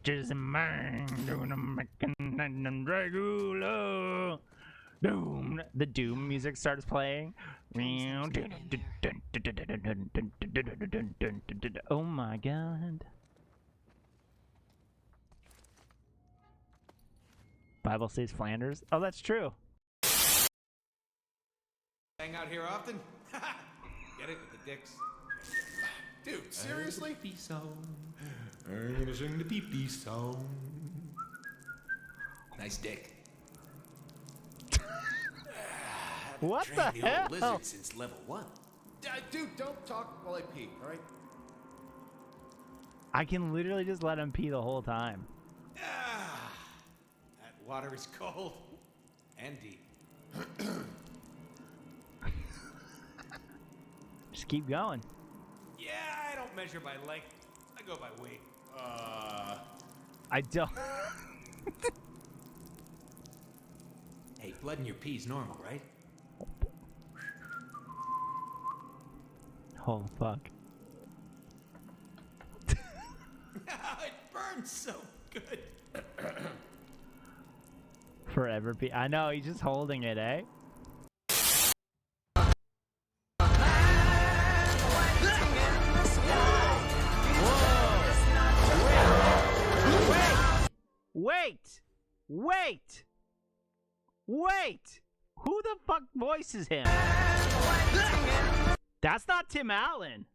bitches in mine, doing a Mexican and regular. Doom. The Doom music starts playing. Oh my god. Bible says Flanders. Oh, that's true. Hang out here often? Get it with the dicks. Dude, seriously? I'm gonna sing the pee-pee song. Nice dick. What the hell? Lizard since level 1. Dude, don't talk while I pee, alright? I can literally just let him pee the whole time. That water is cold and deep. Just keep going. Yeah, I don't measure by length. I go by weight. I don't. Hey, blood in your pee's normal, right? Oh, fuck. It burns so good. Forever pee. I know, he's just holding it, eh? Wait! Who the fuck voices him? That's not Tim Allen.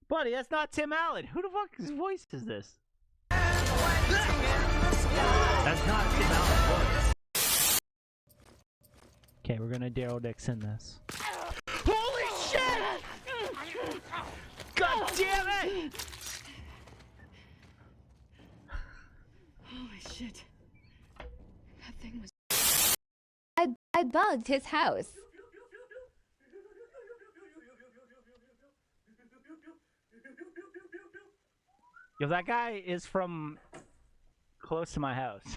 Buddy, that's not Tim Allen. Who the fuck's voice is this? That's not Tim Allen's voice. Okay, we're gonna Daryl Dixon this. Holy shit! God damn it! Holy shit. That thing was... I bugged his house. Yo, that guy is from close to my house.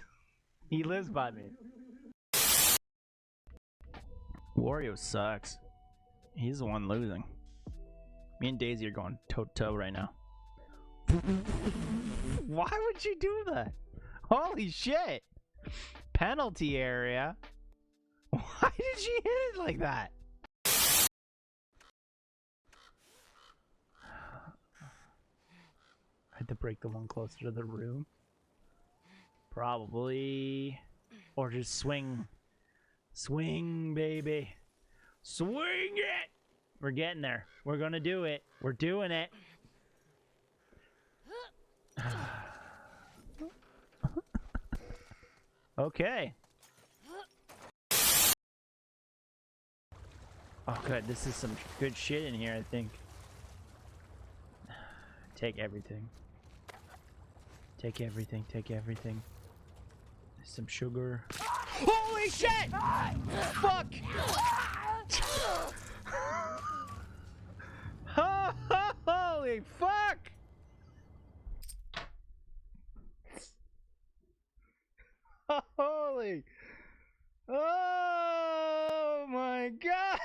He lives by me. Wario sucks. He's the one losing. Me and Daisy are going toe-to-toe right now. Why would you do that? Holy shit! Penalty area? Why did she hit it like that? I had to break the one closer to the room. Probably. Or just swing. Swing, baby. Swing it! We're getting there. We're gonna do it. We're doing it. Okay. Oh, good. This is some good shit in here, I think. Take everything. Take everything. Take everything. Some sugar. Holy shit! Fuck! Holy fuck! Holy! Oh my god!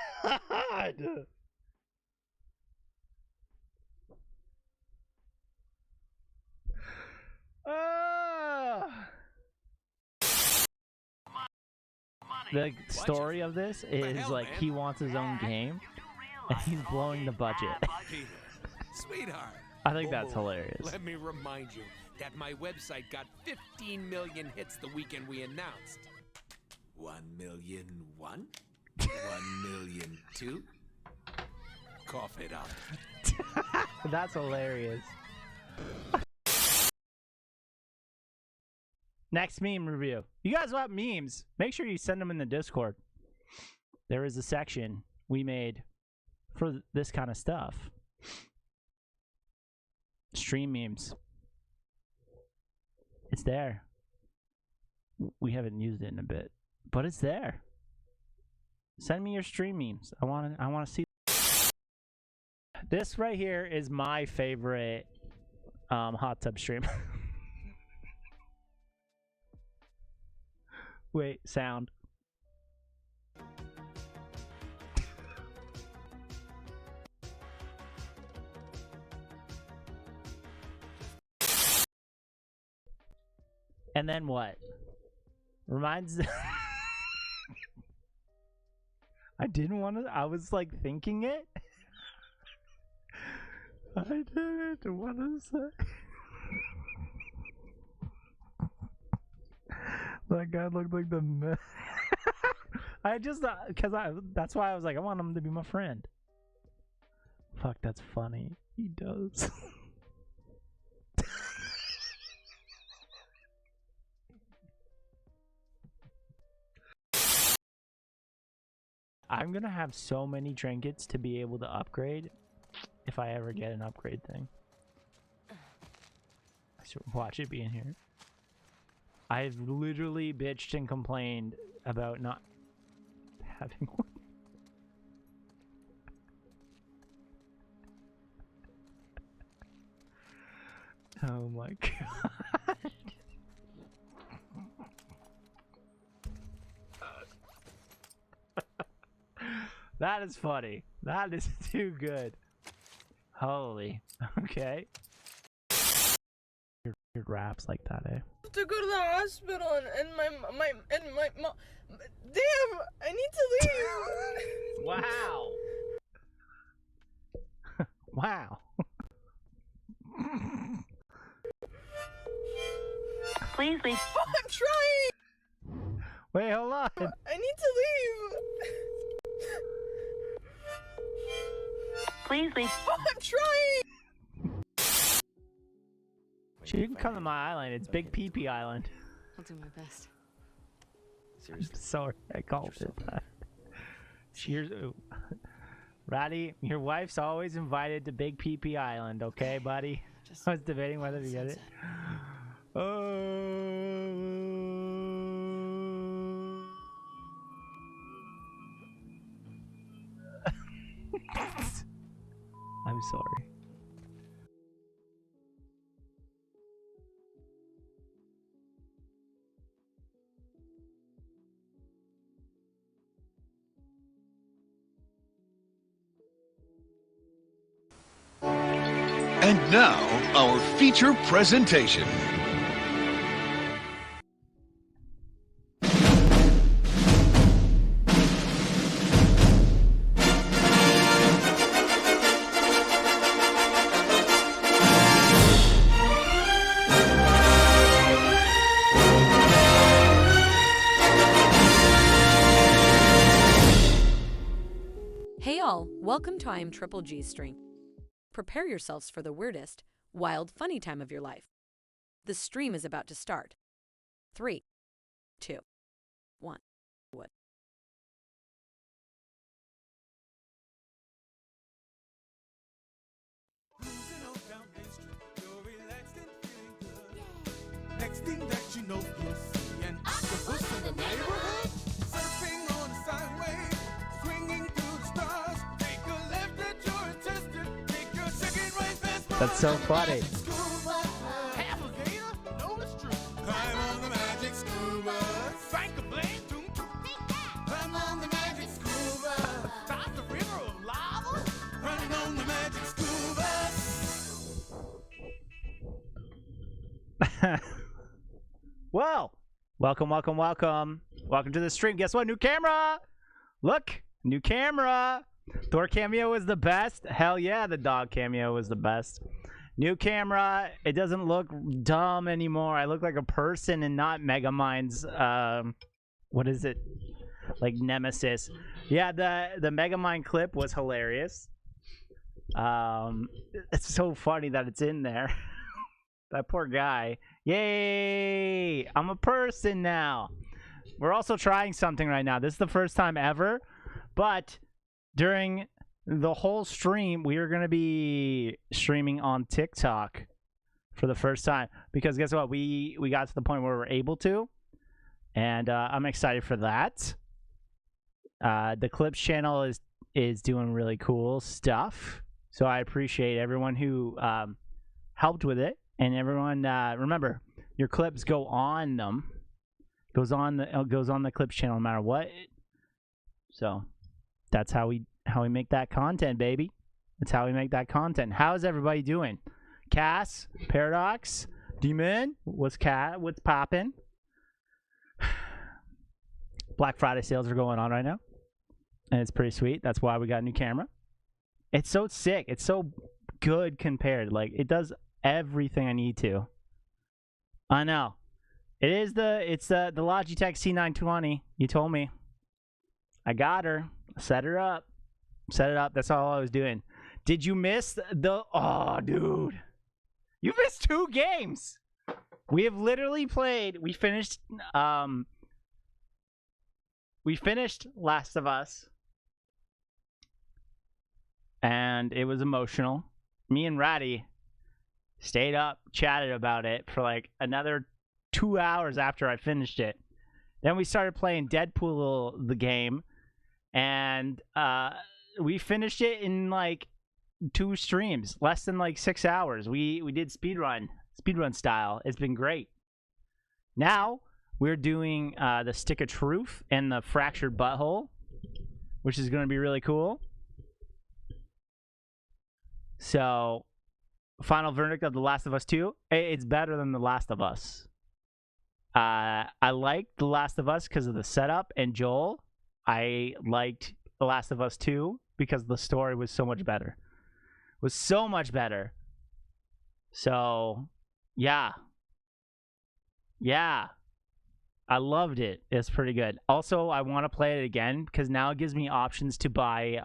The story of this is like he wants his own game and he's blowing the budget. Sweetheart. I think that's hilarious. Let me remind you that my website got 15 million hits the weekend we announced. 1,000,001? 1,000,002? Cough it up. That's hilarious. Next meme review. You guys want memes? Make sure you send them in the Discord. There is a section we made for this kind of stuff. Stream memes. It's there. We haven't used it in a bit, but it's there. Send me your stream memes. I want to see. This right here is my favorite hot tub stream. Wait, sound. And then what? Reminds. I didn't want to. I was like thinking it. I didn't want to say. That guy looked like the. I just because that's why I was like I want him to be my friend. Fuck, that's funny. He does. I'm gonna have so many trinkets to be able to upgrade if I ever get an upgrade thing. I should watch it be in here. I've literally bitched and complained about not having one. Oh my god. That is funny. That is too good. Holy. Okay. Your raps like that, eh? To go to the hospital and my mom. Damn, I need to leave. Wow. Wow. Please leave. Oh, I'm trying. Wait, hold on. I need to leave. Please leave. Oh, I'm trying. You can come to my island. It's Big Pee-Pee Island. I'll do my best. I'm sorry, I called it that. Cheers. Ratty, your wife's always invited to Big Pee-Pee Island, okay, buddy? I was debating whether to get it. I'm sorry. And now, our feature presentation. Hey all, welcome to I Am Triple G stream. Prepare yourselves for the weirdest, wild, funny time of your life. The stream is about to start. 3, 2, 1. What? Next thing that you know, you'll see an octopus in the neighborhood. Surfing on a sine wave, swinging through the stars. Take a left at your intestine, take your second right fast. That's so funny. Half a gator? No, it's true. Climb on the magic scuba. Frank a blade, doom, doom. Climb on the magic scuba. Stop the river of lava. Run on the magic scuba. Whoa! Welcome, welcome, welcome. Welcome to the stream. Guess what? New camera! Look! New camera! Thor cameo was the best. Hell yeah, the dog cameo was the best. New camera. It doesn't look dumb anymore. I look like a person and not Megamind's, what is it? Like Nemesis. Yeah, the Megamind clip was hilarious. It's so funny that it's in there. That poor guy. Yay! I'm a person now. We're also trying something right now. This is the first time ever, but during the whole stream, we are going to be streaming on TikTok for the first time. Because guess what? We got to the point where we're able to, and I'm excited for that. The Clips channel is doing really cool stuff, so I appreciate everyone who helped with it. And everyone, remember, your clips go on them. Goes on the Clips channel no matter what. So that's how we make that content, baby. That's how we make that content. How's everybody doing? Cass, Paradox, Demon, what's poppin'? Black Friday sales are going on right now, and it's pretty sweet. That's why we got a new camera. It's so sick. It's so good compared. Like, it does everything I need to. I know. It's the Logitech C920. You told me. I got her. Set her up. Set it up. That's all I was doing. Did you miss the... Oh, dude. You missed 2 games. We have literally played... We finished Last of Us. And it was emotional. Me and Ratty stayed up, chatted about it for like another 2 hours after I finished it. Then we started playing Deadpool, the game, and we finished it in like 2 streams, less than like 6 hours. We did speedrun style. It's been great. Now we're doing the Stick of Truth and the Fractured Butthole, which is going to be really cool. So, final verdict of The Last of Us 2. It's better than The Last of Us. I liked The Last of Us because of the setup and Joel. I liked The Last of Us 2 because the story was so much better. Was so much better. So, yeah. Yeah. I loved it. It's pretty good. Also, I want to play it again because now it gives me options to buy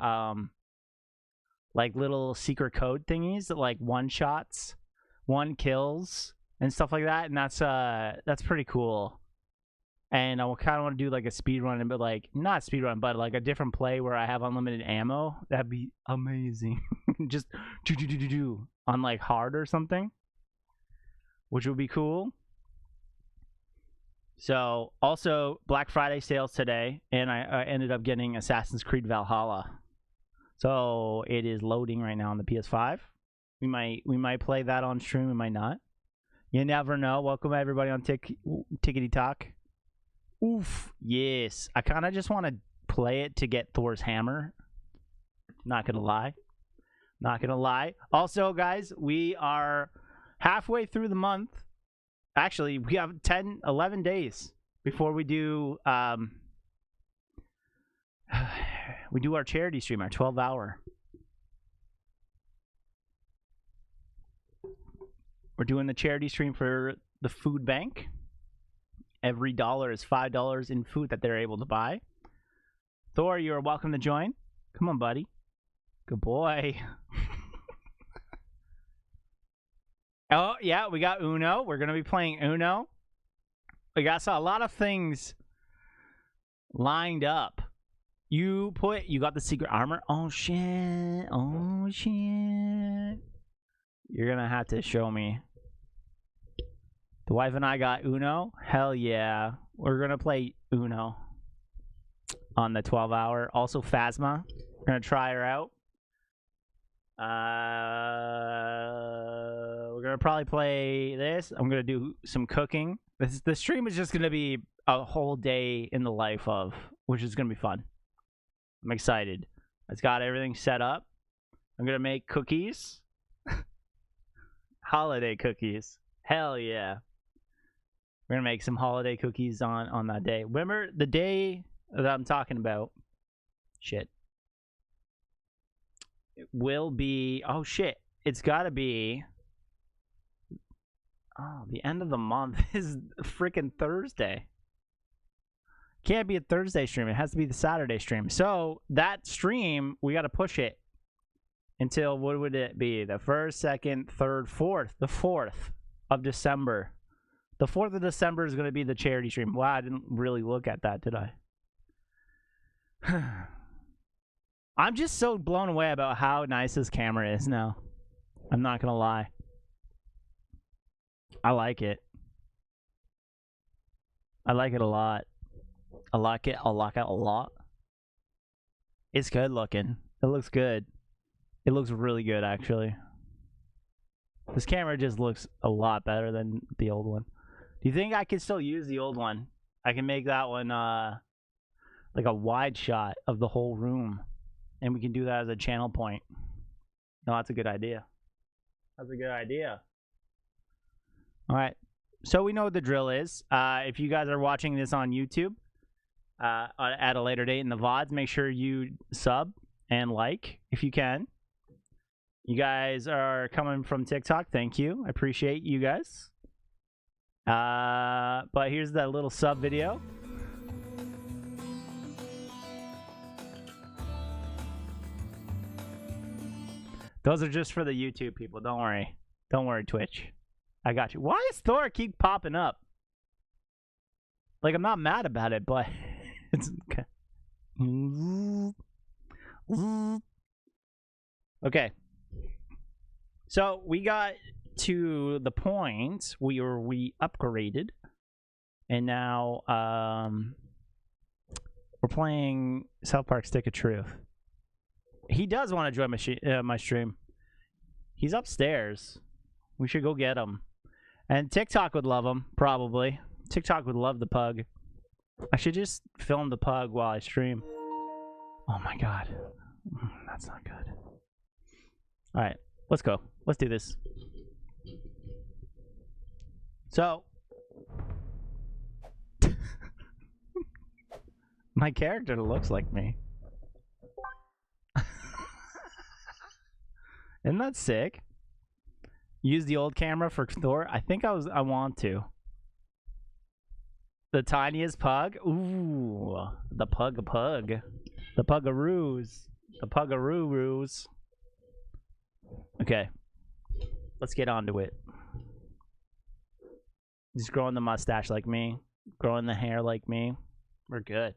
like little secret code thingies that like 1-shots, 1 kills, and stuff like that, and that's pretty cool. And I kind of want to do like a speed run, but like not speed run, but like a different play where I have unlimited ammo. That'd be amazing. Just do on like hard or something, which would be cool. So also Black Friday sales today, and I ended up getting Assassin's Creed Valhalla. So it is loading right now on the PS5. We might play that on stream. We might not. You never know. Welcome everybody on Tickety Talk. Oof. Yes. I kind of just want to play it to get Thor's hammer. Not gonna lie. Not gonna lie. Also, guys, we are halfway through the month. Actually, we have 11 days before we do we do our charity stream, our 12-hour. We're doing the charity stream for the food bank. Every dollar is $5 in food that they're able to buy. Thor, you are welcome to join. Come on, buddy. Good boy. Oh, yeah, we got Uno. We're going to be playing Uno. We got a lot of things lined up. You got the secret armor. Oh shit. Oh shit. You're gonna have to show me. The wife and I got Uno. Hell yeah. We're gonna play Uno on the 12-hour. Also Phasma. We're gonna try her out. We're gonna probably play this. I'm gonna do some cooking. The stream is just gonna be a whole day in the life of, which is gonna be fun. I'm excited. I've got everything set up. I'm gonna make cookies. Holiday cookies. Hell yeah. We're gonna make some holiday cookies on that day. Remember the day that I'm talking about? Shit. It will be... Oh shit. It's gotta be... Oh, the end of the month is freaking Thursday. Can't be a Thursday stream. It has to be the Saturday stream. So that stream, we got to push it until, what would it be? The 1st, 2nd, 3rd, 4th. The 4th of December. The 4th of December is going to be the charity stream. Wow, I didn't really look at that, did I? I'm just so blown away about how nice this camera is now. I'm not going to lie. I like it. I like it a lot. I like it a lot. It's good looking. It looks good. It looks really good, actually. This camera just looks a lot better than the old one. Do you think I can still use the old one? I can make that one like a wide shot of the whole room. And we can do that as a channel point. No, that's a good idea. That's a good idea. All right. So we know what the drill is. If you guys are watching this on YouTube at a later date in the VODs, make sure you sub and like if you can. You guys are coming from TikTok. Thank you. I appreciate you guys. But here's that little sub video. Those are just for the YouTube people. Don't worry. Don't worry, Twitch. I got you. Why does Thor keep popping up? Like, I'm not mad about it, but it's okay. Okay. So we got to the point where we upgraded, and now we're playing South Park Stick of Truth. He does want to join my stream. He's upstairs. We should go get him. And TikTok would love him, probably. TikTok would love the pug. I should just film the pug while I stream. Oh my god. That's not good. Alright, let's go. Let's do this. So. My character looks like me. Isn't that sick? Use the old camera for Thor. I think I want to. The tiniest pug. Ooh, the pug. The pugaroos. The pugaroos. Okay, let's get on to it. Just growing the mustache like me, growing the hair like me. We're good.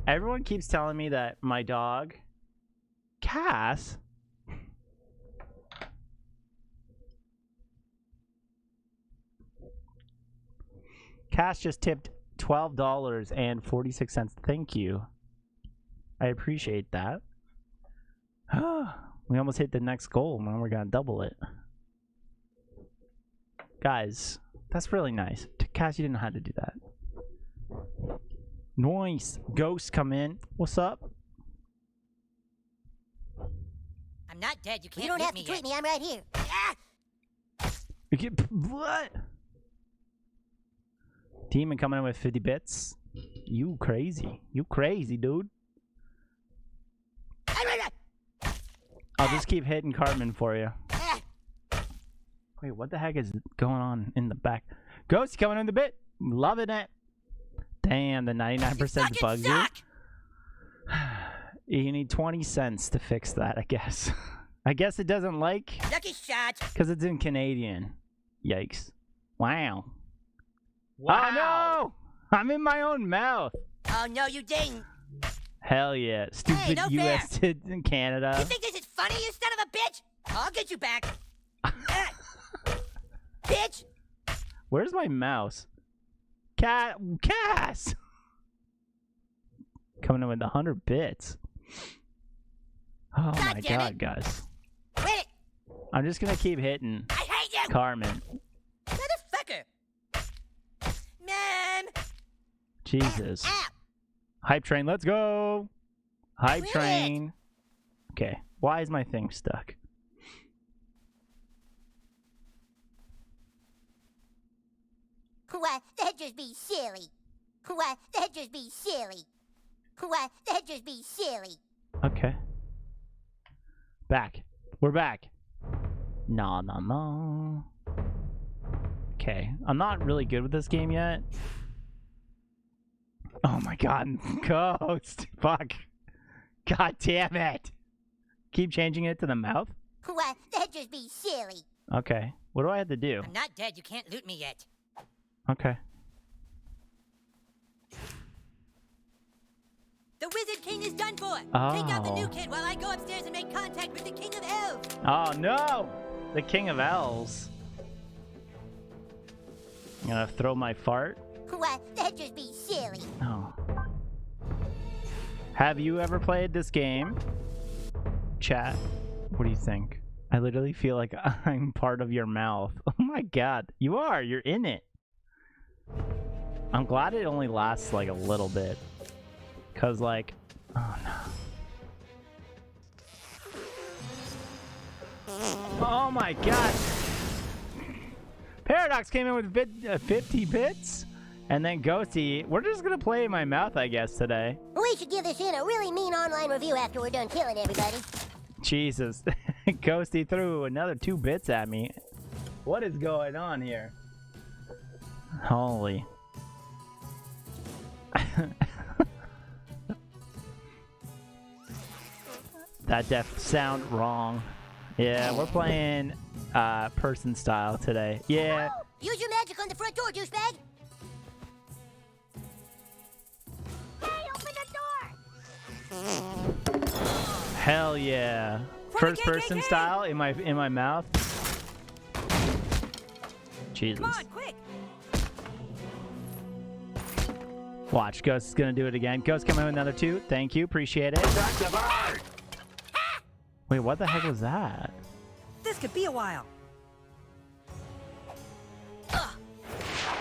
Everyone keeps telling me that my dog, Cass. Cash just tipped $12.46. Thank you. I appreciate that. We almost hit the next goal, man. We're gonna double it. Guys, that's really nice. Cash, you didn't know how to do that. Nice. Ghost, come in. What's up? I'm not dead. You can't. You don't have to tweet me. I'm right here. You get what? Demon coming in with 50 bits. You crazy. You crazy, dude. I'll just keep hitting Cartman for you. Wait, what the heck is going on in the back? Ghost coming in the bit. Loving it. Damn, the 99% bugs you. You need 20 cents to fix that, I guess. I guess it doesn't like. Lucky shot. Because it's in Canadian. Yikes. Wow. Wow. Oh no! I'm in my own mouth. Oh no, you didn't. Hell yeah. Stupid no US fair. in Canada. You think this is funny, you son of a bitch? I'll get you back. Bitch! Where's my mouse? Cass! Coming in with 100 bits. Oh God my damn god, it. guys. Quit it! I'm just gonna keep hitting I hate you! Carmen. Motherfucker! Mom! Jesus. Ow! Hype train, let's go! Hype Quit. train. Okay, why is my thing stuck? What? That'd just be silly. What? That'd just be silly. What? That'd just be silly. Okay. Back. We're back. No. Okay. I'm not really good with this game yet. Oh my god. Ghost. Fuck. God damn it. Keep changing it to the mouth? What? That'd just be silly. Okay. What do I have to do? I'm not dead. You can't loot me yet. Okay. The Wizard King is done for. Oh. Take out the new kid while I go upstairs and make contact with the King of Elves. Oh no! The King of Elves. I'm gonna throw my fart. What? That'd just be silly. Oh. Have you ever played this game? Chat, what do you think? I literally feel like I'm part of your mouth. Oh my god. You are. You're in it. I'm glad it only lasts like a little bit. Cause like, oh no. Oh my god. Paradox came in with 50 bits. And then Ghosty, we're just gonna play in my mouth, I guess, today. We should give this in a really mean online review after we're done killing everybody. Jesus. Ghosty threw another 2 bits at me. What is going on here? Holy. That def sound wrong. Yeah, we're playing person style today. Yeah. Use your magic on the front door, douchebag. Hey, open the door. Hell yeah. First person style in my mouth. Jesus. Come on, quick! Watch, Ghost is gonna do it again. Ghost coming with another 2. Thank you, appreciate it. Wait, what the heck was that? This could be a while.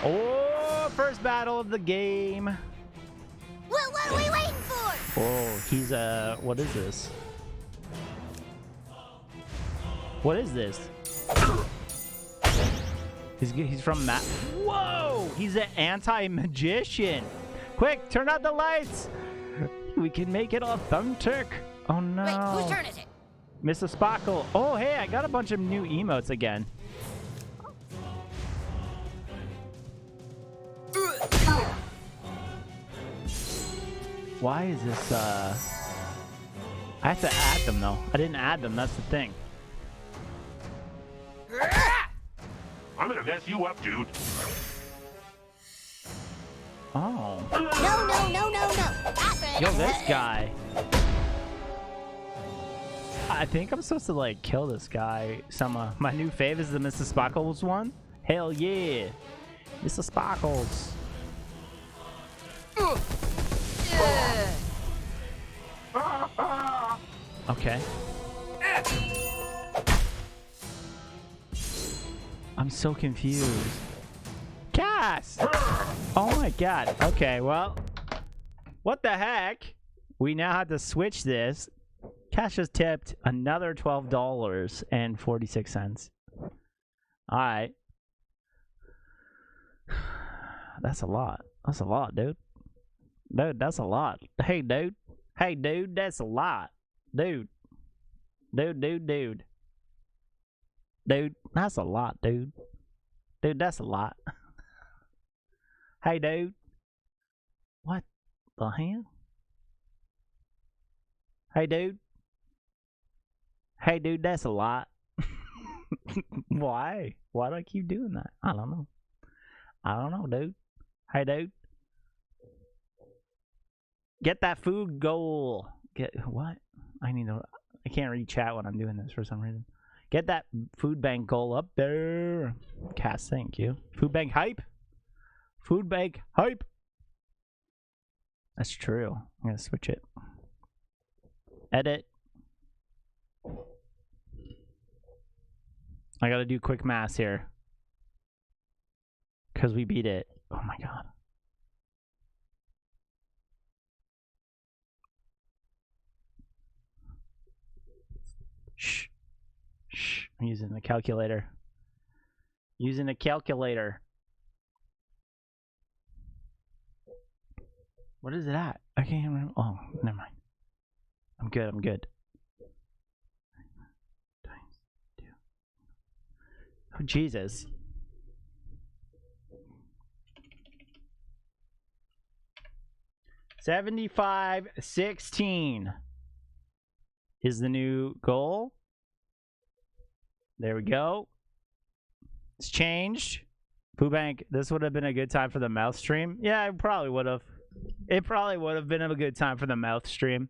Oh, first battle of the game. Well, what are we waiting for? Oh, he's what is this? What is this? He's from Whoa! He's an anti-magician. Quick, turn out the lights. We can make it authentic. Oh no. Wait, whose turn is it? Mr. Sparkle. Oh hey, I got a bunch of new emotes again. Why is this I have to add them though. I didn't add them, that's the thing. I'm gonna mess you up, dude. Oh. No. Yo, this guy. I think I'm supposed to like kill this guy. My new fave is the Mr. Sparkles one. Hell yeah. Mr. Sparkles. Okay. I'm so confused. Cass! Oh my god. Okay, well. What the heck? We now have to switch this. Cash just tipped another $12.46. Alright. That's a lot. That's a lot, dude. Dude, that's a lot. Hey, dude. Hey, dude, that's a lot. Dude. Dude, that's a lot, dude. Dude, that's a lot. Hey, dude. What the hell? Hey, dude. Hey, dude, that's a lot. Why? Why do I keep doing that? I don't know. I don't know, dude. Hey, dude. Get that food goal. Get what? I can't read chat when I'm doing this for some reason. Get that food bank goal up there. Cass, thank you. Food bank hype. Food bank hype. That's true. I'm gonna switch it. Edit. I gotta do quick math here. Because we beat it. Oh my god. Shh. Shh. I'm using the calculator. Using a calculator. What is it at? I can't remember. Oh, never mind. I'm good. I'm good. Oh, Jesus. $75.16 is the new goal. There we go. It's changed. Pooh Bank, this would have been a good time for the mouth stream. Yeah, it probably would have. It probably would have been a good time for the mouth stream.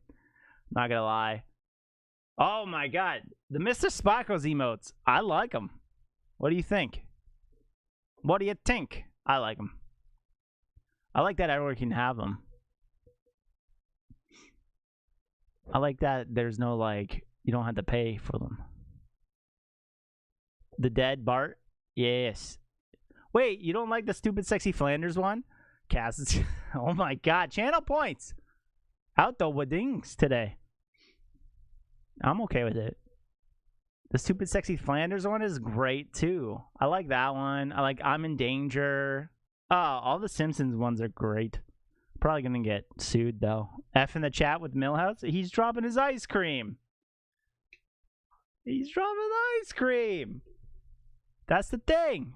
Not gonna lie. Oh my god. The Mr. Sparkles emotes. I like them. What do you think? What do you think? I like them. I like that everyone can have them. I like that there's no, like, you don't have to pay for them. The dead Bart? Yes. Wait, you don't like the stupid sexy Flanders one? Cass, oh my god, channel points! Out the weddings today. I'm okay with it. The Stupid Sexy Flanders one is great too. I like that one. I like I'm in Danger. Oh, all the Simpsons ones are great. Probably gonna get sued though. F in the chat with Millhouse. He's dropping his ice cream. He's dropping ice cream. That's the thing.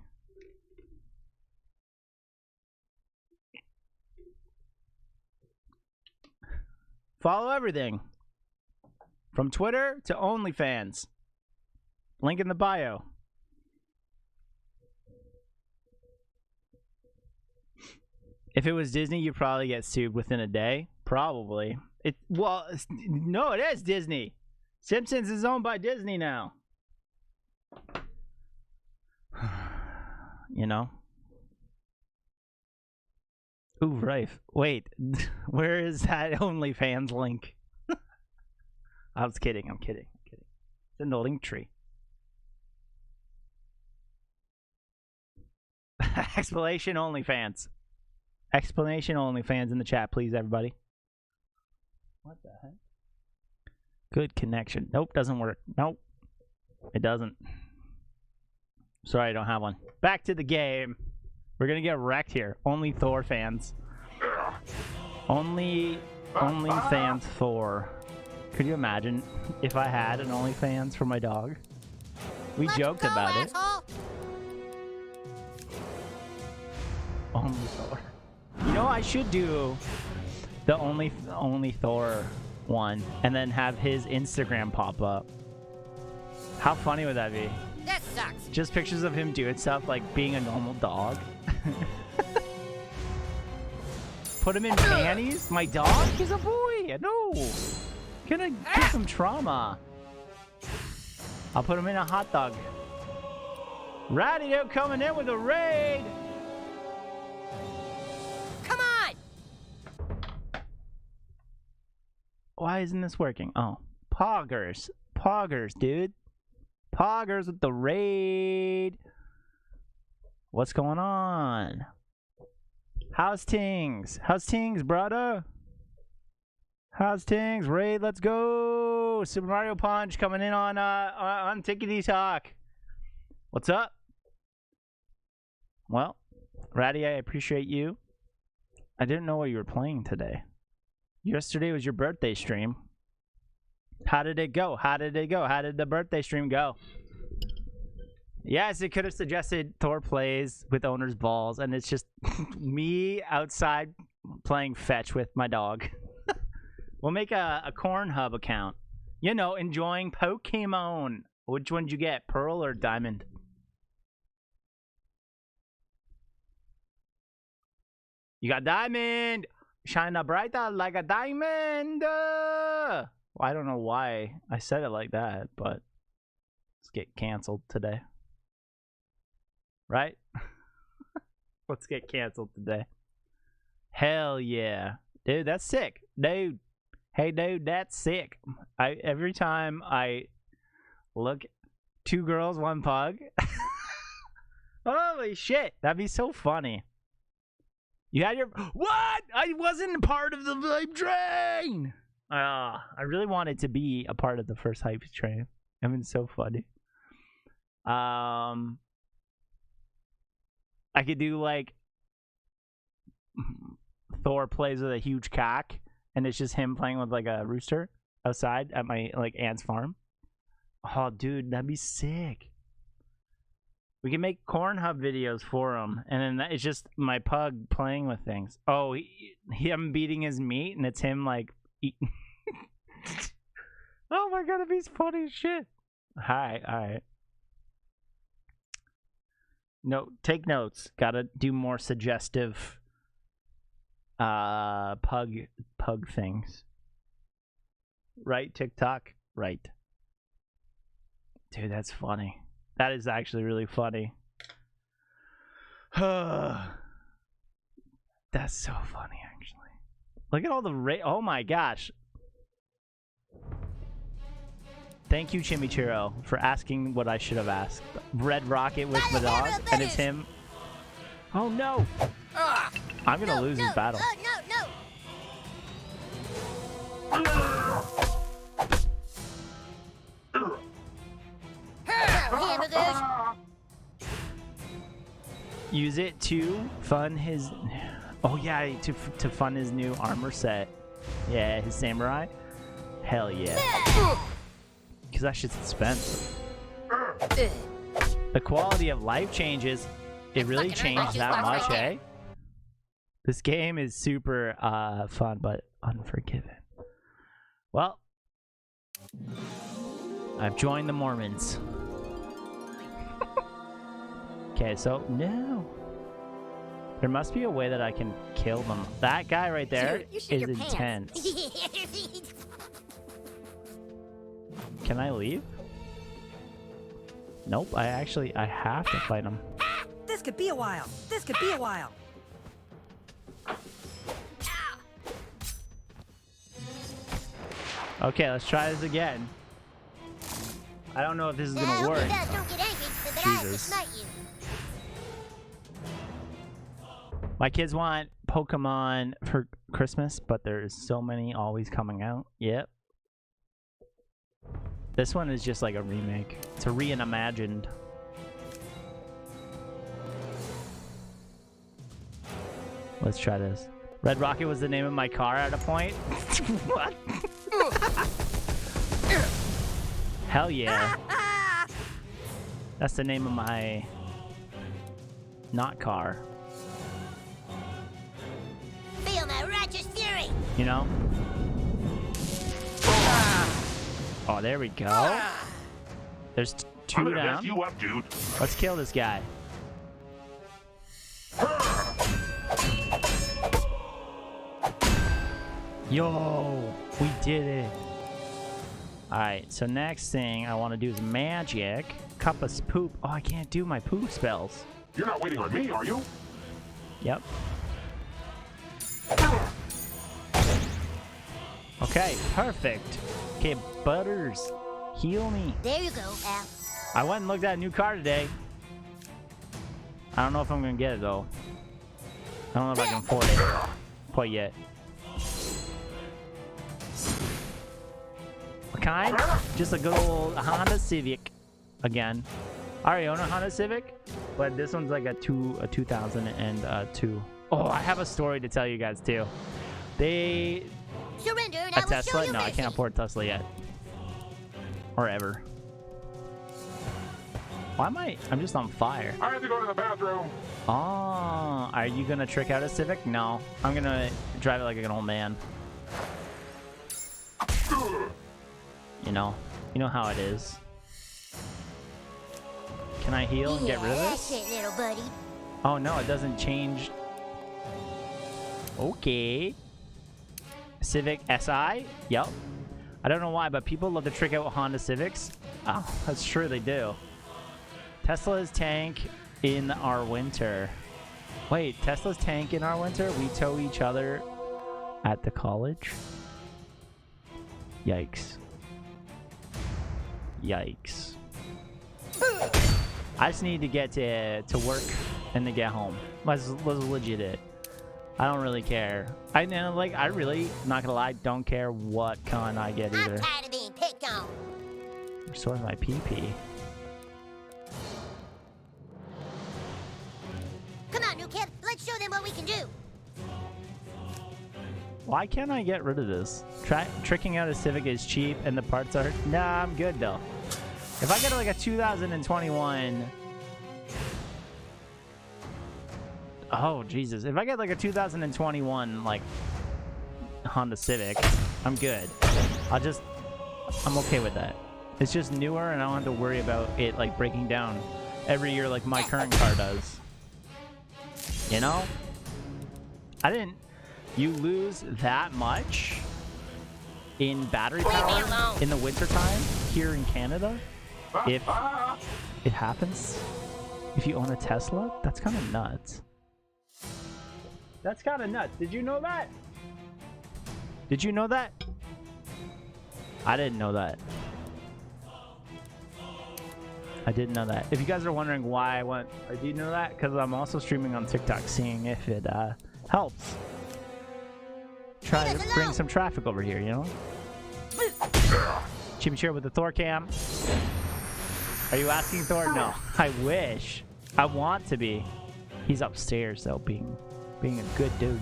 Follow everything. From Twitter to OnlyFans. Link in the bio. If it was Disney, you'd probably get sued within a day. Probably. No, it is Disney. Simpsons is owned by Disney now. You know? Ooh, Rafe. Wait, where is that OnlyFans link? I was kidding. I'm kidding. It's in the link tree. Explanation OnlyFans. Explanation OnlyFans in the chat, please, everybody. What the heck? Good connection. Nope, doesn't work. Nope. It doesn't. Sorry, I don't have one. Back to the game. We're gonna get wrecked here. Only Thor fans. Only fans Thor. Could you imagine if I had an OnlyFans for my dog? We joked about it. Only Thor. You know, I should do the only Thor one and then have his Instagram pop up. How funny would that be? That sucks. Just pictures of him doing stuff like being a normal dog. Put him in panties? My dog? He's a boy. No. Gonna give him trauma. I'll put him in a hot dog. Radio coming in with a raid. Come on. Why isn't this working? Oh, poggers. Poggers, dude. Poggers with the raid. What's going on? How's tings? How's tings, brother? How's tings? Raid, let's go. Super Mario Punch coming in on Tickety Talk. What's up? Well, Ratty, I appreciate you. I didn't know what you were playing today. Yesterday was your birthday stream. How did it go? How did it go? How did the birthday stream go? Yes, it could have suggested Thor plays with owner's balls, and it's just me outside playing fetch with my dog. We'll make a Cornhub account. You know, enjoying Pokemon. Which one did you get, Pearl or Diamond? You got Diamond! Shine a brighter like a diamond! Well, I don't know why I said it like that, but let's get canceled today. Right? Let's get canceled today. Hell yeah. Dude, that's sick. Dude. Hey, dude, that's sick. Every time I look, 2 girls, 1 pug. Holy shit. That'd be so funny. You had your... What? I wasn't part of the hype train. I really wanted to be a part of the first hype train. I mean, so funny. I could do like Thor plays with a huge cock, and it's just him playing with like a rooster outside at my like aunt's farm. Oh, dude, that'd be sick. We can make Cornhub videos for him, and then it's just my pug playing with things. Oh, him beating his meat, and it's him like eating. Oh my god, that'd be funny as shit. Hi, all right. No, take notes. Gotta do more suggestive pug things. Right, TikTok? Right. Dude, that's funny. That is actually really funny. That's so funny, actually. Look at all the oh my gosh. Thank you, Chimichurro, for asking what I should have asked. Red Rocket with the dog, and it's him. Oh no! I'm gonna lose this battle. hamburgers. Use it to fund his... Oh yeah, to fund his new armor set. Yeah, his samurai. Hell yeah. Because that shit's expensive. The quality of life changes. It really changed that much, eh? This game is super fun, but unforgiving. Well, I've joined the Mormons. Okay, so no. There must be a way that I can kill them. That guy right there is intense. Can I leave? Nope, I have to fight him. This could be a while. This could be a while. Okay, let's try this again. I don't know if this is gonna work. Don't get angry, but I have to Jesus. smite you. My kids want Pokemon for Christmas, but there's so many always coming out. Yep. This one is just like a remake. It's a reimagined. Let's try this. Red Rocket was the name of my car at a point. What? Hell yeah. That's the name of my not car. Feel my righteous fury. You know? Oh, there we go. There's two I'm gonna down. mess you up, dude. Let's kill this guy. Yo, we did it. Alright, so next thing I want to do is magic. Cup of poop. Oh, I can't do my poop spells. You're not waiting on me, are you? Yep. Okay, perfect. Okay, Butters, heal me. There you go, Al. I went and looked at a new car today. I don't know if I'm gonna get it though. I don't know if I can afford it quite yet. What kind? Just a good old Honda Civic. Again. I already own a Honda Civic, but this one's like a 2002. Oh, I have a story to tell you guys too. They Surrender and a I will show Tesla? you No, I mercy. can't afford Tesla yet. Or ever. Why am I'm just on fire. I have to go to the bathroom. Oh, are you gonna trick out a Civic? No, I'm gonna drive it like an old man. You know how it is. Can I heal and get rid of That's this? it, little buddy. Oh no, it doesn't change. Okay. Civic SI? Yep. I don't know why, but people love to trick out Honda Civics. Oh, that's true, they do. Tesla's tank in our winter. Wait, Tesla's tank in our winter? We tow each other at the college? Yikes. Yikes. I just need to get to work and to get home. Let's legit it. I don't really care. I really, not gonna lie, don't care what con I get either. I'm tired of being picked on. Restore my PP. Come on, new kid. Let's show them what we can do. Why can't I get rid of this? Tricking out a Civic is cheap and the parts are... Nah, I'm good though. If I get like a 2021... Oh, Jesus. If I get like a 2021, like, Honda Civic, I'm good. I'm okay with that. It's just newer and I don't have to worry about it, like, breaking down every year like my current car does. You know? You lose that much in battery power in the wintertime here in Canada? If it happens? If you own a Tesla? That's kind of nuts. That's kind of nuts. Did you know that? Did you know that? I didn't know that. I didn't know that. If you guys are wondering why I went, do you know that? Because I'm also streaming on TikTok, seeing if it helps. Try to bring some traffic over here, you know? Chimichurri with the Thor cam. Are you asking Thor? No. I wish. I want to be. He's upstairs though, being a good dude.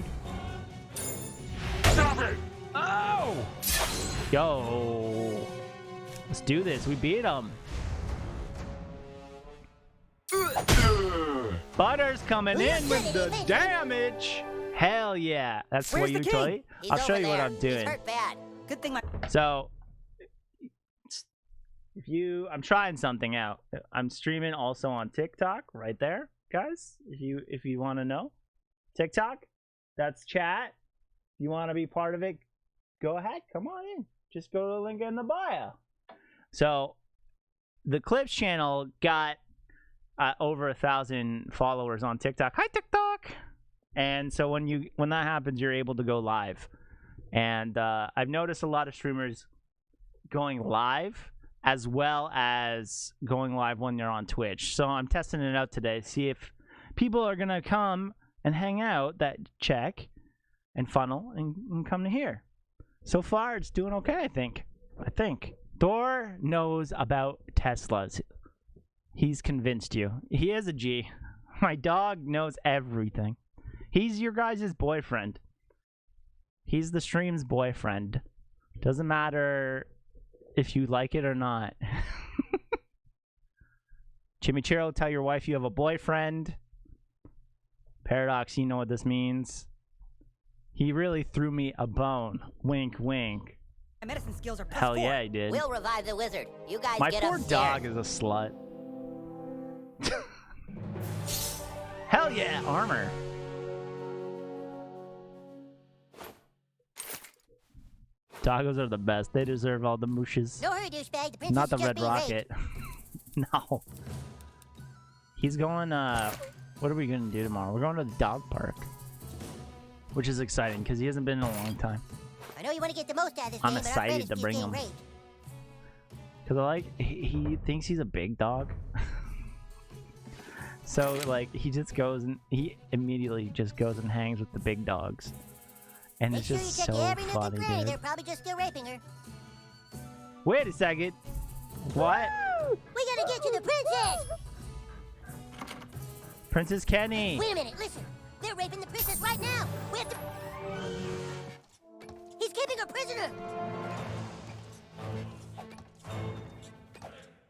Stop it! Oh! Yo. Let's do this. We beat him. Butter's coming in with the damage. Hell yeah. That's Where's what you the king? told me. He's I'll show over you what there. I'm doing. He's hurt bad. Good thing my So, I'm trying something out. I'm streaming also on TikTok, right there, guys. If you want to know, TikTok, that's chat. If you want to be part of it, go ahead, come on in. Just go to the link in the bio. So, the Clips channel got over 1,000 followers on TikTok. Hi, TikTok. And so when that happens, you're able to go live. And I've noticed a lot of streamers going live as well as going live when you're on Twitch. So I'm testing it out today to see if people are going to come and hang out that check and funnel and come to here. So far, it's doing okay, I think. Thor knows about Teslas. He's convinced you. He is a G. My dog knows everything. He's your guys' boyfriend. He's the stream's boyfriend. Doesn't matter if you like it or not. Chimichurro, tell your wife you have a boyfriend. Paradox, you know what this means. He really threw me a bone. Wink, wink. medicine skills are Hell +4. yeah, he did. We'll revive the wizard. You guys My get poor upstairs. dog is a slut. Hell yeah, armor. Doggos are the best. They deserve all the mooshes. No hurry, douchebag. The princess Not the is just Red being Rocket. No. He's going, what are we going to do tomorrow? We're going to the dog park. Which is exciting, because he hasn't been in a long time. raped. I know you want to get the most out of this I'm game, but our excited friend to is bring being him. raped. Because I like, he thinks he's a big dog. So, like, he just goes and, he immediately just goes and hangs with the big dogs. And Make it's sure you just check so every nook and funny, cranny. dude. They're probably just still raping her. Wait a second. What? We gotta get to the princess! Princess Kenny. Wait a minute, listen. They're raping the princess right now. We have to... He's keeping her prisoner.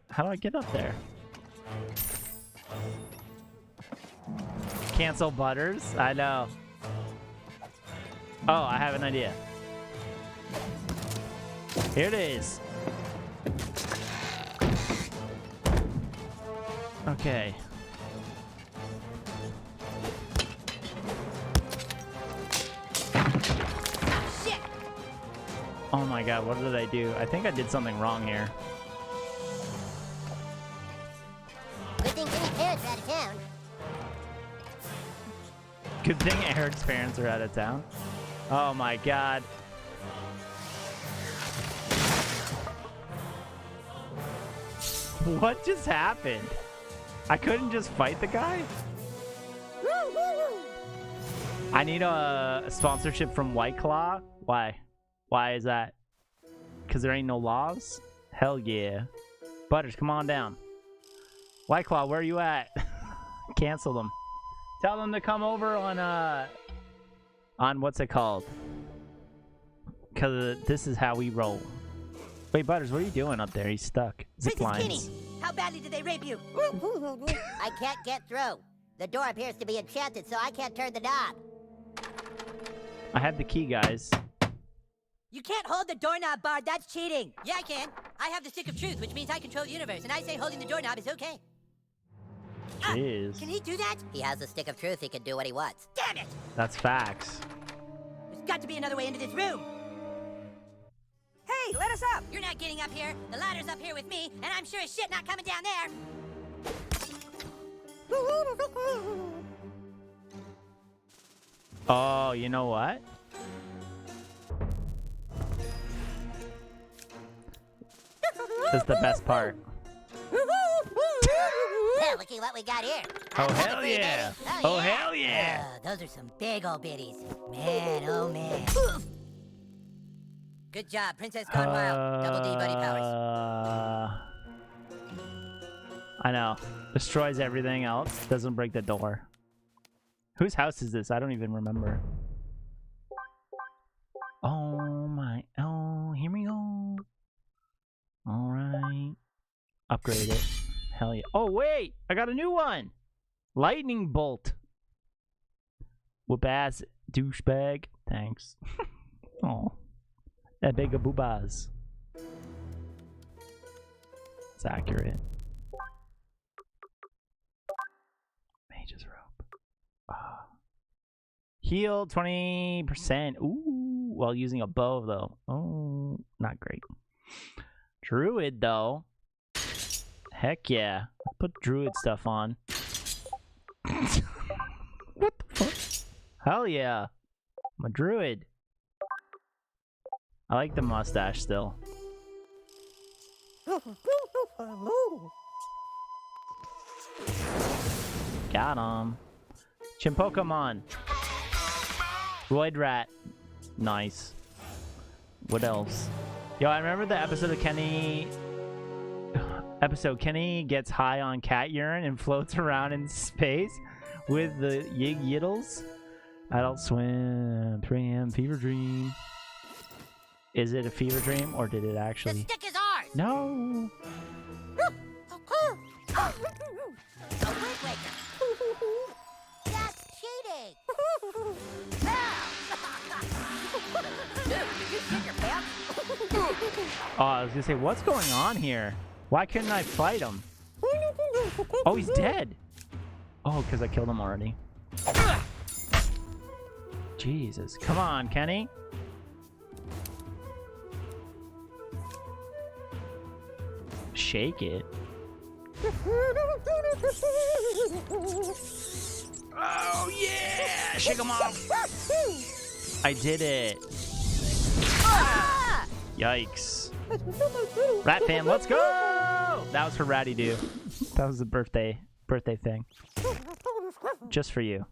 How do I get up there? Cancel Butters? I know. Oh, I have an idea. Here it is. Okay. Shit! Oh my god, what did I do? I think I did something wrong here. Good thing Kenny's parents are out of town. Good thing Eric's parents are out of town. Oh my god. What just happened? I couldn't just fight the guy? I need a sponsorship from White Claw. Why? Why is that? Because there ain't no laws? Hell yeah. Butters, come on down. White Claw, where are you at? Cancel them. Tell them to come over on what's it called? Because this is how we roll. Wait, Butters, what are you doing up there? He's stuck. Zip Princess lines. Kenny, how badly did they rape you? I can't get through. The door appears to be enchanted, so I can't turn the knob. I have the key, guys. You can't hold the doorknob, Bard. That's cheating. Yeah, I can. I have the stick of truth, which means I control the universe, and I say holding the doorknob is okay. Jeez. Can he do that? He has the stick of truth. He can do what he wants. Damn it! That's facts. There's got to be another way into this room. Hey, let us up. You're not getting up here. The ladder's up here with me, and I'm sure as shit not coming down there. Oh, you know what? This is the best part. Well, looky what we got here. Oh, I'm hell free, yeah. baby. Oh, hell yeah. Those are some big old bitties. Man, oh man. Good job, Princess Gone Wild. Double D buddy powers. I know. Destroys everything else. Doesn't break the door. Whose house is this? I don't even remember. Oh my. Oh, here we go. Alright. Upgrade it. Hell yeah. Oh, wait! I got a new one! Lightning bolt. Whoop ass douchebag. Thanks. Oh. That big a boobas. It's accurate. Mage's rope. Ah. Heal 20%. Ooh, while using a bow though. Oh, not great. Druid though. Heck yeah. Put druid stuff on. What the fuck? Hell yeah. I'm a druid. I like the mustache still. Got him. Chimpokemon. Void Rat. Nice. What else? Yo, I remember the episode of Kenny gets high on cat urine and floats around in space with the Yig Yiddles. Adult Swim, 3 AM, Fever Dream. Is it a fever dream or did it actually? The stick is ours! No! A wind waker! That's cheating! Dude, did you shit your pants? Oh, I was gonna say, what's going on here? Why couldn't I fight him? Oh, he's dead! Oh, because I killed him already. Jesus. Come on, Kenny. Shake it. Oh, yeah! Shake him off! I did it. Ah! Yikes. Rat fam, let's go! That was for Ratty Doo. That was the birthday thing. Just for you.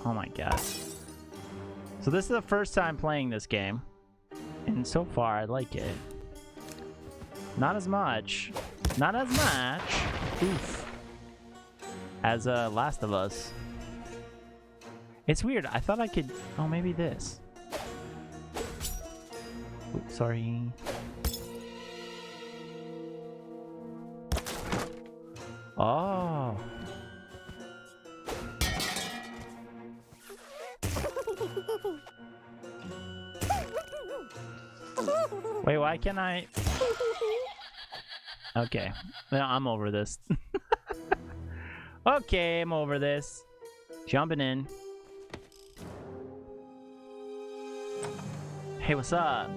Oh my god. So this is the first time playing this game. And so far I like it. Not as much. Not as much. Oof. As Last of Us. It's weird. I thought I could... Oh, maybe this. Oops, sorry. Oh. Wait, why can't I... Okay. No, I'm over this. Okay, I'm over this. Jumping in. Hey, what's up?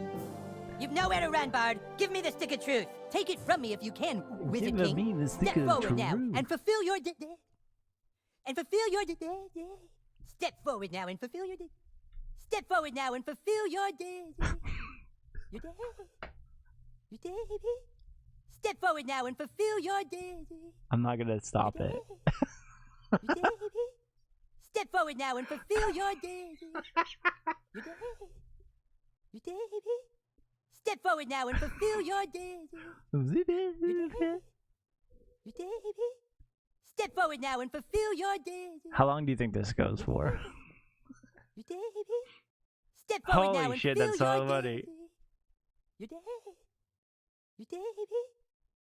You've nowhere to run, Bard. Give me the stick of truth. Take it from me if you can, Wizard Give King. me the stick Step of forward now truth. and fulfill your Step forward now and fulfill your Step forward now and fulfill your Your Step forward now and fulfill your I'm not gonna stop it. Step forward now and fulfill your Step forward now and fulfill your Step forward now and fulfill your How long do you think this goes for? Step forward now Holy and shit, fulfill that's so your funny.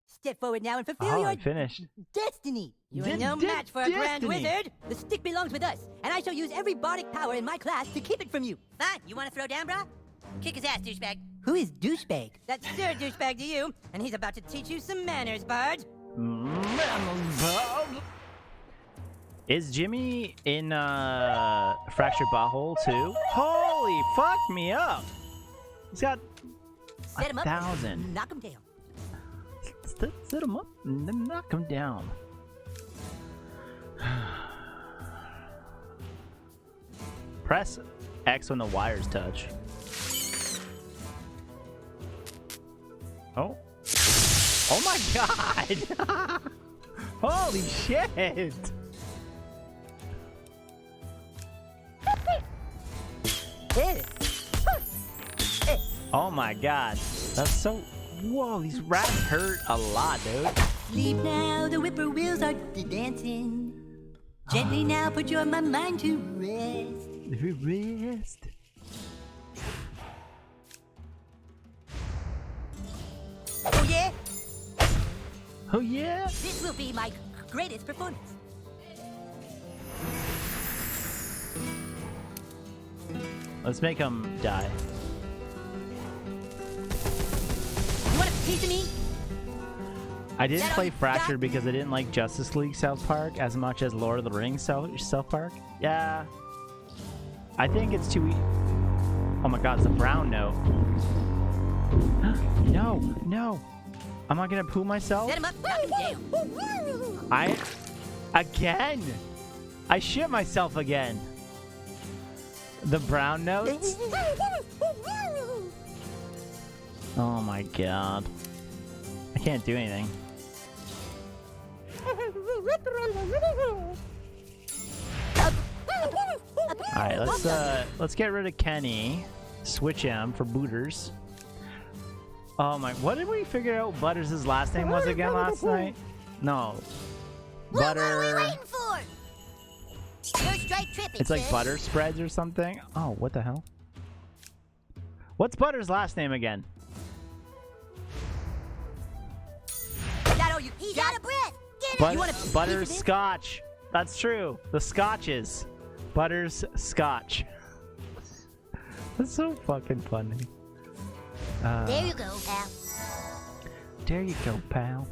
Step forward now and fulfill Oh, your I finished. destiny. You are no match for a grand Destiny. wizard. The stick belongs with us, and I shall use every bardic power in my class to keep it from you. Fine. You want to throw down, brah? Kick his ass, douchebag. Who is douchebag? That's Sir Douchebag to you, and he's about to teach you some manners, Bard. Is Jimmy in Fractured Butthole too? Holy fuck me up! He's got Set him up. 1,000. Knock him down. Set him up and then knock him down. Press X when the wires touch. Oh. Oh my god! Holy shit! There Oh my god. That's so... Whoa, these rats hurt a lot, dude. Sleep now, the whippoorwills are dancing. Gently now, put your mind to rest. Rest. Oh yeah? Oh yeah? This will be my greatest performance. Let's make him die. You want a piece of me? I didn't play Fractured because I didn't like Justice League South Park as much as Lord of the Rings South Park. Yeah. I think it's too... Oh my god, it's a brown note. No, no. Am I gonna poo myself? Set him up, knock him down. Again? I shit myself again. The brown notes? Oh my god. I can't do anything. Alright, let's get rid of Kenny. Switch him for Booters. Oh my, what did we figure out Butters' last name was again last night? No. Butter. What are we waiting for? Third strike tripping. It's like Butter Spreads or something. Oh, what the hell? What's Butters' last name again? He's out of breath. Get him. Butterscotch. That's true. The Scotches. Butters Scotch. That's so fucking funny. There you go, pal. There you go, pal.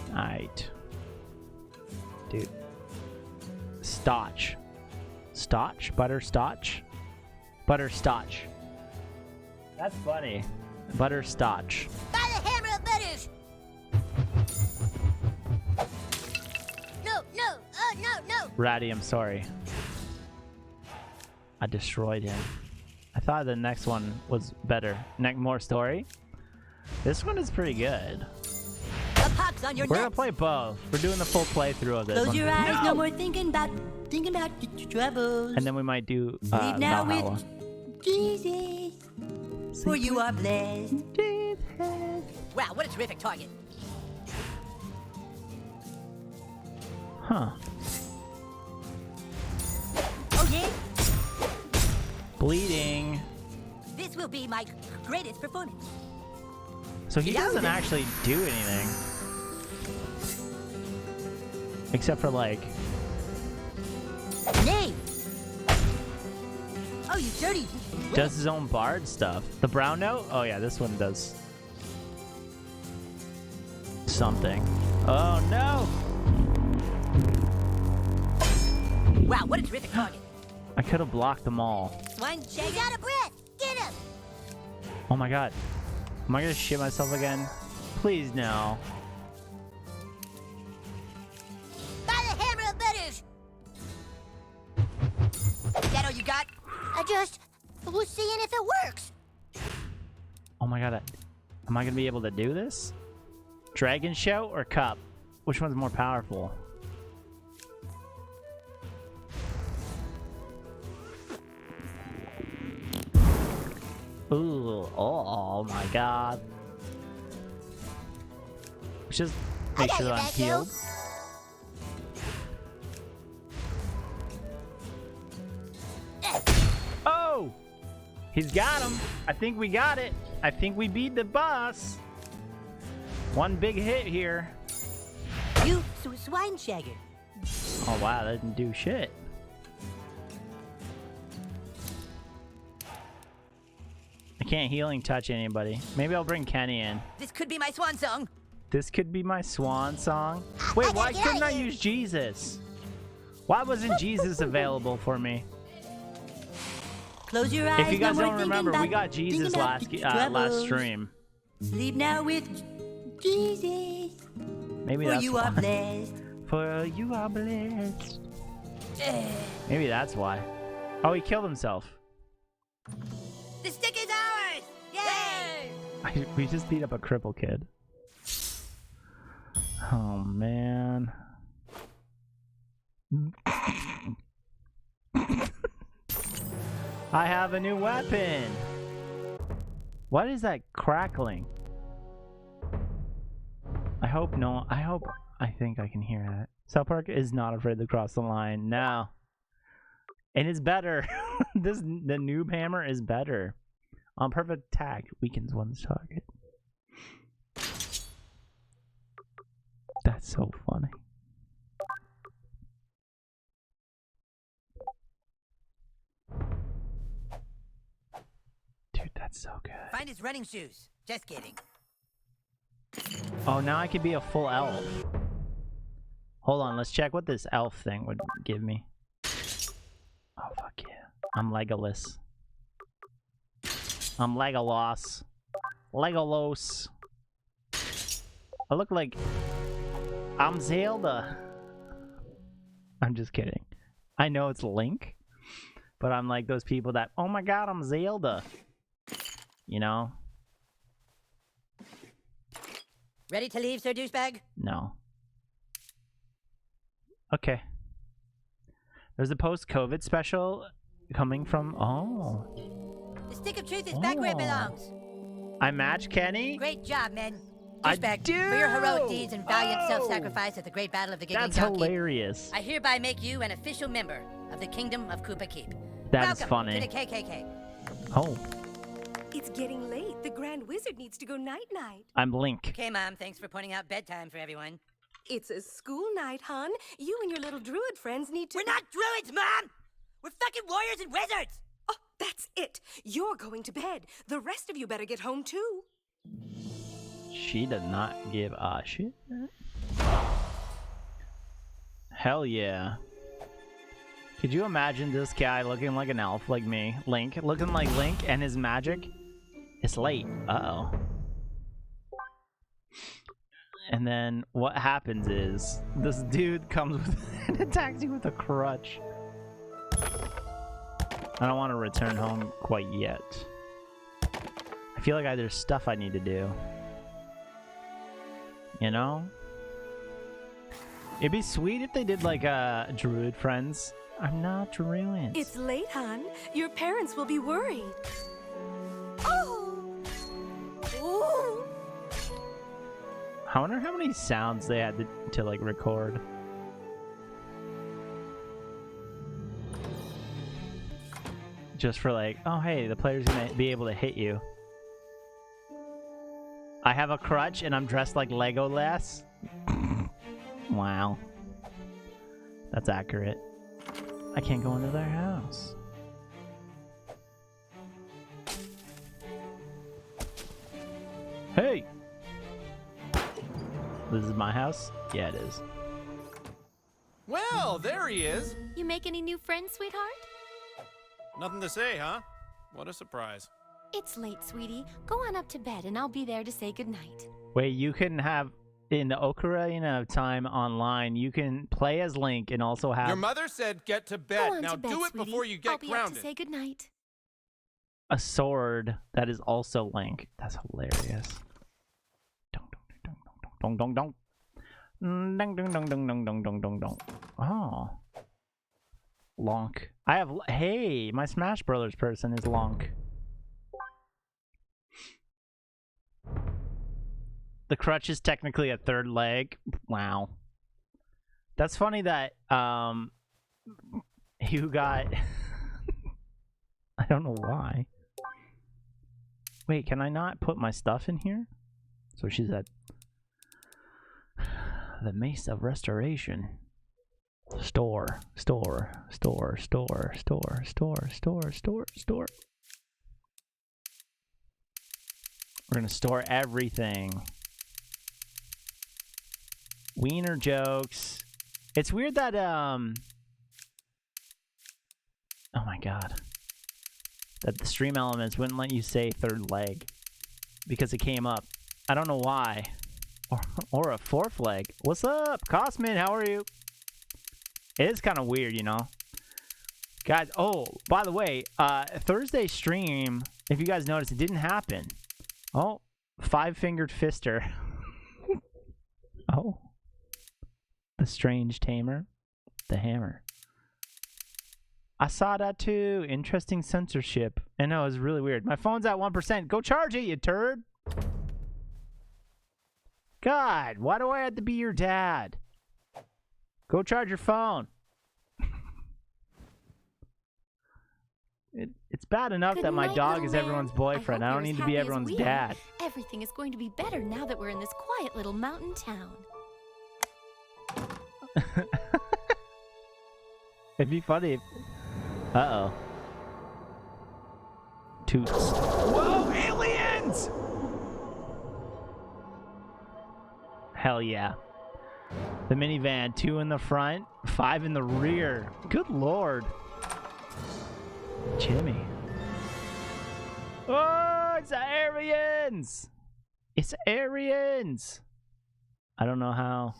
Alright. Dude. Stotch. Stotch? Butterscotch? Butterscotch. That's funny. Butterscotch. By the hammer of Butters. No, no, no. Ratty, I'm sorry. I destroyed him. I thought the next one was better. More story. This one is pretty good. A pox on your We're gonna nuts. play both. We're doing the full playthrough of this Close one. your eyes, no more thinking about your troubles. And then we might do Sleep now Valhalla. with Jesus, for you are blessed. Wow, what a terrific target. Huh. Oh yeah? Bleeding. This will be my greatest performance. So he doesn't actually do anything. Except for like... Name. Oh, you dirty. does his own bard stuff. The brown note? Oh yeah, this one does something. Oh no! Wow, what a terrific target. I could have blocked them all. Swine shaggy. He's out of breath. Get him. Oh my god. Am I gonna shit myself again? Please no. By the hammer of Butters. Is that all you got? I just was seeing if it works. Oh my god. Am I gonna be able to do this? Dragon Shout or Cup? Which one's more powerful? Ooh, oh my god. Let's just make sure that I'm healed. Oh! He's got him. I think we got it. I think we beat the boss. One big hit here. You swine shagger. Oh wow, that didn't do shit. I can't healing touch anybody. Maybe I'll bring Kenny in. This could be my swan song. This could be my swan song. Wait, why couldn't I use Jesus? Why wasn't Jesus available for me? Close your eyes. If you guys no more don't remember, thinking we got about- Jesus thinking about last troubles. stream. Sleep now with Jesus. Maybe For that's you are why. blessed. For you are blessed. Maybe that's why. Oh, he killed himself. The stick is ours! Yay! We just beat up a cripple kid. Oh man. I have a new weapon. What is that crackling? I hope no. I think I can hear that. South Park is not afraid to cross the line. No. And it's better. The noob hammer is better. On perfect tag, weakens one's target. That's so funny. Dude, that's so good. Find his running shoes. Just kidding. Oh, now I could be a full elf. Hold on, let's check what this elf thing would give me. Oh, fuck yeah. I'm Legolas. I'm Legolas. Legolos. I look like I'm Zelda. I'm just kidding. I know it's Link, but I'm like those people that, oh my god, I'm Zelda. You know? Ready to leave, Sir Douchebag? No. Okay. There's a post-COVID special coming from... Oh. The stick of truth is back where it belongs. I match Kenny? Great job, men. I Douchebag, do! for your heroic deeds and valiant self-sacrifice at the Great Battle of the Giggling That's Donkey, hilarious. I hereby make you an official member of the Kingdom of Koopa Keep. That is Welcome funny. to the KKK. Oh, It's getting late. The Grand Wizard needs to go night-night. I'm Link. Okay, Mom, thanks for pointing out bedtime for everyone. It's a school night, hon. You and your little druid friends need to... We're not druids, Mom! We're fucking warriors and wizards! Oh, that's it. You're going to bed. The rest of you better get home, too. She does not give a shit. Hell yeah. Could you imagine this guy looking like an elf like me? Link, looking like Link, and his magic? It's late. Uh-oh. And then what happens is this dude comes with and attacks you with a crutch. I don't want to return home quite yet. I feel like there's stuff I need to do. You know? It'd be sweet if they did like a druid friends. I'm not druids. It's late, hon. Your parents will be worried. Oh! Ooh! I wonder how many sounds they had to like record. Just for like, oh hey, the player's gonna be able to hit you. I have a crutch and I'm dressed like Legolas. Wow. That's accurate. I can't go into their house. Hey! This is my house? Yeah, it is. Well, there he is. You make any new friends, sweetheart? Nothing to say, huh? What a surprise. It's late, sweetie. Go on up to bed and I'll be there to say goodnight. Wait, you can have... In the Ocarina of Time online, you can play as Link and also have... Your mother said get to Go bed. on Now to bed, do it sweetie. before you get I'll be up grounded. to say goodnight. a sword that is also Link. That's hilarious. Dong dong dong. Dong dong dong dong dong dong dong dong dong. Oh. Lonk. I have... Hey, my Smash Brothers person is Lonk. The crutch is technically a third leg. Wow. That's funny that you got... I don't know why. Wait, can I not put my stuff in here? So she said, the Mace of Restoration. Store. We're gonna store everything. Wiener jokes. It's weird that oh my god. That the stream elements wouldn't let you say third leg because it came up. I don't know why. Or a fourth leg. What's up, Cosmin? How are you? It is kind of weird, you know. Guys, oh, by the way, Thursday stream, if you guys noticed, it didn't happen. Oh, five-fingered fister. Oh. The strange tamer. The hammer. I saw that too. Interesting censorship. I know, it's really weird. My phone's at 1%. Go charge it, you turd. God, why do I have to be your dad? Go charge your phone. It's bad enough that my dog is everyone's boyfriend. I don't need to be everyone's dad. Everything is going to be better now that we're in this quiet little mountain town. It'd be funny if... Uh-oh. Toots. Whoa, aliens! Hell yeah. The minivan, 2 in the front, 5 in the rear. Good lord. Jimmy. Oh, it's Aryans! It's Aryans! I don't know how.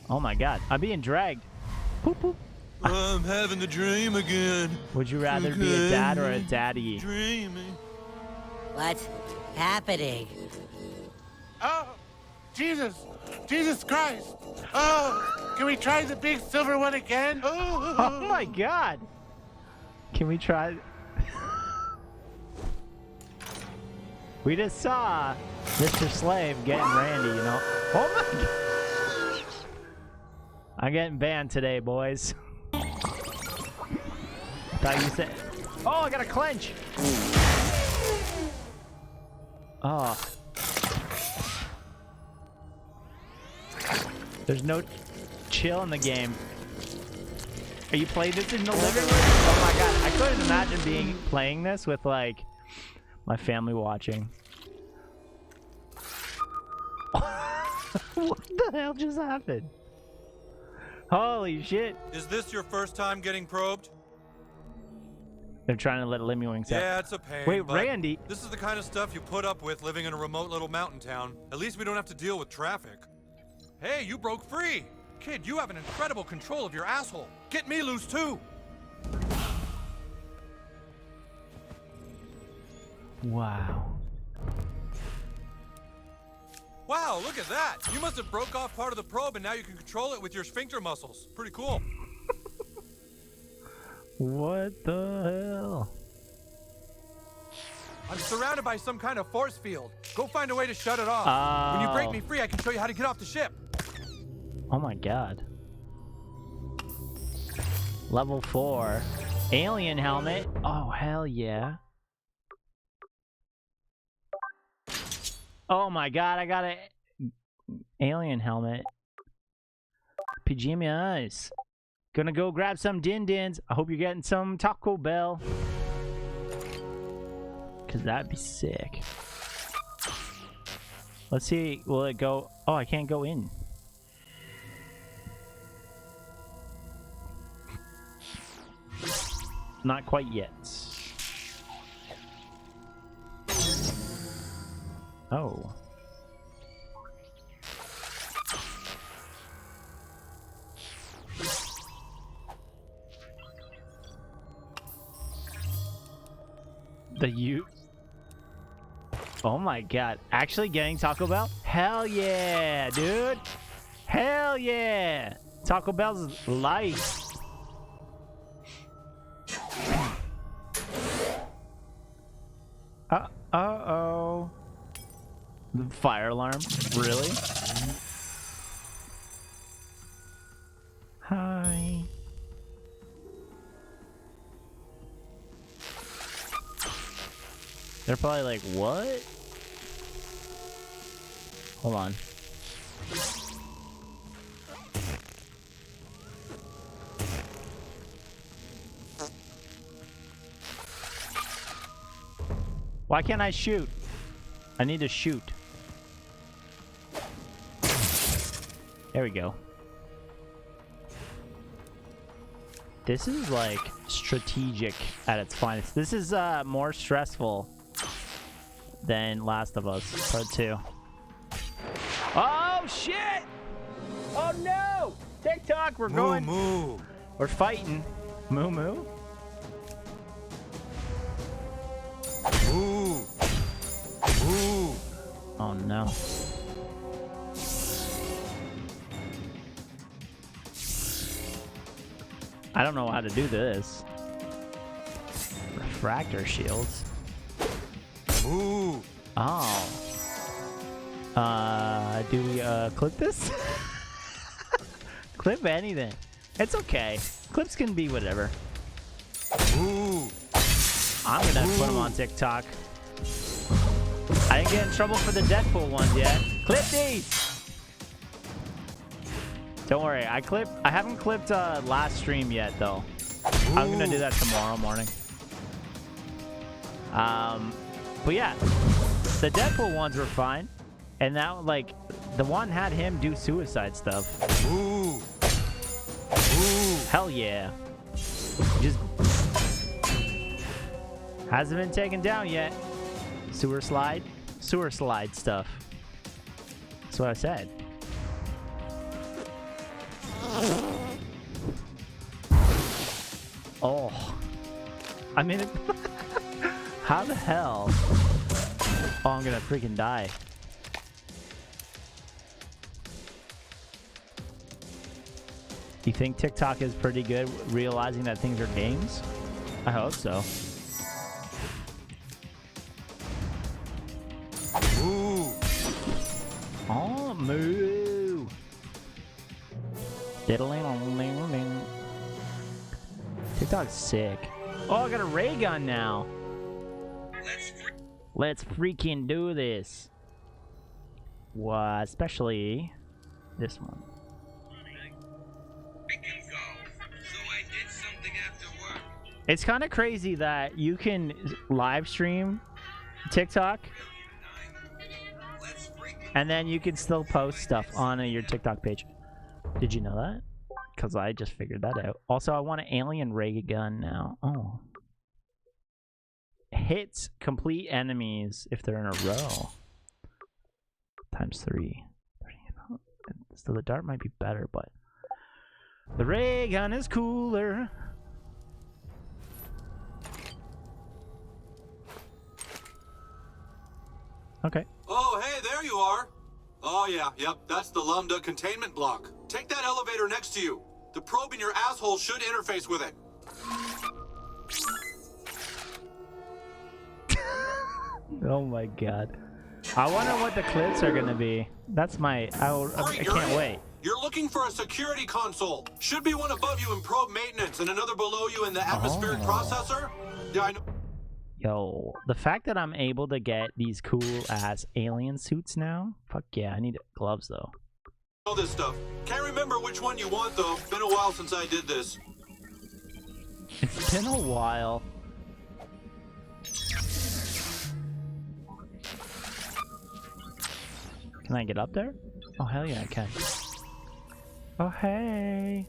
Oh my god, I'm being dragged. Poop, poop. I'm having the dream again. Would you rather be a dad or a daddy? Dreaming. What's happening? Oh, Jesus! Jesus Christ! Oh, can we try the big silver one again? Oh my god! Can we try? We just saw Mr. Slave getting Randy, you know? Oh my god! I'm getting banned today, boys. Thought you said... Oh, I got a clench! Oh. There's no chill in the game. Are you playing this in the living room? Oh my god, I couldn't imagine playing this with, like, my family watching. What the hell just happened? Holy shit. Is this your first time getting probed? They're trying to let Lemmy-Wings out. Yeah, it's a pain. Wait, but Randy. This is the kind of stuff you put up with living in a remote little mountain town. At least we don't have to deal with traffic. Hey, you broke free. Kid, you have an incredible control of your asshole. Get me loose too. Wow. Wow, look at that. You must have broke off part of the probe and now you can control it with your sphincter muscles. Pretty cool. What the hell? I'm surrounded by some kind of force field. Go find a way to shut it off. When you break me free, I can show you how to get off the ship. Oh my god. Level 4. Alien helmet. Oh, hell yeah. Oh my god, I got a alien helmet. Pajamas. Gonna go grab some din-dins. I hope you're getting some Taco Bell. Cause that'd be sick. Let's see, will it go? Oh, I can't go in. Not quite yet. Oh. Oh my god. Actually getting Taco Bell? Hell yeah, dude. Hell yeah. Taco Bell's life. Uh-oh. The fire alarm? Really? Hi. They're probably like, what? Hold on. Why can't I shoot? I need to shoot. There we go. This is like strategic at its finest. This is more stressful than Last of Us Part 2. Oh shit! Oh no! TikTok, we're going. Moo. We're fighting. Moo moo. Moo. Moo. Oh no. I don't know how to do this. Refractor shields. Ooh. Oh. Do we clip this? Clip anything. It's okay. Clips can be whatever. Ooh. I'm gonna put them on TikTok. I didn't get in trouble for the Deadpool ones yet. Clip these! Don't worry, I haven't clipped last stream yet though. Ooh. I'm gonna do that tomorrow morning. But yeah, the Deadpool ones were fine. And now, like, the one had him do suicide stuff. Ooh. Ooh. Hell yeah. Just hasn't been taken down yet. Sewer slide stuff. That's what I said. Oh. I mean, how the hell? Oh, I'm gonna freaking die. You think TikTok is pretty good realizing that things are games? I hope so. Ooh. Oh, moo. Diddling. TikTok's sick. Oh, I got a ray gun now. Let's freaking do this. What? Especially this one. It's kind of crazy that you can live stream TikTok and then you can still post stuff on your TikTok page. Did you know that? Because I just figured that out. Also, I want an alien ray gun now. Oh. Hits complete enemies if they're in a row. ×3. So the dart might be better, but the ray gun is cooler. Okay. Oh, hey, there you are. Oh, yeah, yep, that's the Lambda containment block. Take that elevator next to you. The probe in your asshole should interface with it. Oh my god. I wonder what the clips are gonna be. That's my... I can't wait. You're looking for a security console. Should be one above you in probe maintenance and another below you in the atmospheric processor. Yeah, I know. Yo, the fact that I'm able to get these cool ass alien suits now, fuck yeah, I need gloves though. All this stuff. Can't remember which one you want though. Been a while since I did this. It's been a while. Can I get up there? Oh hell yeah, I can. Oh hey.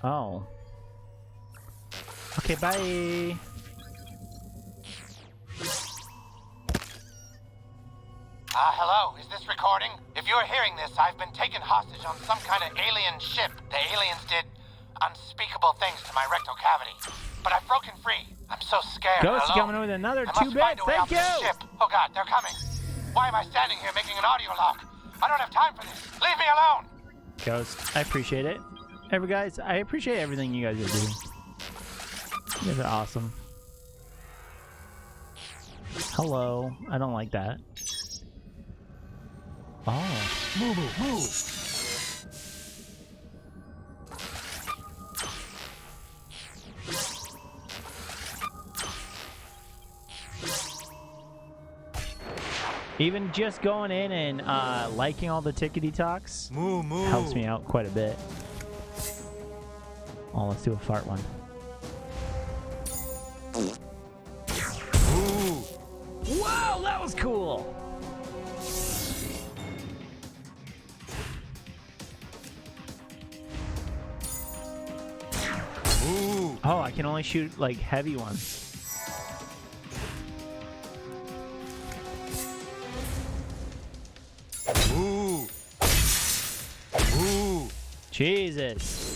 Oh. Okay, bye. Hello, is this recording? If you're hearing this, I've been taken hostage on some kind of alien ship. The aliens did unspeakable things to my rectal cavity. But I've broken free. I'm so scared. Ghost alone. coming with another I 2 must find bits. a way Thank off this you. ship. Oh god, they're coming. Why am I standing here making an audio log? I don't have time for this. Leave me alone. Ghost, I appreciate it. Guys, I appreciate everything you guys are doing. You guys are awesome. Hello. I don't like that. Oh. Move. Even just going in and liking all the tickety talks helps me out quite a bit. Oh, let's do a fart one. Ooh. Wow, that was cool. Ooh. Oh, I can only shoot like heavy ones. Ooh. Ooh. Jesus.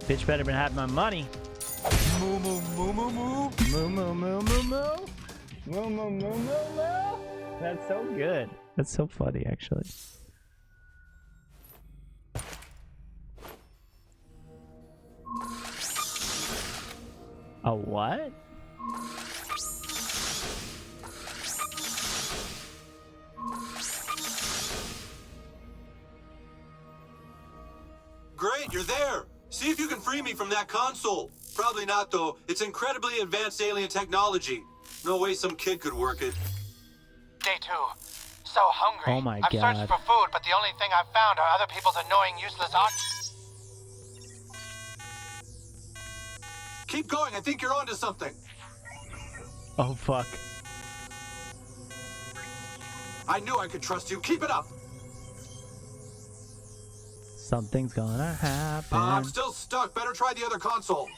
Bitch better been having my money. Moo moo moo moo moo. Moo moo moo moo moo. Moo moo moo moo moo. That's so good. That's so funny, actually. A what? Great, you're there. See if you can free me from that console. Probably not, though. It's incredibly advanced alien technology. No way some kid could work it. Day 2. So hungry. Oh my I've God. searched for food, but the only thing I've found are other people's annoying, useless Keep going. I think you're onto something. Oh, fuck. I knew I could trust you. Keep it up. Something's gonna happen. I'm still stuck. Better try the other console.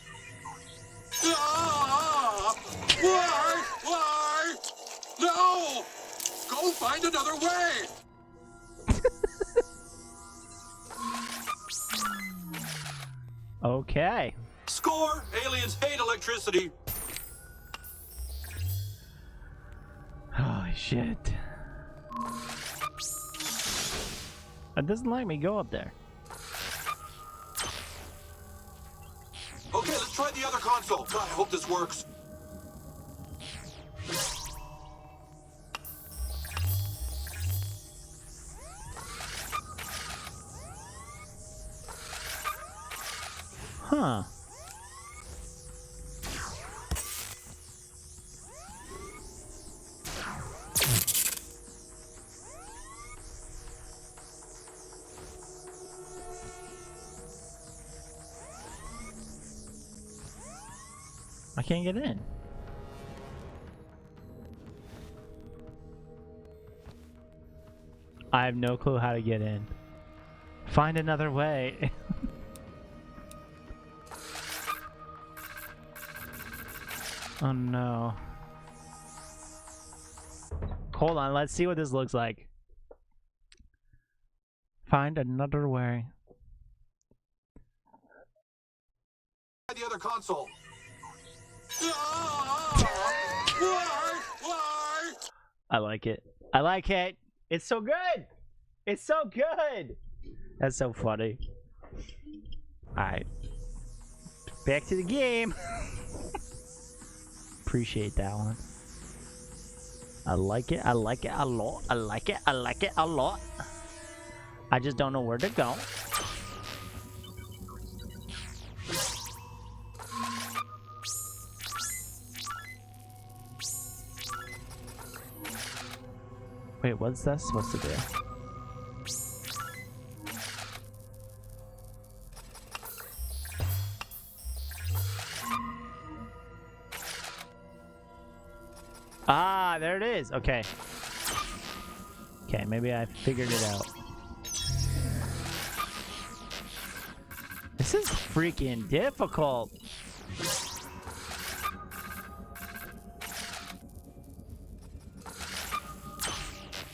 Ah! Why? Why? No! Go find another way! Okay. Score! Aliens hate electricity. Holy shit. It doesn't let me go up there. Okay, let's try the other console. God, I hope this works. Huh. I can't get in. I have no clue how to get in. Find another way. Oh no. Hold on, let's see what this looks like. Find another way. Try the other console. I like it. I like it. It's so good. It's so good. That's so funny. Alright. Back to the game. Appreciate that one. I like it. I like it a lot. I like it. I like it a lot. I just don't know where to go. Wait, what's that supposed to do? Ah, there it is. Okay. Okay, maybe I figured it out. This is freaking difficult.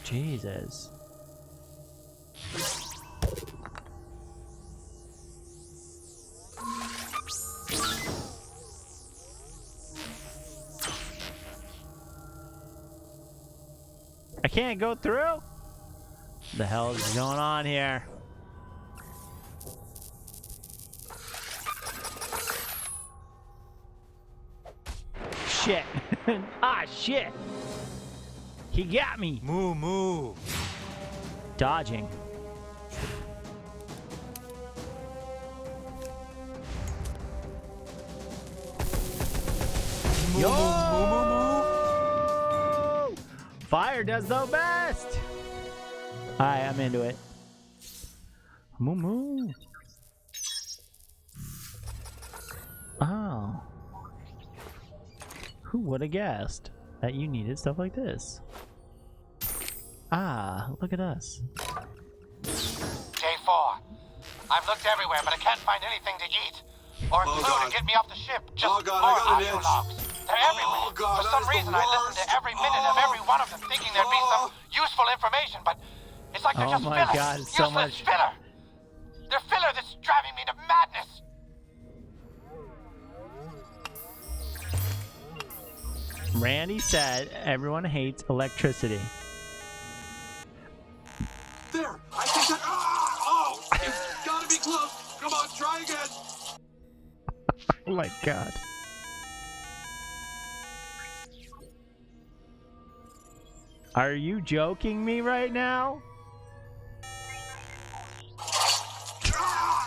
Jesus. I can't go through? The hell is going on here? Shit. Ah, shit. He got me. Moo moo. Dodging. Yo! Fire does the best. Alright, I'm into it. Moo moo. Oh. Who would have guessed that you needed stuff like this? Ah, look at us. Day 4. I've looked everywhere, but I can't find anything to eat. Or a clue to get me off the ship. Just more audio logs. They're everywhere. For some reason, I listen to every minute of every one of them, thinking there'd be some useful information, but it's like they're just filler. God, it's so much. Filler. They're filler that's driving me to madness. Randy said everyone hates electricity. my god. Are you joking me right now?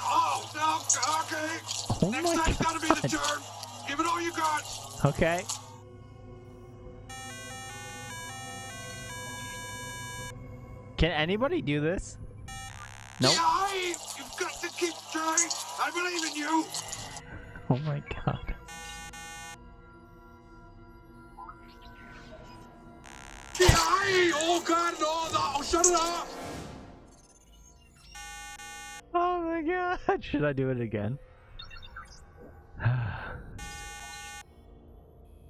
Oh, no, okay. Oh Next my time's gotta be the God. turn. Give it all you got. Okay. Can anybody do this? Nope. Yeah, you've got to keep trying. I believe in you. Oh my god. Yeah, oh God, no, shut it off. Oh my god. Should I do it again?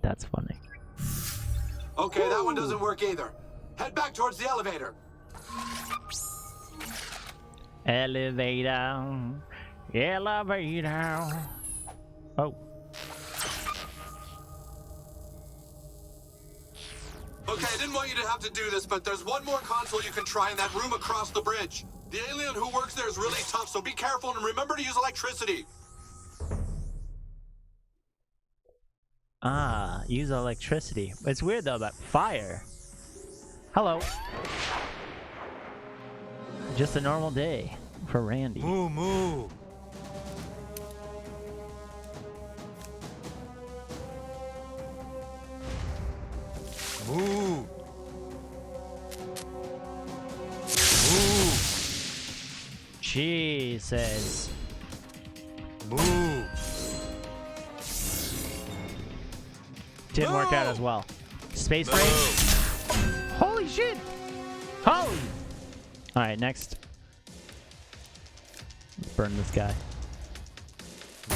That's funny. Okay, that one doesn't work either. Head back towards the elevator. Elevator. Elevator. Oh. Okay, I didn't want you to have to do this, but there's one more console you can try in that room across the bridge. The alien who works there is really tough, so be careful and remember to use electricity. Ah, use electricity. It's weird though about fire. Hello. Just a normal day for Randy. Moo moo. Moo. Moo. Jesus. Moo. Didn't work out as well. Space race. Holy shit! Holy! Alright, next. Let's burn this guy.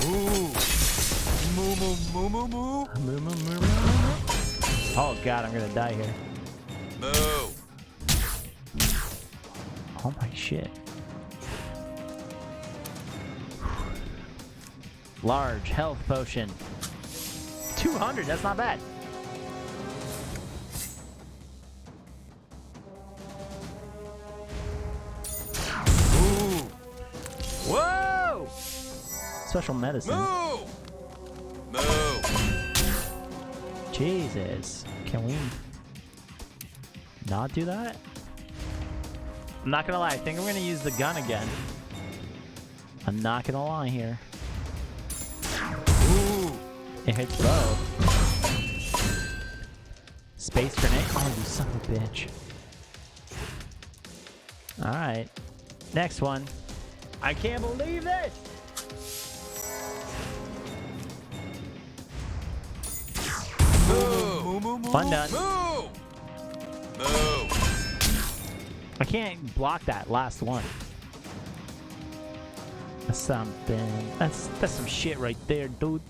Moo. Moo moo moo moo moo. Moo, moo, moo, moo, moo. Oh god, I'm gonna die here. Moo. Oh my shit. Large health potion. 200, that's not bad. Moo. Whoa! Special medicine. Moo. Moo. Jesus. Can we not do that? I'm not gonna lie, I think I'm gonna use the gun again. I'm not gonna lie here. Ooh. It hits low. Space grenade. Oh, you son of a bitch. Alright. Next one. I can't believe this! Moo. Moo moo moo. Fun done. Moo. Moo. I can't block that last one. That's something. That's some shit right there, dude.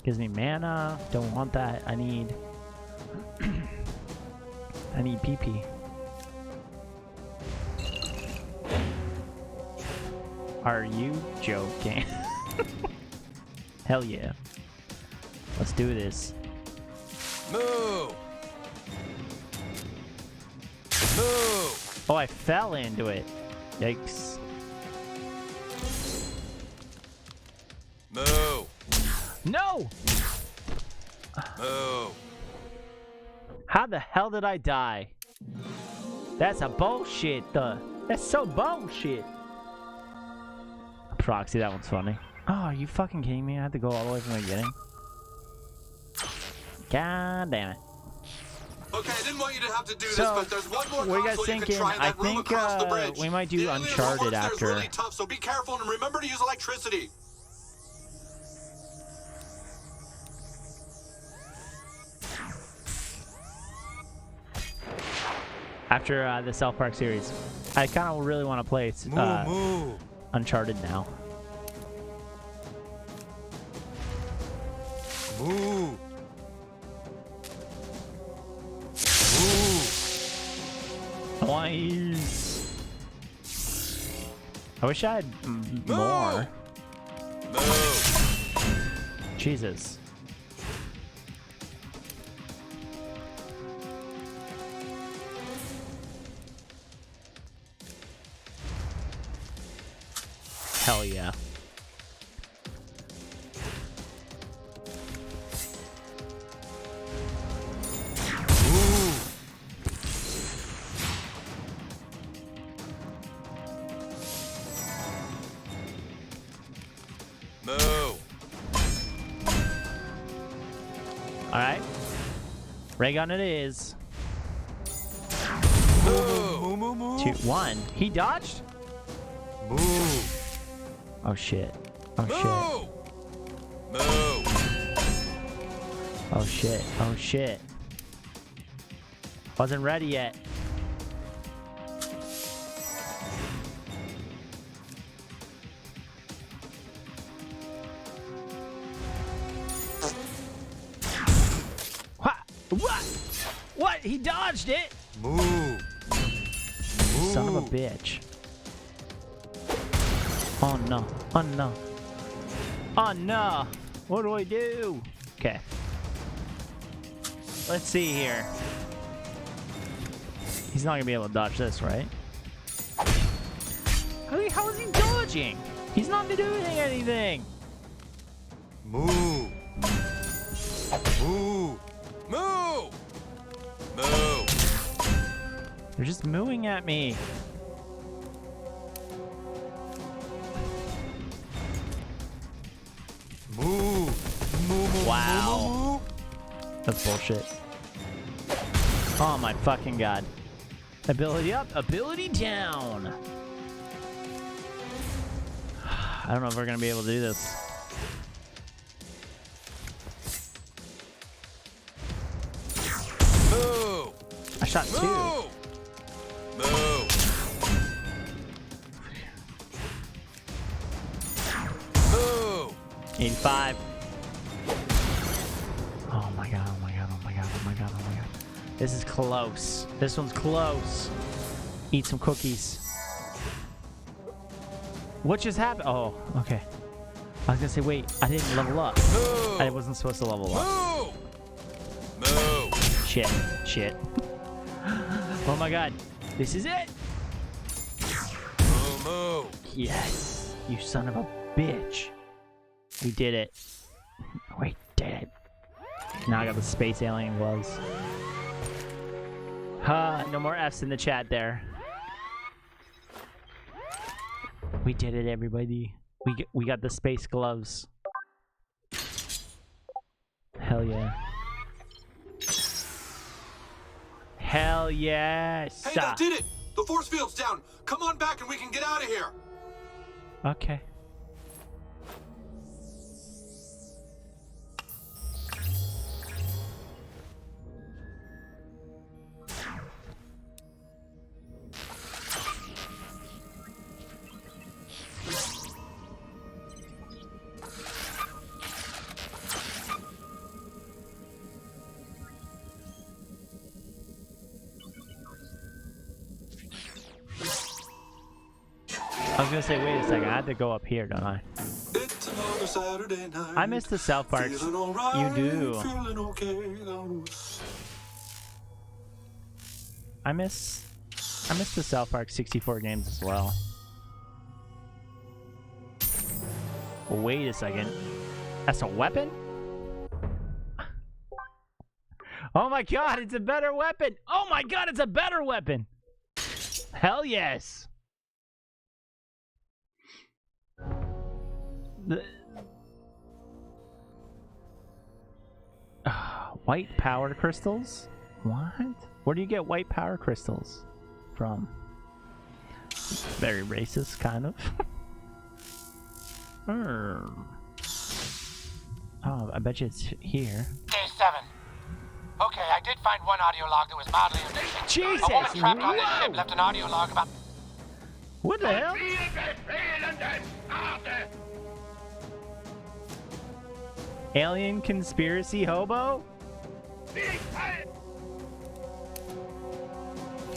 Gives me mana. Don't want that. I need I need PP. Are you joking? Hell yeah. Let's do this. Moo. Moo. Oh, I fell into it. Yikes. Moo. No! Moo. How the hell did I die? That's a bullshit. That's so bullshit. Proxy, that one's funny. Oh, are you fucking kidding me? I had to go all the way from the beginning. God damn it. Okay, I didn't want you to have to do this, So, but there's one more what are you guys console you can thinking? try in I that room think across the bridge. we might do The alien who Uncharted works there is after. really tough, so be careful and remember to use electricity. After the South Park series. I kind of really want to play Moo. Uncharted now. Moo. Nice. I wish I had more. Moo. Jesus. Hell yeah. Moo. Alright. Ray gun it is. Moo. Moo, moo. 2, 1. He dodged? Moo. Oh shit. Oh Moo. shit. Moo. Oh shit. Oh shit. Wasn't ready yet. What? What? He dodged it? Moo. Son of a bitch. Oh no. Oh no. Oh no. What do I do? Okay. Let's see here. He's not gonna be able to dodge this, right? How is he dodging? He's not doing anything. Moo. Moo. Moo. Moo. They're just mooing at me. Moo. Moo. Wow. That's bullshit. Oh my fucking god. Ability up, ability down. I don't know if we're gonna be able to do this. Moo. I shot 2. Moo. Moo. Moo. 85. Oh my god, oh my god, oh my god, oh my god, oh my god. This is close. This one's close. Eat some cookies. What just happened? Oh, okay. I was gonna say, wait, I didn't level up. Moo. I wasn't supposed to level up. Moo. Moo. Shit, shit. Oh my god. This is it. Moo. Moo. Yes. You son of a bitch. We did it. We did it. Now I got the space alien gloves. No more F's in the chat there. We did it, everybody. We got the space gloves. Hell yeah. Hell yes. Hey, that did it! The force field's down. Come on back and we can get out of here. Okay. I was gonna say, wait a second, I had to go up here, don't I? It's another Saturday night. I miss the South Parks. You do. I miss the South Park 64 games as well. Wait a second. That's a weapon? Oh my god, it's a better weapon! Oh my god, it's a better weapon! Hell yes! White power crystals? What? Where do you get white power crystals from? Very racist, kind of. Oh, I bet you it's here. Day 7. Okay, I did find one audio log that was mildly amusing. Jesus! A woman trapped on this ship left an audio log about... What the hell? Alien conspiracy hobo?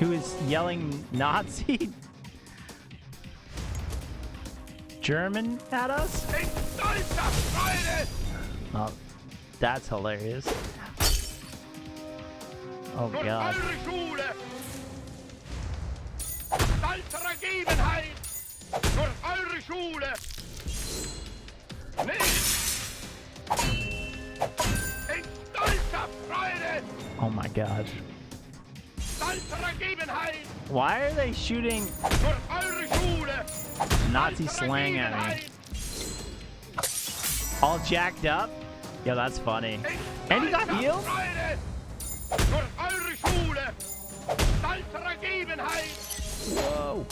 Who is yelling Nazi? German at us? Oh, that's hilarious. Oh god. Oh my god. Why are they shooting Nazi slang at me? All jacked up? Yo, that's funny. And he got healed? Whoa.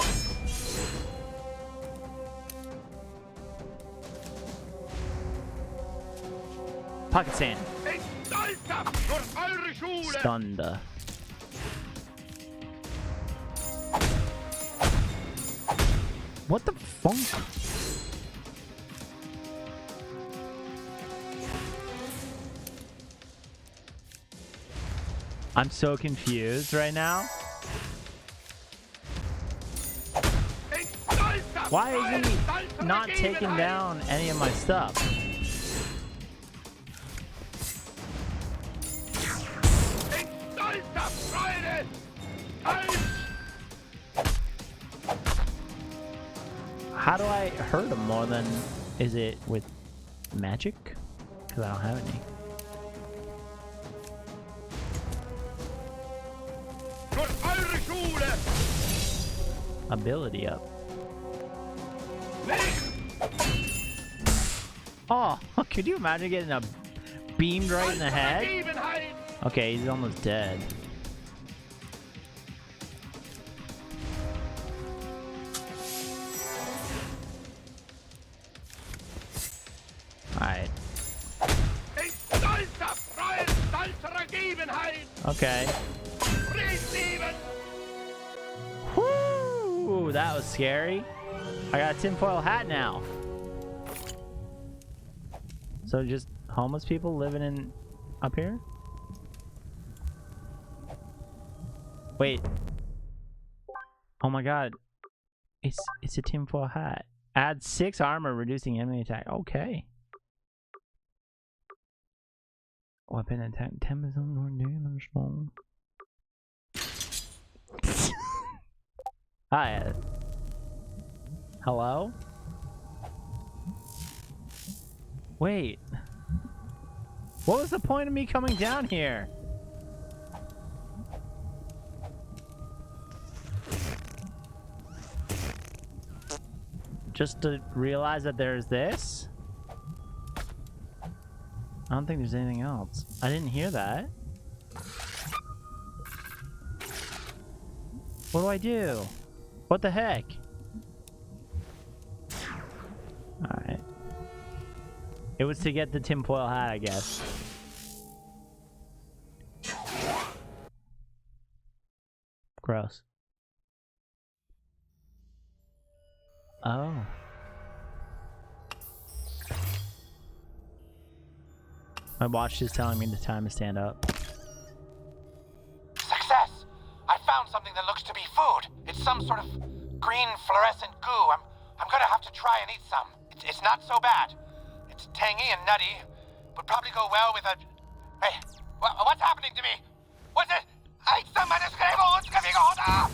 Pocket sand. Stunned. What the funk? I'm so confused right now. Why is he not taking down any of my stuff? How do I hurt him more than... Is it with magic? Because I don't have any. Ability up. Oh, could you imagine getting a beamed right in the head? Okay, he's almost dead. Alright. Okay. Whoo! That was scary. I got a tinfoil hat now. So just homeless people living in up here? Wait. Oh my god. It's a tinfoil hat. Add 6 armor, reducing enemy attack. Okay. Weapon attack 10% more damage. Hi. Hello? Wait. What was the point of me coming down here? Just to realize that there's this? I don't think there's anything else. I didn't hear that. What do I do? What the heck? Alright. It was to get the tinfoil hat, I guess. Gross. Oh. My watch is telling me the time to stand up. Success! I found something that looks to be food. It's some sort of green fluorescent goo. I'm gonna have to try and eat some. It's not so bad. It's tangy and nutty. Would probably go well with a... Hey, what's happening to me? What's it? Ay, someone is coming on!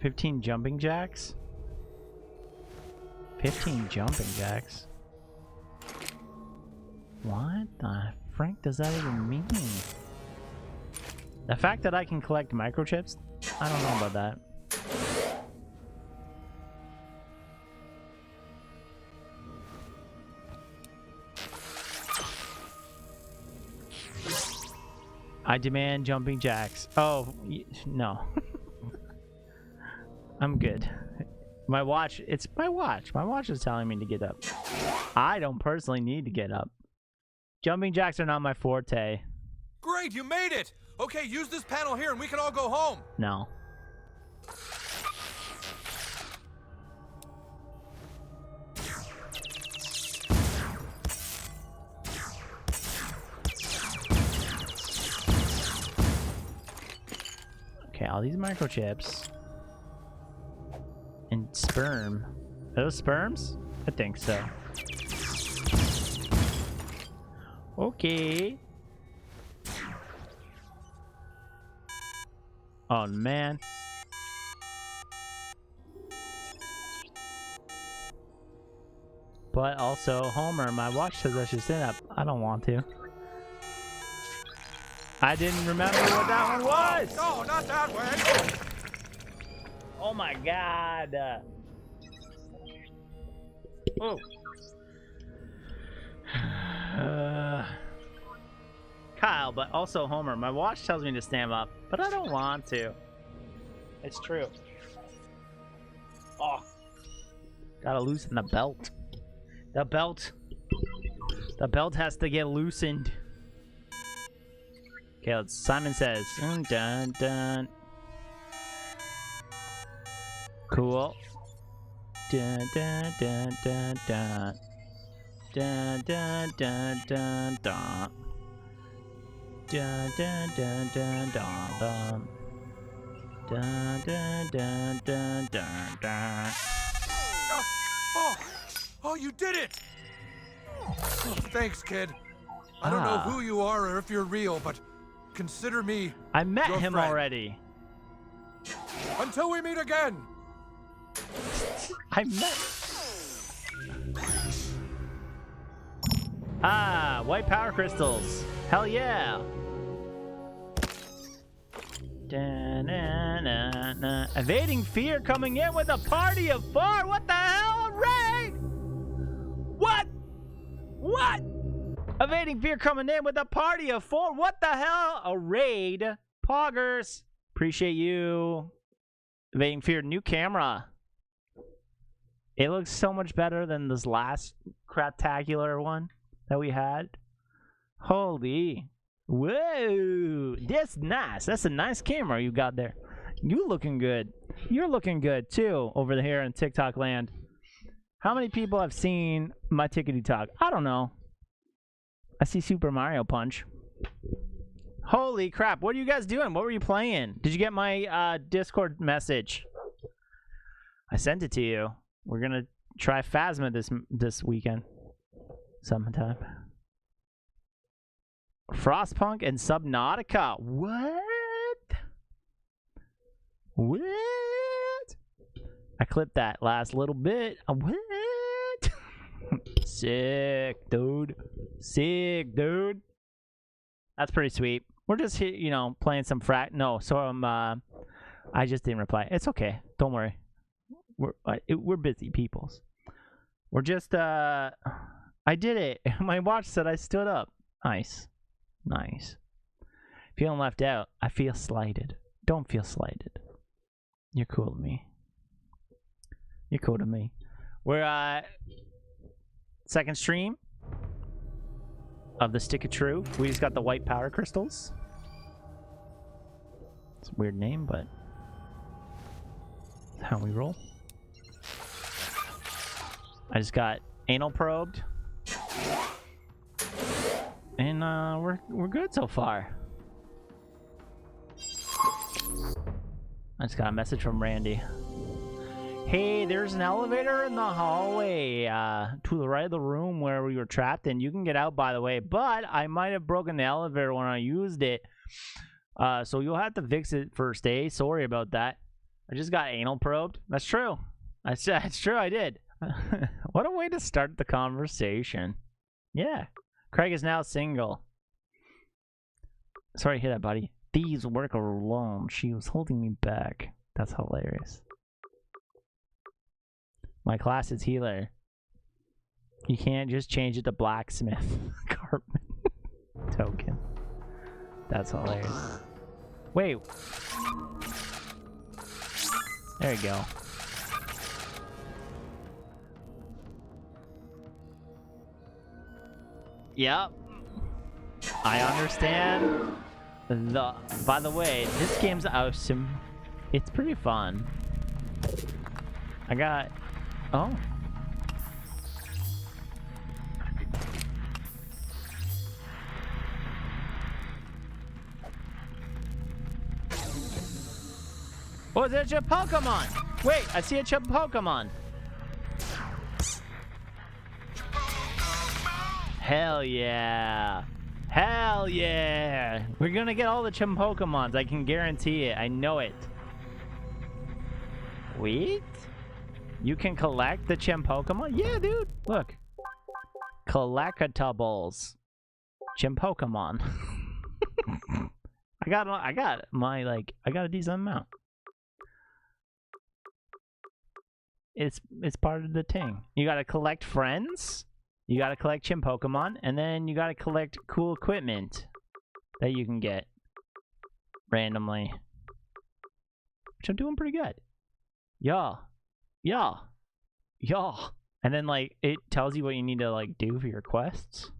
15 jumping jacks? 15 jumping jacks? What the frank does that even mean? The fact that I can collect microchips? I don't know about that. I demand jumping jacks. Oh, no. I'm good. My watch, it's my watch. My watch is telling me to get up. I don't personally need to get up. Jumping jacks are not my forte. Great, you made it! Okay, use this panel here and we can all go home. No. Okay, all these microchips. And sperm. Are those sperms? I think so. Okay. Oh man. But also, Homer, my watch says I should stand up. I don't want to. I didn't remember what that one was. No, not that way. Oh my god. Oh. Kyle, but also Homer. My watch tells me to stand up, but I don't want to. It's true. Oh. Gotta loosen the belt. The belt. The belt has to get loosened. Okay, let's, Simon Says. Dun, dun, dun. Cool. Dun, dun, dun, dun, dun. Dun, dun, dun, dun, dun. Dun, dun, dun, dun, dun, dun. Dun, dun, dun, dun, dun, dun. Oh, you did it! Oh, thanks, kid. I don't know who you are or if you're real, but consider me I met your him friend. already. Until we meet again. I met. White power crystals. Hell yeah. Da-na-na-na. Evading fear coming in with a party of 4. What the hell? Raid! What? What? Evading fear coming in with a party of 4. What the hell? A raid. Poggers. Appreciate you. Evading fear. New camera. It looks so much better than this last craptacular one that we had. Holy. Whoa. That's nice. That's a nice camera you got there. You looking good. You're looking good too over here in TikTok land. How many people have seen my Tickety Talk? I don't know. I see Super Mario Punch. Holy crap. What are you guys doing? What were you playing? Did you get my Discord message? I sent it to you. We're going to try Phasma this weekend. Sometime. Frostpunk and Subnautica. What? What? I clipped that last little bit. What? Sick, dude. Sick, dude. That's pretty sweet. We're just, you know, playing some No, so I just didn't reply. It's okay. Don't worry. We're busy peoples. We're just, I did it. My watch said I stood up. Nice. Nice. Feeling left out. I feel slighted. Don't feel slighted. You're cool to me. You're cool to me. We're, second stream of the Stick of Truth. We just got the white power crystals. It's a weird name, but that's how we roll. I just got anal probed. And we're good so far. I just got a message from Randy. Hey, there's an elevator in the hallway to the right of the room where we were trapped, and you can get out, by the way. But I might have broken the elevator when I used it, so you'll have to fix it first, eh? Sorry about that. I just got anal probed. That's true. That's true. I did. What a way to start the conversation. Yeah. Craig is now single. Sorry to hear that, buddy. Thieves work alone. She was holding me back. That's hilarious. My class is healer. You can't just change it to blacksmith. Cartman. Token. That's hilarious. Wait. There you go. Yep. I understand. By the way, this game's awesome. It's pretty fun. I got... Oh. Oh, there's a Pokemon! Wait, I see a chip Pokemon. Hell yeah. Hell yeah. We're gonna get all the chim Pokemons. I can guarantee it. I know it. Wait? You can collect the chim Pokemon? Yeah, dude. Look. Collectables. Chim Pokemon. I got a decent amount. It's part of the thing. You gotta collect friends, you gotta collect Chim Pokemon, and then you gotta collect cool equipment that you can get randomly. Which I'm doing pretty good. Yeah. And then like it tells you what you need to like do for your quests.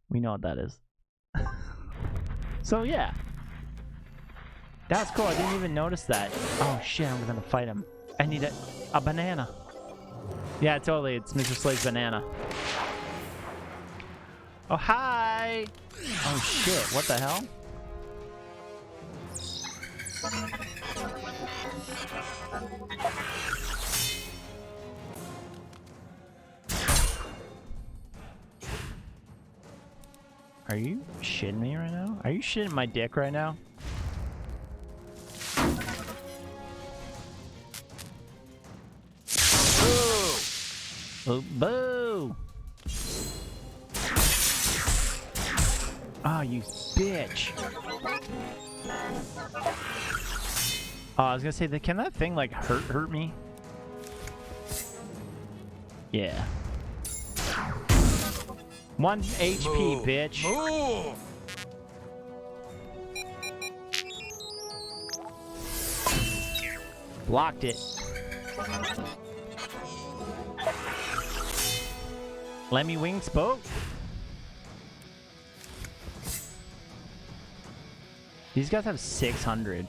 We know what that is. So yeah. That's cool. I didn't even notice that. Oh shit, I'm gonna fight him. I need a banana. Yeah, totally. It's Mr. Slade's banana. Oh, hi! Oh shit, what the hell? Are you shitting me right now? Are you shitting my dick right now? Oh, boo! Oh, you bitch! Oh, I was gonna say, can that thing like hurt me? Yeah. 1 HP, bitch. Move! Blocked it. Let me wing spoke. These guys have 600.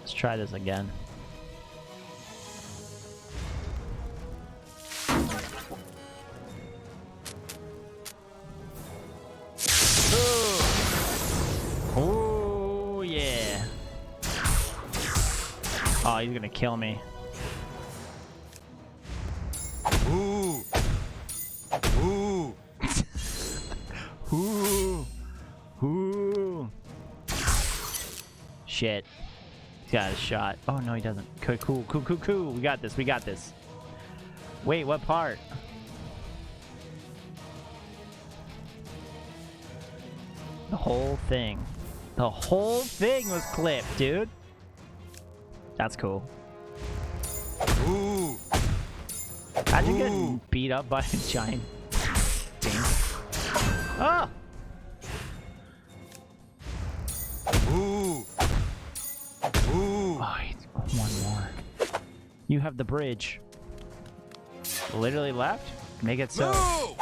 Let's try this again. Oh yeah. Oh, he's gonna kill me. Ooh. Ooh. Ooh. Ooh. Shit. He's got a shot. Oh no, he doesn't. Cool. We got this. We got this. Wait, what part? The whole thing. The whole thing was clipped, dude. That's cool. Ooh. How'd you get beat up by a giant thing? Oh! Ooh. Ooh. Oh, one more. You have the bridge. Literally left? Make it so. No!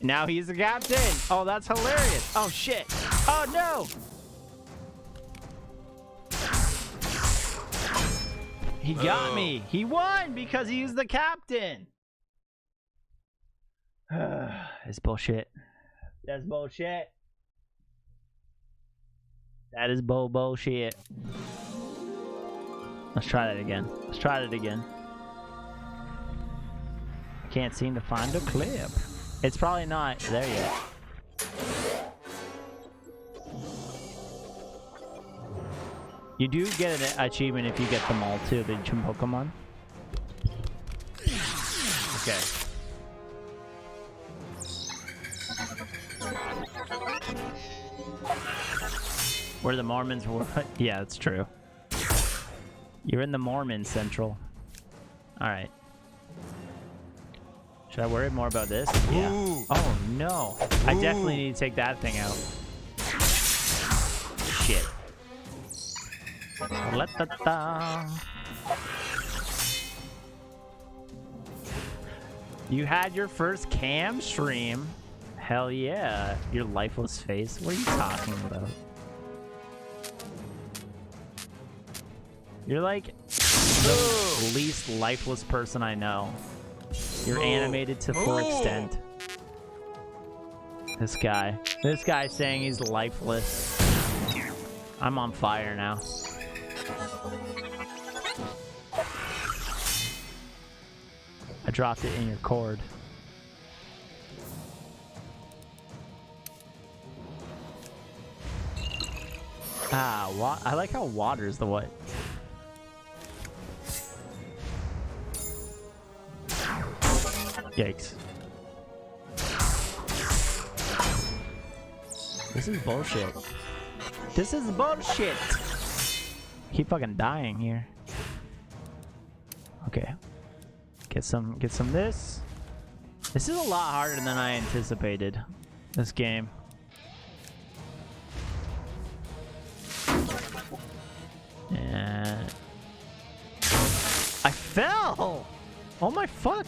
Now he's the captain. Oh, that's hilarious. Oh, shit. Oh, no. He got me. He won because he used the captain. It's bullshit. That's bullshit. That is bullshit. Let's try that again. Let's try that again. I can't seem to find a clip. It's probably not there yet. You do get an achievement if you get them all too, the Chim Pokemon. Okay. Where the Mormons were. Yeah, that's true. You're in the Mormon Central. Alright. Should I worry more about this? Yeah. Ooh. Oh no. I definitely need to take that thing out. Shit. La-ta-ta. You had your first cam stream. Hell yeah. Your lifeless face. What are you talking about? You're like the least lifeless person I know. You're animated to full extent. This guy saying he's lifeless. I'm on fire now. I dropped it in your cord. Ah, I like how water's the what? Yikes. This is bullshit. This is bullshit. Keep fucking dying here. Okay. Get some this. This is a lot harder than I anticipated. This game. And I fell! Oh my fuck!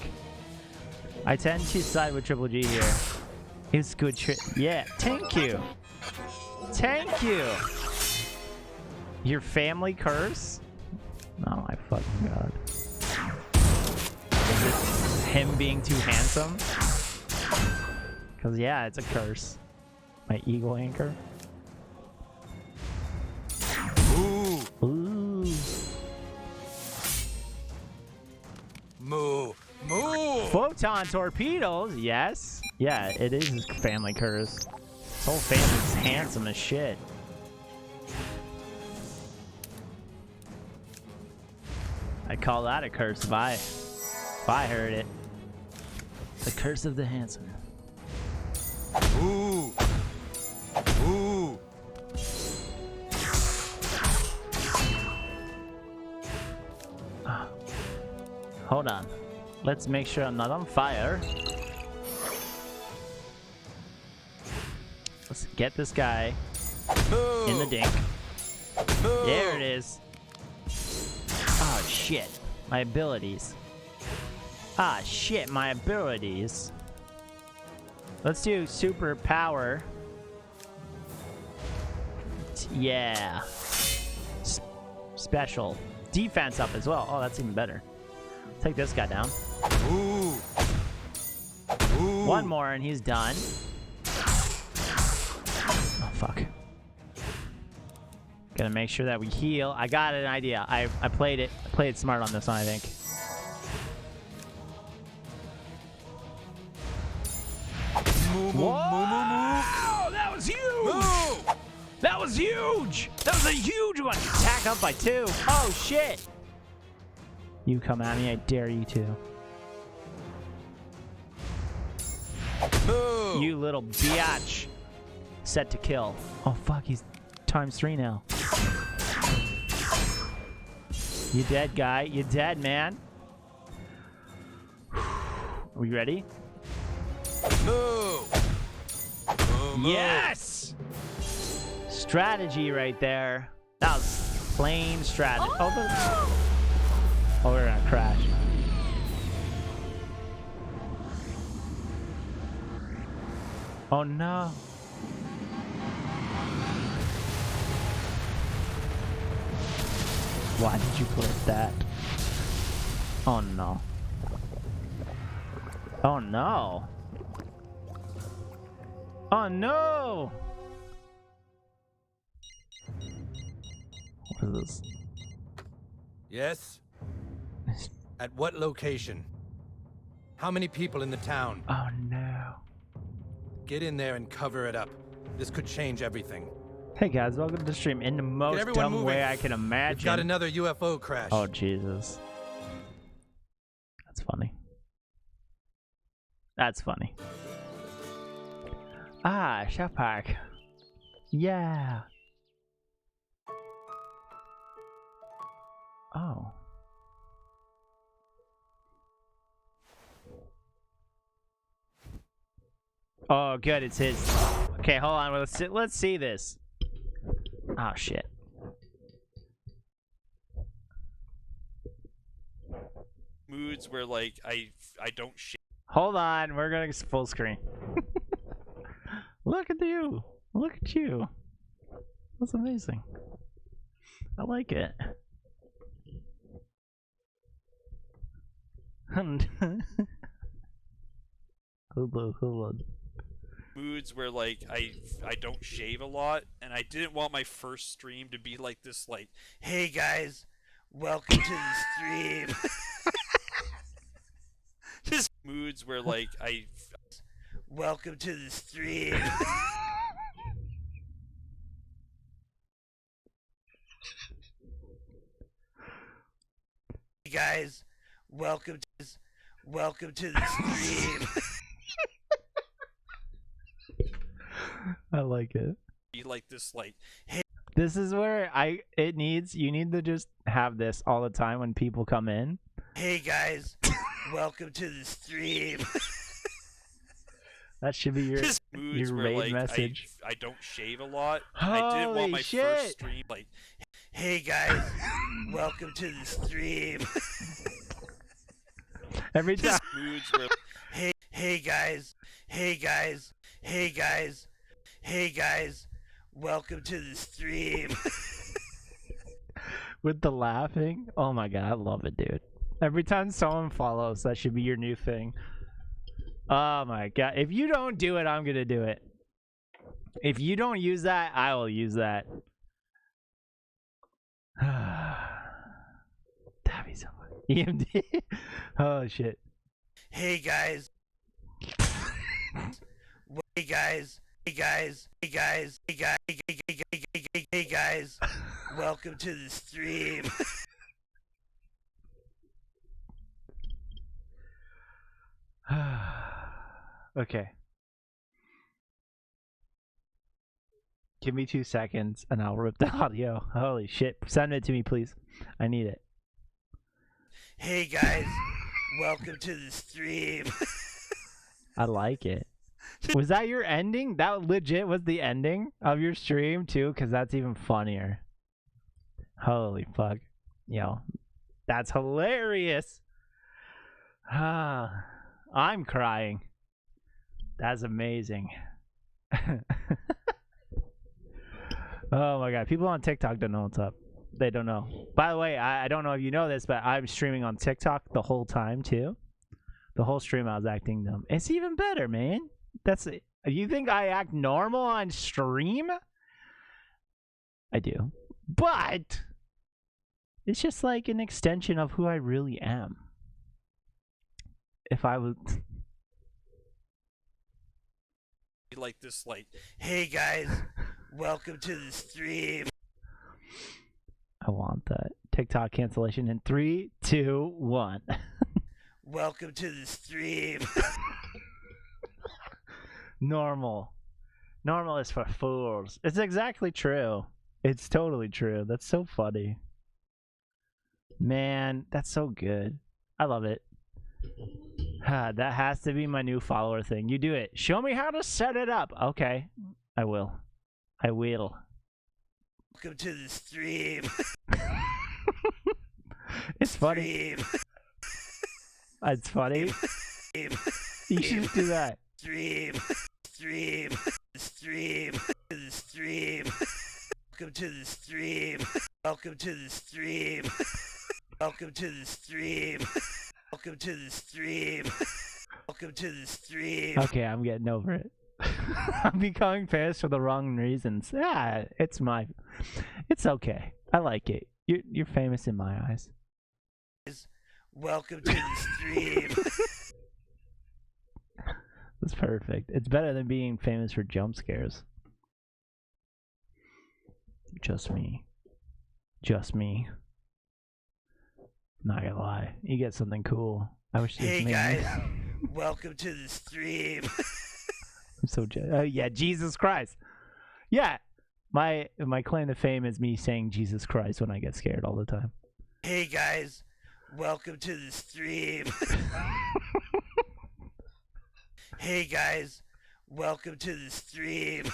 I tend to side with Triple G here. It's good shit. Yeah, thank you. Thank you. Your family curse? Oh my fucking god. Is it him being too handsome? Cause yeah, it's a curse. My eagle anchor. Ooh. Ooh. Moo. Moo. Photon torpedoes, yes. Yeah, it is his family curse. His whole family's handsome as shit. I'd call that a curse if I heard it. The curse of the handsome. Ooh. Ooh. Hold on. Let's make sure I'm not on fire. Let's get this guy in the dink. There it is. Oh shit. My abilities. Ah shit, my abilities. Let's do super power. Yeah. Special. Defense up as well. Oh, that's even better. Take this guy down. Ooh. Ooh. One more and he's done. Oh, fuck. Gotta make sure that we heal. I got an idea. I played it. I played smart on this one, I think. Whoa! That was huge! That was huge! That was a huge one! Attack up by 2. Oh, shit! You come at me, I dare you to. Moo. You little biatch. Set to kill. Oh, fuck, he's ×3 now. You dead, guy. You dead, man. Are we ready? Moo. Moo. Yes! Strategy right there. That was plain strategy. Oh, we're gonna crash. Oh no. Why did you put that? Oh no. Oh no. Oh no! What is this? Yes? At what location? How many people in the town? Oh no. Get in there and cover it up. This could change everything. Hey guys, welcome to the stream in the most dumb moving. way I can imagine. We've got another UFO crash. Oh Jesus. That's funny. That's funny. Ah, Chef Park. Yeah. Oh. Oh, good. It's his. Okay, hold on. Let's see this. Oh shit. Moods where like I don't shit. Hold on. We're going full screen. Look at you. Look at you. That's amazing. I like it. Hold on. Moods where like I don't shave a lot, and I didn't want my first stream to be like this, like, hey guys, welcome to the stream. Just moods where like welcome to the stream. Hey guys, welcome to the stream. I like it. Be like this, like, hey, This is where you need to just have this all the time when people come in. hey guys, welcome to the stream. That should be your Just moods where, raid like, message. I don't shave a lot. And I didn't want my Holy first shit. stream like, hey guys, welcome to the stream. Every time. Just moods where, hey guys, hey guys, hey guys, hey guys, welcome to the stream. With the laughing. Oh my god, I love it, dude. Every time someone follows, that should be your new thing. Oh my god. If you don't do it, I'm gonna do it. If you don't use that, I will use that. That'd be so funny. EMD. Oh shit. Hey guys. Hey guys. Hey guys. Hey guys. Hey guys. Hey guys. Welcome to the stream. Okay. Give me 2 seconds and I'll rip the audio. Holy shit. Send it to me, please. I need it. Hey guys. Welcome to the stream. I like it. Was that your ending? That legit was the ending of your stream too? Because that's even funnier. Holy fuck. Yo. That's hilarious. I'm crying. That's amazing. Oh my god. People on TikTok don't know what's up. They don't know. By the way, I don't know if you know this, but I'm streaming on TikTok the whole time too. The whole stream I was acting dumb. It's even better, man. That's it. You think I act normal on stream? I do. But it's just like an extension of who I really am. If I was Like this, like, hey guys, welcome to the stream. I want that. TikTok cancellation in 3, 2, 1. Welcome to the stream. Normal. Normal is for fools. It's exactly true. It's totally true. That's so funny. Man, that's so good. I love it. That has to be my new follower thing. You do it. Show me how to set it up. Okay. I will. I will. Welcome to the stream. It's funny. It's funny. You should just do that. Stream. Stream. Stream. To the stream. Welcome to the stream. Welcome to the stream. Welcome to the stream. Welcome to the stream. Welcome to the stream. Okay, I'm getting over it. I'm becoming famous for the wrong reasons. Yeah, it's okay. I like it. You're famous in my eyes. Welcome to the stream. That's perfect. It's better than being famous for jump scares. Just me. Just me. Not gonna lie. You get something cool. I wish this Hey made guys, welcome to the stream. I'm so jealous. Yeah, Jesus Christ. Yeah. My claim to fame is me saying Jesus Christ when I get scared all the time. Hey guys, welcome to the stream. Hey guys, welcome to the stream.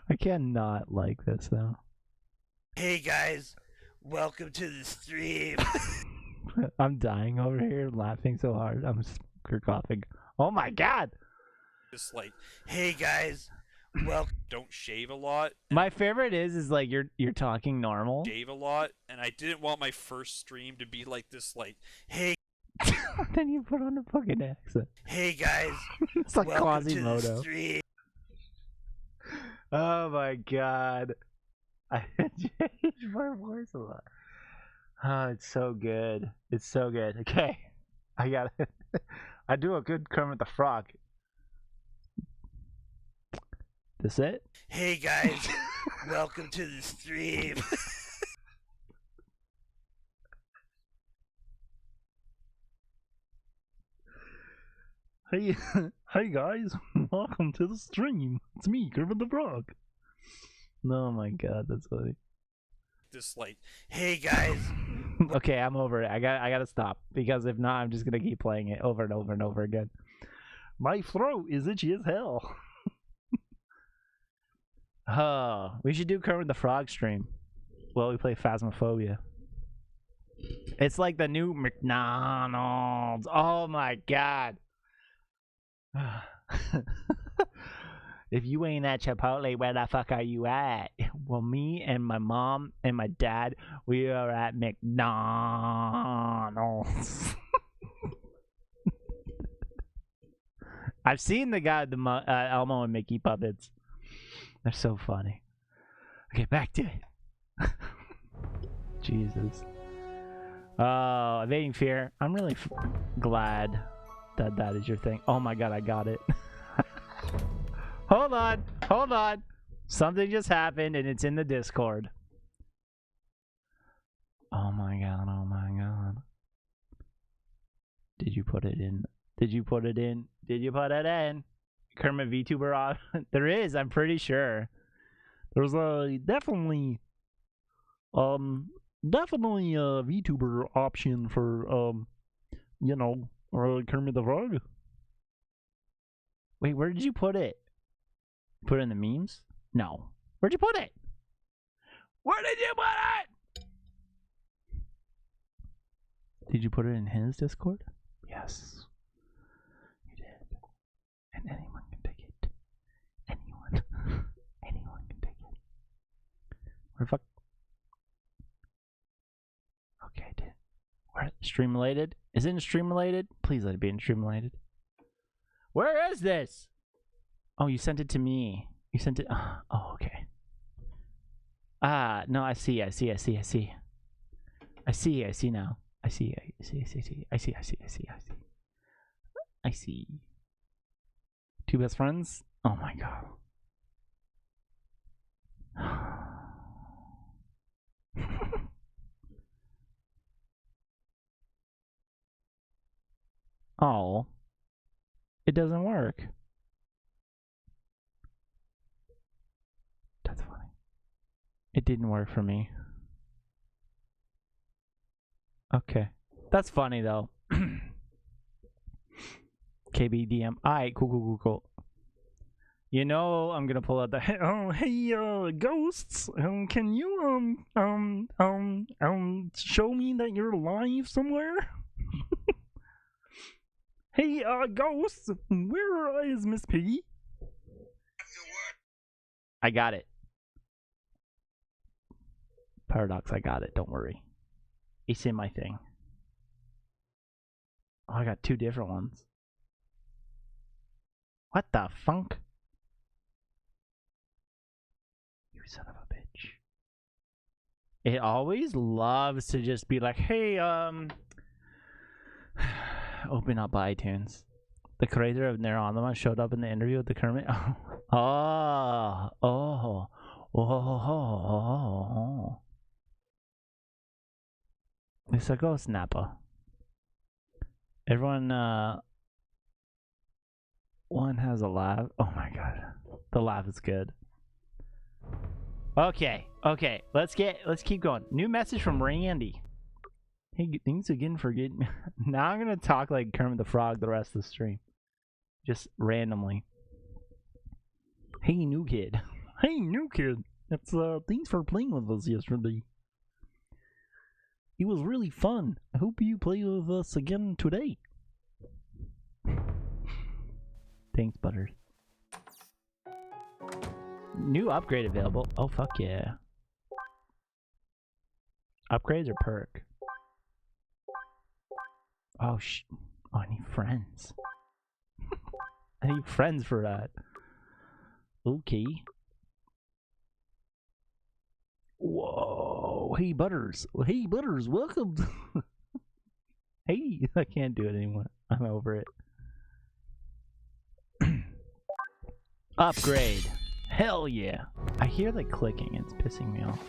I cannot like this though. Hey guys, welcome to the stream. I'm dying over here laughing so hard. I'm coughing. Oh my god. Just like, hey guys, well, don't shave a lot. My favorite is like you're talking normal. Shave a lot, and I didn't want my first stream to be like this, like, hey. Then you put on a fucking accent. Hey guys, it's like welcome to the Quasimodo. stream. Oh my god. I changed my voice a lot. Oh, it's so good. It's so good. Okay. I got it. I do a good Kermit the Frog. This it? Hey guys, welcome to the stream. Hey guys, welcome to the stream. It's me, Kermit the Frog. Oh my god, that's funny. Just like, hey guys. Okay, I'm over it. I gotta stop because if not, I'm just gonna keep playing it over and over and over again. My throat is itchy as hell. Oh, we should do Kermit the Frog stream. Well, we play Phasmophobia. It's like the new McDonald's. Oh my god. If you ain't at Chipotle, where the fuck are you at? Well, me and my mom and my dad, we are at McDonald's. I've seen the guy, the Elmo and Mickey puppets. They're so funny. Okay, back to it. Jesus. Oh, evading fear. I'm really glad that that is your thing. Oh my god, I got it. Hold on. Hold on. Something just happened and it's in the Discord. Oh my god. Oh my god. Did you put it in? Did you put it in? Did you put it in? Kermit VTuber off? There is, I'm pretty sure. There's definitely a VTuber option for you know, Kermit the Frog. Wait, where did you put it? Put it in the memes? No. Where'd you put it? Where did you put it? Did you put it in his Discord? Yes. You did. And anyone can take it. Anyone. Anyone can take it. Where the fuck? Okay, I did. Where? Stream related? Is it in stream related? Please let it be in stream related. Where is this? Oh, you sent it to me. You sent it. Oh, okay. Ah, no, I see now. I see. Two best friends? Oh my god. Oh. It doesn't work. That's funny. It didn't work for me. Okay. That's funny though. KBDM. Alright, cool. You know I'm gonna pull out the hey ghosts. Can you show me that you're live somewhere? Hey ghosts, where is Miss Piggy? I got it. Paradox, I got it, don't worry. It's in my thing. Oh, I got two different ones. What the funk? You son of a bitch. It always loves to just be like, hey, open up iTunes. The creator of Neuronima showed up in the interview with the Kermit. Oh. It's a ghost napper. Everyone, one has a laugh. Oh my god. The laugh is good. Okay. Let's keep going. New message from Randy. Hey, thanks again for getting me. Now I'm gonna talk like Kermit the Frog the rest of the stream. Just randomly. Hey, new kid. Hey, new kid. It's thanks for playing with us yesterday. It was really fun. I hope you play with us again today. Thanks, Butters. New upgrade available. Oh, fuck yeah. Upgrades or perk? Oh, oh, I need friends. I need friends for that. Okay. Whoa. Hey, Butters. Hey, Butters, welcome. Hey, I can't do it anymore. I'm over it. Upgrade. Hell yeah. I hear the clicking. It's pissing me off.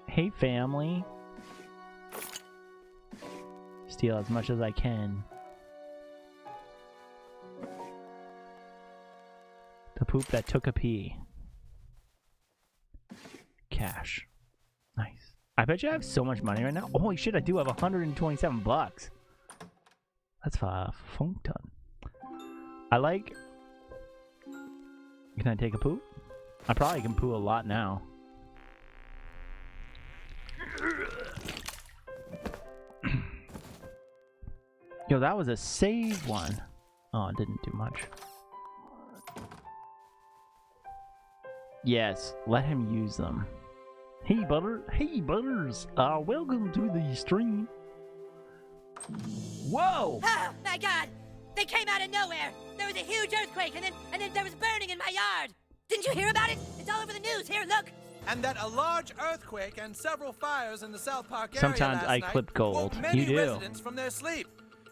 Hey, family. Steal as much as I can. poop that took a pee. Cash. Nice. I bet you I have so much money right now. Holy shit, I do have 127 bucks. That's a funk ton. I like... Can I take a poop? I probably can poo a lot now. Yo, that was a save one. Oh, it didn't do much. Yes, let him use them. Hey, Butters. Welcome to the stream. Whoa! Oh my God! They came out of nowhere. There was a huge earthquake, and then there was burning in my yard. Didn't you hear about it? It's all over the news. Here, look. And that a large earthquake and several fires in the South Park area Sometimes last I night clip gold. woke many You do. residents from their sleep.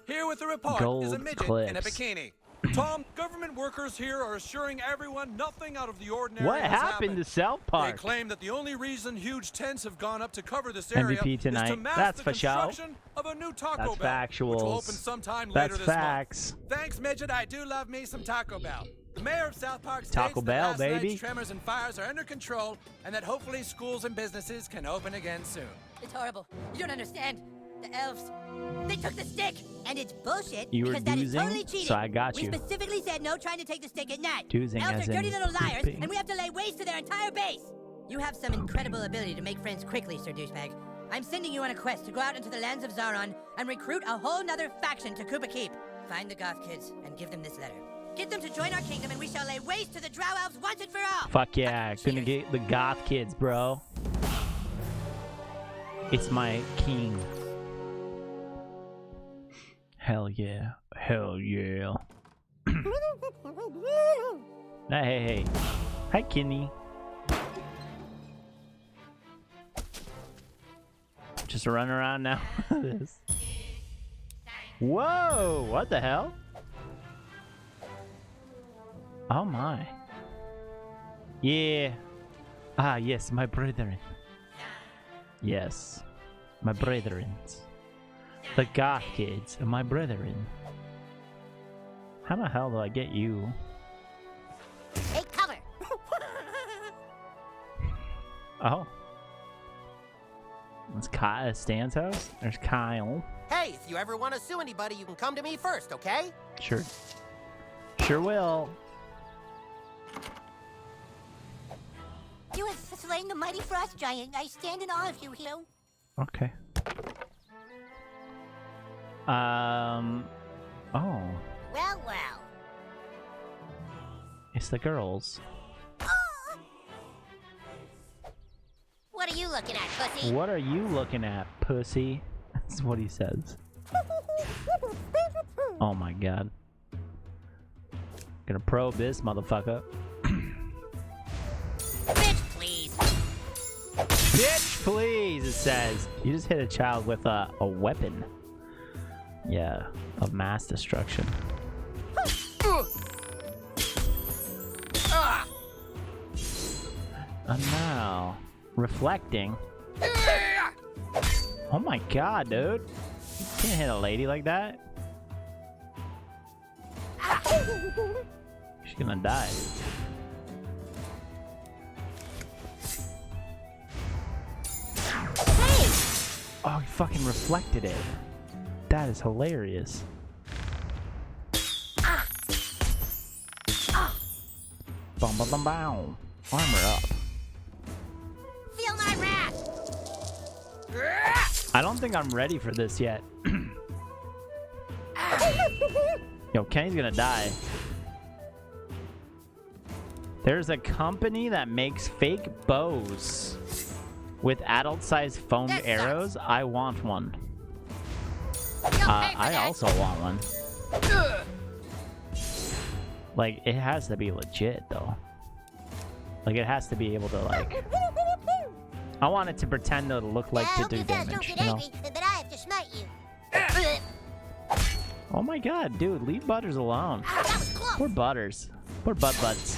Here with the report is a Gold midget in a clips. bikini. Tom, government workers here are assuring everyone nothing out of the ordinary What has happened to South They Park? claim that the only reason huge tents have gone up to cover this area MVP is to tonight. mask That's the for show. construction of a new Taco That's Bell, which will factuals. open sometime That's later this facts. month. Thanks, midget. I do love me some Taco Bell. The mayor of South Park states Taco that Bell, last baby. night's tremors and fires are under control, and that hopefully schools and businesses can open again soon. It's horrible. You don't understand. The elves, they took the stick, and it's bullshit. You were because that is doozing, totally cheating. so I got you. We specifically said no trying to take the stick at night. Doozing Elves as are dirty in little liars, pooping. and we have to lay waste to their entire base. You have some incredible ability to make friends quickly, Sir Douchebag. I'm sending you on a quest to go out into the lands of Zaron and recruit a whole nother faction to Koopa Keep. Find the goth kids and give them this letter. Get them to join our kingdom, and we shall lay waste to the Drow Elves once and for all. Fuck yeah, gonna get the goth kids, bro. It's my king. Hell yeah. Hell yeah. Hey. Hi, Kenny. Just running around now. This. Whoa! What the hell? Oh my. Yeah. Ah, yes, my brethren. Yes. My brethren. The goth kids are my brethren. How the hell do I get you? Take cover. Oh. It's Stan's house? There's Kyle. Hey, if you ever want to sue anybody, you can come to me first, okay? Sure. Sure will. You have slain the mighty frost giant. I stand in awe of you, hero. Okay. Oh. Well. It's the girls. What are you looking at, pussy? What are you looking at, pussy? That's what he says. Oh my god. Gonna probe this motherfucker. Bitch, please. Bitch, please, it says. You just hit a child with a weapon. Yeah, of mass destruction. And now, reflecting. Oh my god, dude. You can't hit a lady like that. She's gonna die. Oh, he fucking reflected it. That is hilarious. Bum bum bum bum. Armor up. Feel my wrath. I don't think I'm ready for this yet. Yo, Kenny's gonna die. There's a company that makes fake bows with adult-sized foamed arrows. I want one. I also want one. Like, it has to be legit, though. Like, it has to be able to, like... I want it to pretend to look like to do damage, you know? But I have to smite you. Oh my god, dude, leave Butters alone. Poor Butters. Poor Butts.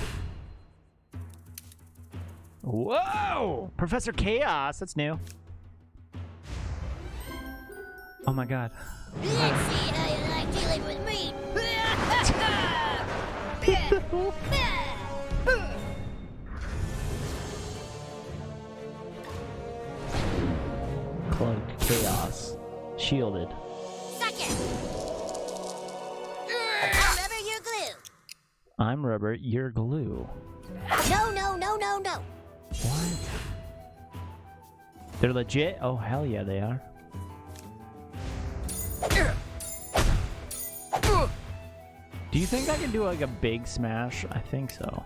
Whoa! Professor Chaos, that's new. Oh my god. Let's see how you like dealing with me. Cloak chaos. Shielded. Suck it! I'm rubber, you're glue. I'm rubber, you're glue. No, no, no, no, no. What? They're legit? Oh, hell yeah, they are. Do you think I can do like a big smash? I think so.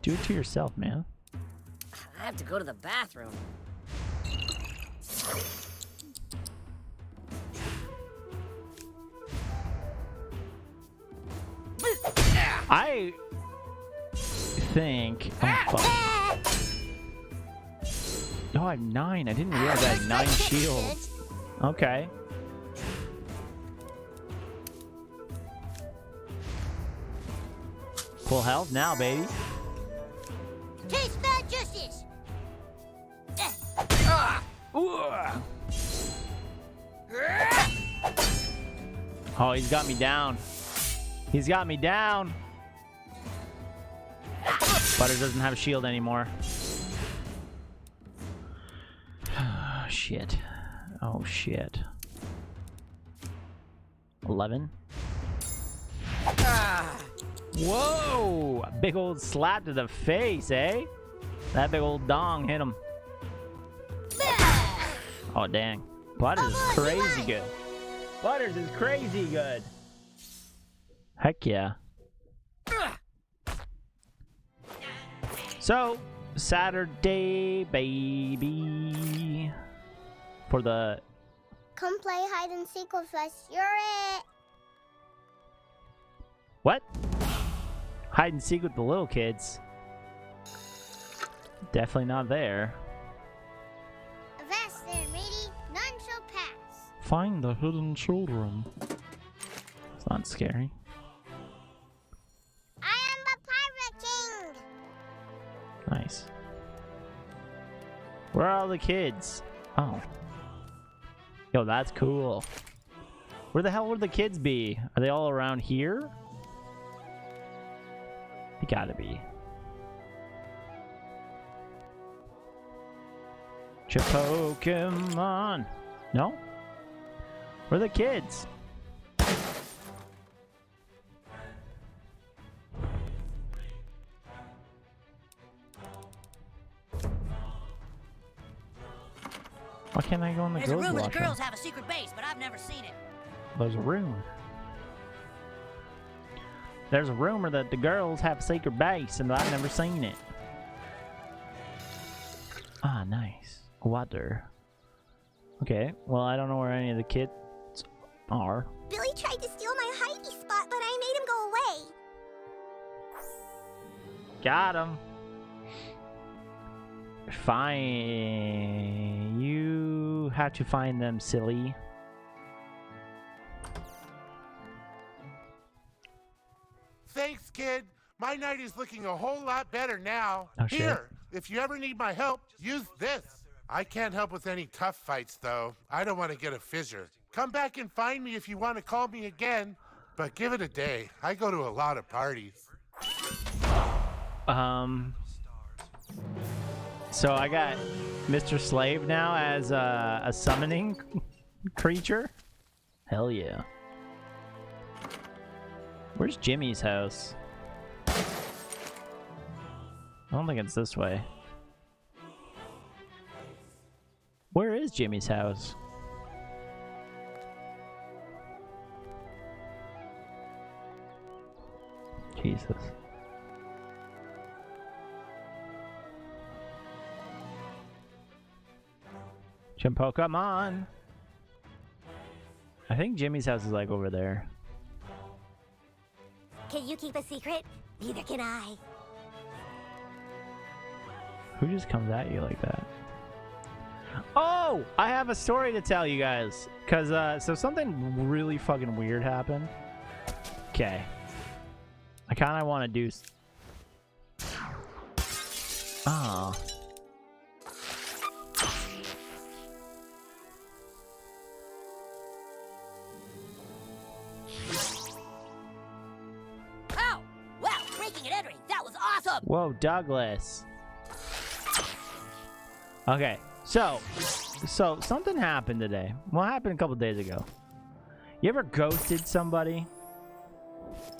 Do it to yourself, man. I have to go to the bathroom. I think. Oh, fuck. Oh, I have 9. I didn't realize I had 9 shields. Okay. Full health now, baby. Taste bad justice. Oh, he's got me down. He's got me down. Butter doesn't have a shield anymore. Shit. Oh, shit. 11. Whoa! A big old slap to the face, eh? That big old dong hit him. Oh, dang. Butters is crazy good. Butters is crazy good. Heck yeah. So, Saturday, baby. For the... Come play hide and seek with us. You're it. What? Hide and seek with the little kids. Definitely not there. Avast there, matey. None shall pass. Find the hidden children. It's not scary. I am the Pirate King. Nice. Where are all the kids? Oh. Yo, that's cool. Where the hell would the kids be? Are they all around here? They gotta be. Pokemon. No? Where are the kids? Why can't I go in the There's a girls' rumor the washroom? girls have a secret base, but I've never seen it. There's a rumor. There's a rumor that the girls have a secret base, and I've never seen it. Ah, nice. Water. Okay, well, I don't know where any of the kids are. Billy tried to steal my hidey spot, but I made him go away. Got him. Fine. You have to find them, silly. Thanks, kid. My night is looking a whole lot better now. Oh, shit. Here, if you ever need my help, use this. I can't help with any tough fights, though. I don't want to get a fissure. Come back and find me if you want to call me again, but give it a day. I go to a lot of parties. So I got Mr. Slave now as a summoning creature? Hell yeah. Where's Jimmy's house? I don't think it's this way. Where is Jimmy's house? Jesus. Pokemon. I think Jimmy's house is like over there. Can you keep a secret? Neither can I. Who just comes at you like that? Oh! I have a story to tell you guys. Cause so something really fucking weird happened. Okay. I kinda wanna do Ah. Henry, that was awesome! Whoa, Douglas. Okay, so something happened today. What happened a couple days ago? You ever ghosted somebody?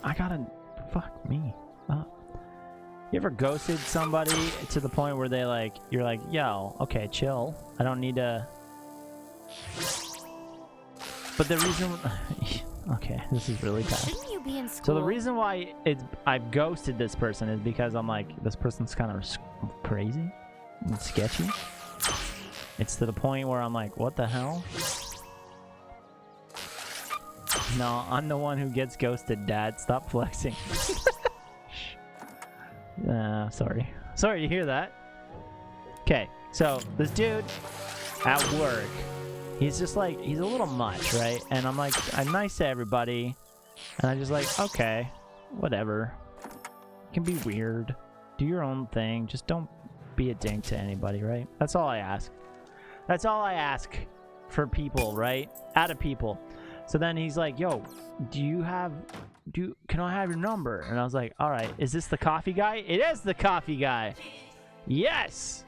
I gotta... Fuck me. You ever ghosted somebody to the point where they like... You're like, yo, okay, chill. I don't need to... But the reason... Okay, this is really bad. Shouldn't you be in school? So the reason why I've ghosted this person is because I'm like, this person's kind of crazy and sketchy. It's to the point where I'm like, what the hell? No, I'm the one who gets ghosted, Dad. Stop flexing. Sorry. Sorry to hear that. Okay, so this dude at work, he's just like, he's a little much, right? And I'm like, I'm nice to everybody. And I'm just like, okay, whatever. It can be weird. Do your own thing. Just don't be a dink to anybody, right? That's all I ask. That's all I ask for people, right? Out of people. So then he's like, yo, can I have your number? And I was like, all right, is this the coffee guy? It is the coffee guy. Yes.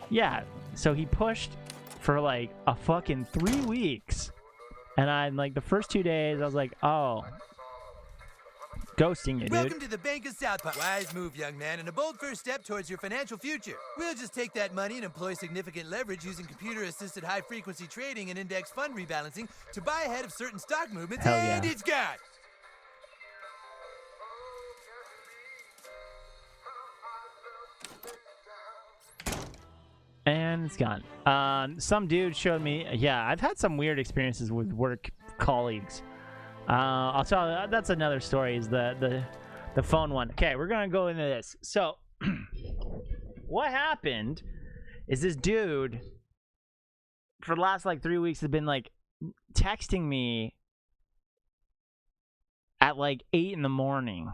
Yeah. So he pushed for like a fucking 3 weeks. And I'm like, the first 2 days, I was like, oh, ghosting you, dude. Welcome to the Bank of South Park. Wise move, young man, and a bold first step towards your financial future. We'll just take that money and employ significant leverage using computer-assisted high-frequency trading and index fund rebalancing to buy ahead of certain stock movements, Hell and yeah. it's gone. And it's gone. Some dude showed me, yeah, I've had some weird experiences with work colleagues. I'll tell you, that's another story, is the phone one. Okay, we're gonna go into this. So what happened is this dude for the last like 3 weeks has been like texting me at like 8 in the morning,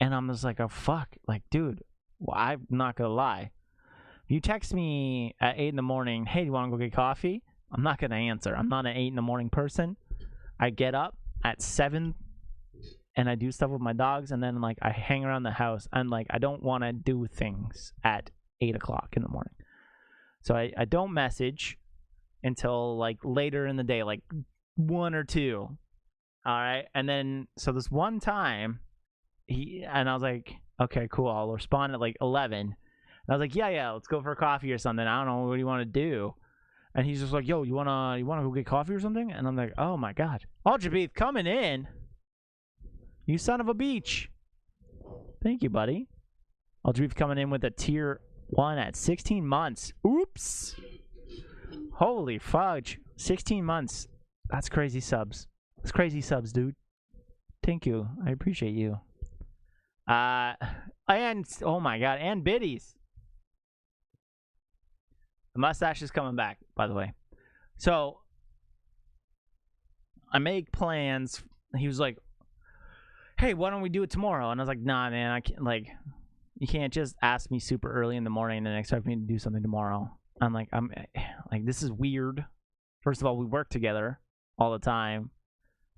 and I'm just like, oh fuck, like dude, well, I'm not gonna lie, you text me at 8 in the morning, hey, do you want to go get coffee? I'm not gonna answer. I'm not an 8 in the morning person. I get up at 7 and I do stuff with my dogs, and then like I hang around the house, and like I don't want to do things at 8 o'clock in the morning. So I don't message until like later in the day, like 1 or 2. All right. And then so this one time I was like, okay, cool, I'll respond at like 11. And I was like, yeah, let's go for a coffee or something. I don't know, what do you want to do? And he's just like, yo, you wanna go get coffee or something? And I'm like, oh my god, Aljabith coming in, you son of a beach. Thank you, buddy. Aljabith coming in with a tier 1 at 16 months. Oops. Holy fudge. 16 months. That's crazy subs. That's crazy subs, dude. Thank you. I appreciate you. And oh my god, and biddies. The mustache is coming back, by the way. So I make plans. He was like, hey, why don't we do it tomorrow? And I was like, nah, man, I can't, like, you can't just ask me super early in the morning and then expect me to do something tomorrow. I'm like, this is weird. First of all, we work together all the time,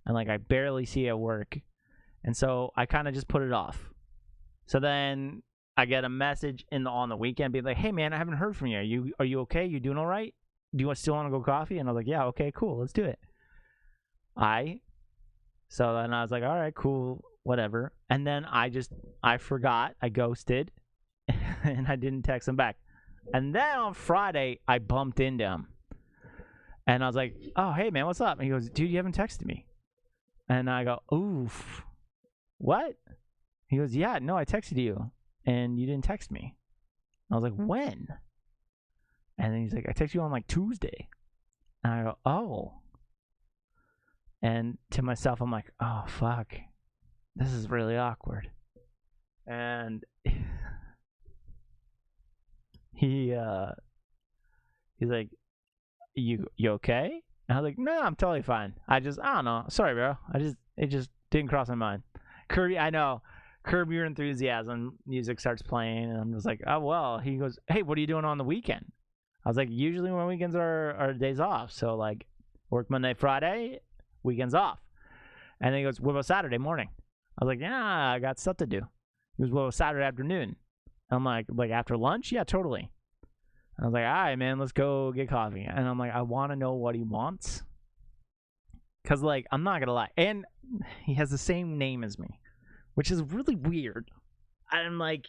and like I barely see you at work. And so I kind of just put it off. So then I get a message on the weekend being like, hey man, I haven't heard from you. Are you okay? You doing all right? Do you still want to go coffee? And I was like, yeah, okay, cool, let's do it. So then I was like, all right, cool, whatever. And then I forgot, I ghosted, and I didn't text him back. And then on Friday, I bumped into him. And I was like, oh, hey man, what's up? And he goes, dude, you haven't texted me. And I go, oof, what? He goes, yeah, no, I texted you and you didn't text me. I was like, when? And then he's like, I texted you on like Tuesday. And I go, oh. And to myself, I'm like, oh, fuck. This is really awkward. And he's like, you okay? And I was like, no, I'm totally fine. I don't know. Sorry, bro. It just didn't cross my mind. I know. Curb Your Enthusiasm music starts playing, and I'm just like, oh, well. He goes, hey, what are you doing on the weekend? I was like, usually my weekends are days off. So, like, work Monday, Friday, weekends off. And then he goes, what about Saturday morning? I was like, yeah, I got stuff to do. He goes, well, Saturday afternoon. I'm like after lunch? Yeah, totally. I was like, all right, man, let's go get coffee. And I'm like, I want to know what he wants. Because, like, I'm not going to lie. And he has the same name as me, which is really weird. I'm like,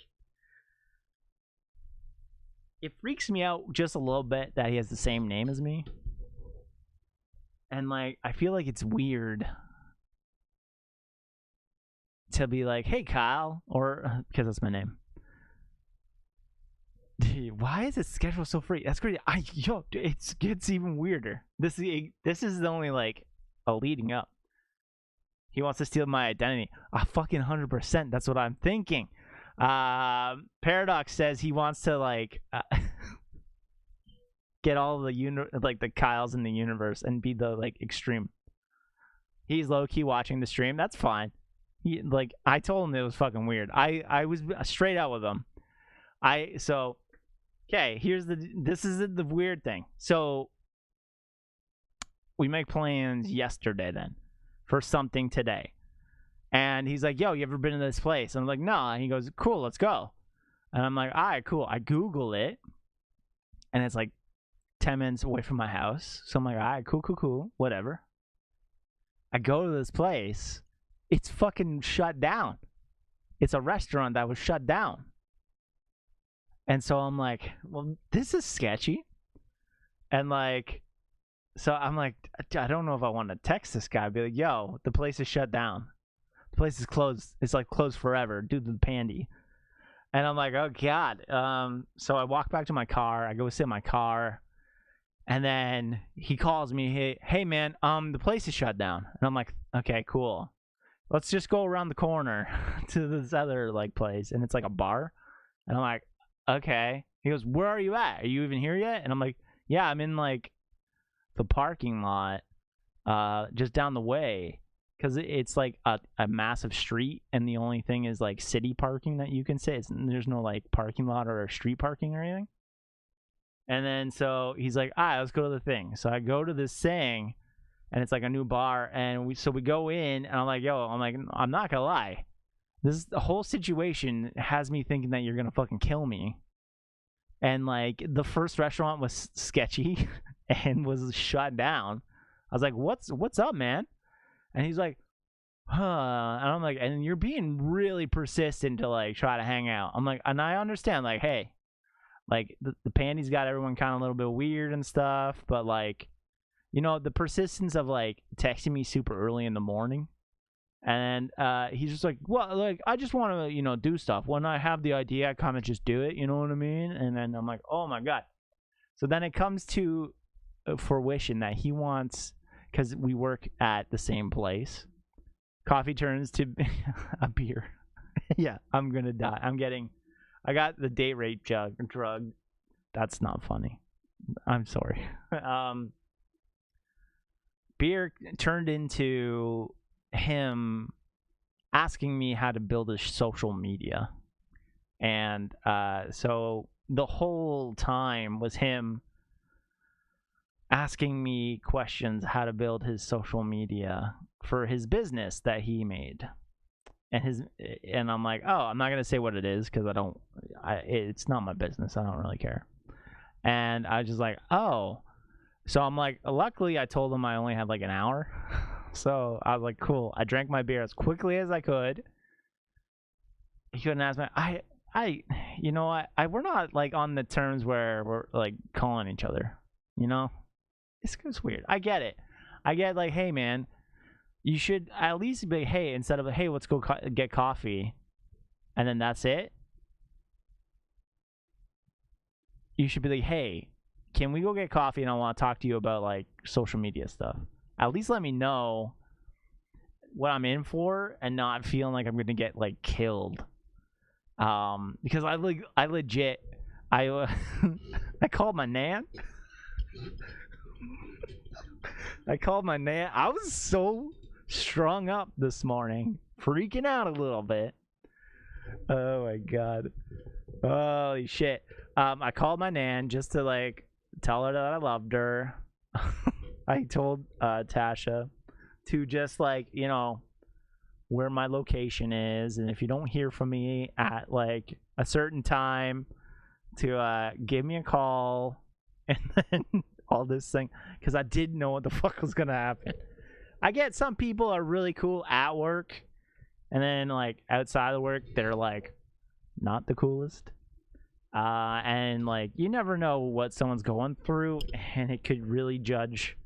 it freaks me out just a little bit that he has the same name as me. And, like, I feel like it's weird to be like, hey, Kyle, or, because that's my name. Dude, why is it scheduled so free? That's crazy. It gets even weirder. This is the only, like, a leading up. He wants to steal my identity. Fucking 100%. That's what I'm thinking. Paradox says he wants to, like, get all the the Kyles in the universe and be the, like, extreme. He's low-key watching the stream. That's fine. I told him it was fucking weird. I was straight out with him. Okay, this is the weird thing. So we make plans yesterday then for something today. And he's like, yo, you ever been to this place? And I'm like, no. And he goes, cool, let's go. And I'm like, all right, cool. I Google it. And it's like 10 minutes away from my house. So I'm like, all right, cool, whatever. I go to this place. It's fucking shut down. It's a restaurant that was shut down. And so I'm like, well, this is sketchy. And like, so I'm like, I don't know if I want to text this guy. Be like, yo, the place is shut down. The place is closed. It's like closed forever due to the pandy. And I'm like, oh God. So I walk back to my car. I go sit in my car. And then he calls me, hey man, the place is shut down. And I'm like, okay, cool. Let's just go around the corner to this other like place. And it's like a bar. And I'm like, okay. He goes, where are you at? Are you even here yet? And I'm like, yeah, I'm in like the parking lot just down the way. Because it's like a massive street. And the only thing is like city parking that you can say. There's no like parking lot or street parking or anything. And then so he's like, all right, let's go to the thing. So I go to this thing. And it's like a new bar. And we go in. And I'm like, I'm not going to lie. The whole situation has me thinking that you're going to fucking kill me. And, like, the first restaurant was sketchy and was shut down. I was like, what's up, man? And he's like, huh. And I'm like, and you're being really persistent to, like, try to hang out. I'm like, and I understand, like, hey, like, the panty's got everyone kind of a little bit weird and stuff. But, like, you know, the persistence of, like, texting me super early in the morning. And he's just like, well, like, I just want to, you know, do stuff. When I have the idea, I kind of just do it. You know what I mean? And then I'm like, oh, my God. So then it comes to fruition that he wants, because we work at the same place, coffee turns to a beer. Yeah, I'm going to die. I got the date rape drug. That's not funny. I'm sorry. Beer turned into him asking me how to build a social media. And so the whole time was him asking me questions how to build his social media for his business that he made. And I'm like, oh, I'm not gonna say what it is because it's not my business. I don't really care. And I was just like, oh. So I'm like, luckily I told him I only had like an hour. So I was like, cool. I drank my beer as quickly as I could. He couldn't ask me. You know what? We're not like on the terms where we're like calling each other. You know, it's weird. I get it. I get like, hey man, you should at least be hey instead of hey, let's go get coffee, and then that's it. You should be like, hey, can we go get coffee? And I want to talk to you about like social media stuff. At least let me know what I'm in for and not feeling like I'm going to get, like, killed. Because I legit, I called my nan. I called my nan. I was so strung up this morning. Freaking out a little bit. Oh, my God. Holy shit. I called my nan just to, like, tell her that I loved her. I told Tasha to just like, you know, where my location is, and if you don't hear from me at like a certain time, to give me a call, and then all this thing, because I didn't know what the fuck was gonna happen. I get some people are really cool at work, and then like outside of work, they're like not the coolest. And like you never know what someone's going through, and it could really judge.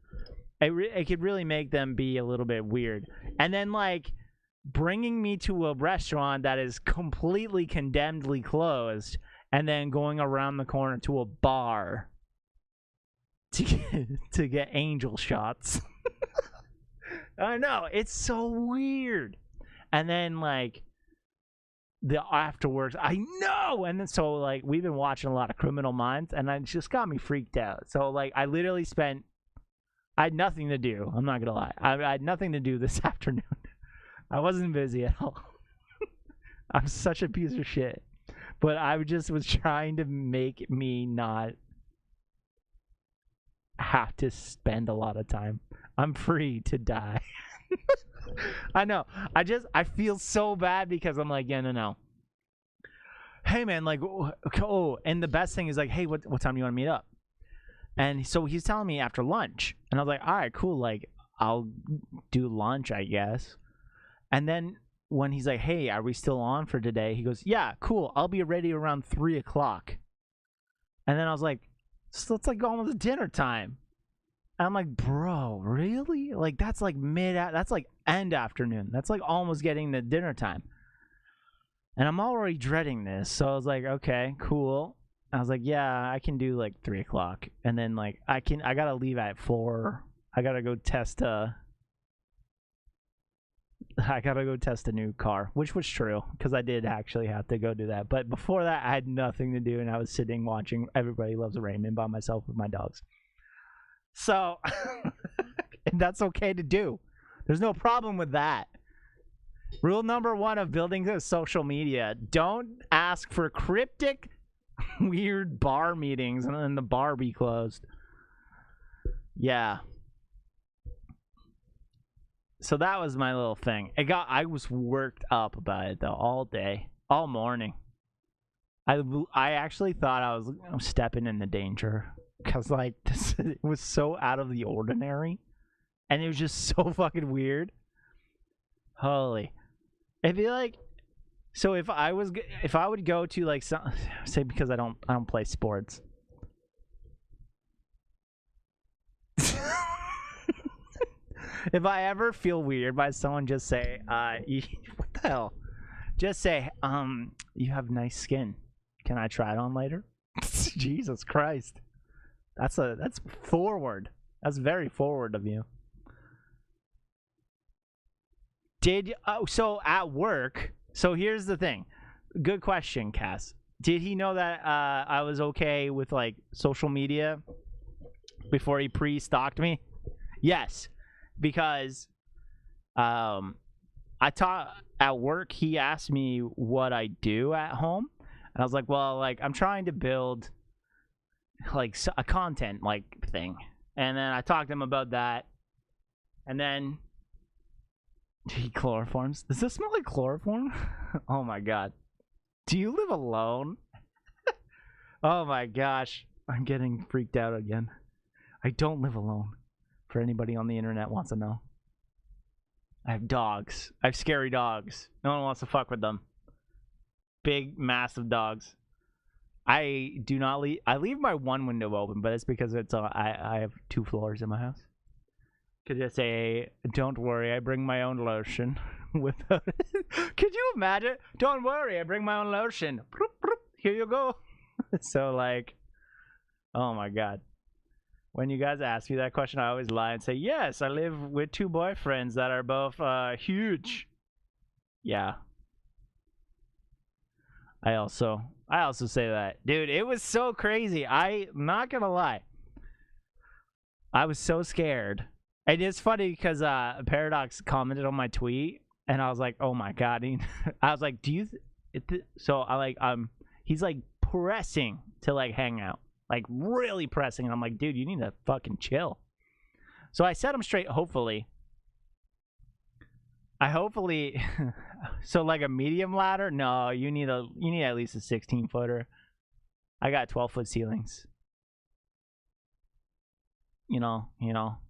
It could really make them be a little bit weird. And then like bringing me to a restaurant that is completely condemnedly closed, and then going around the corner to a bar to get angel shots. I know, it's so weird. And then like the afterwards, I know. And then so like we've been watching a lot of Criminal Minds, and it just got me freaked out. So like I literally I had nothing to do. I'm not gonna lie. I had nothing to do this afternoon. I wasn't busy at all. I'm such a piece of shit. But I just was trying to make me not have to spend a lot of time. I'm free to die. I know. I feel so bad because I'm like, yeah, no. Hey, man, like, oh, and the best thing is like, hey, what time do you want to meet up? And so he's telling me after lunch. And I was like, all right, cool. Like, I'll do lunch, I guess. And then when he's like, hey, are we still on for today? He goes, yeah, cool. I'll be ready around 3 o'clock. And then I was like, so it's like almost dinner time. And I'm like, bro, really? Like, that's like that's like end afternoon. That's like almost getting to dinner time. And I'm already dreading this. So I was like, okay, cool. I was like, yeah, I can do like 3 o'clock. And then like, I gotta leave at 4. I gotta go test a new car, which was true because I did actually have to go do that. But before that, I had nothing to do, and I was sitting watching Everybody Loves Raymond by myself with my dogs. So, and that's okay to do. There's no problem with that. Rule number 1 of building a social media: don't ask for cryptic, weird bar meetings and then the bar be closed. Yeah. So that was my little thing. I was worked up about it though all day, all morning. I actually thought I was stepping into danger because like it was so out of the ordinary, and it was just so fucking weird. Holy, it'd be like, so if I would go to like some, say because I don't play sports. If I ever feel weird by someone, just say, what the hell? Just say, you have nice skin. Can I try it on later? Jesus Christ. That's forward. That's very forward of you. So at work, so here's the thing. Good question, Cass. Did he know that I was okay with like social media before he pre-stalked me? Yes. Because I taught at work, he asked me what I do at home, and I was like, well, like I'm trying to build like a content like thing, and then I talked to him about that, and then he chloroforms. Does this smell like chloroform? Oh my god. Do you live alone? Oh my gosh, I'm getting freaked out again. I don't live alone. For anybody on the internet wants to know. I have dogs. I have scary dogs. No one wants to fuck with them. Big, massive dogs. I do not leave. I leave my one window open, but it's because it's I have 2 floors in my house. Could just say, don't worry, I bring my own lotion. Without it. Could you imagine? Don't worry, I bring my own lotion. Here you go. So like, oh my god. When you guys ask me that question, I always lie and say, yes, I live with 2 boyfriends that are both huge. Yeah. I also say that. Dude, it was so crazy. I'm not gonna lie. I was so scared. And it's funny because Paradox commented on my tweet, and I was like, oh my god. I was like, do you... So I like, he's like pressing to like hang out. Like really pressing, and I'm like, dude, you need to fucking chill. So I set him straight, hopefully. I hopefully so like a medium ladder? No, you need at least a 16-footer. I got 12-foot ceilings. You know,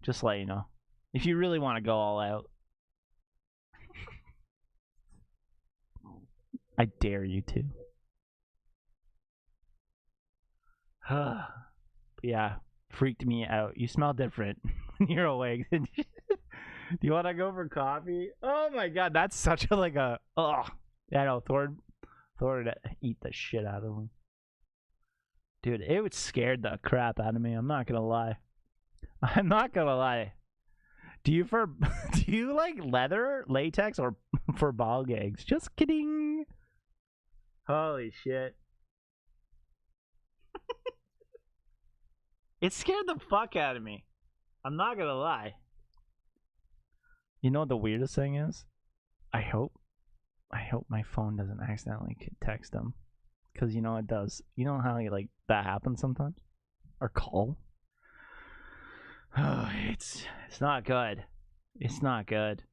just let you know. If you really want to go all out. I dare you to. Yeah, freaked me out. You smell different when you're awake. Do you want to go for coffee? Oh my god, that's such a like a yeah, no, Thor would eat the shit out of him. Dude, it would scared the crap out of me. I'm not gonna lie. Do you like leather, latex, or for ball gags? Just kidding. Holy shit. It scared the fuck out of me. I'm not gonna lie. You know what the weirdest thing is? I hope my phone doesn't accidentally text them. Because you know it does. You know how like that happens sometimes? Or call? Oh, it's not good. It's not good.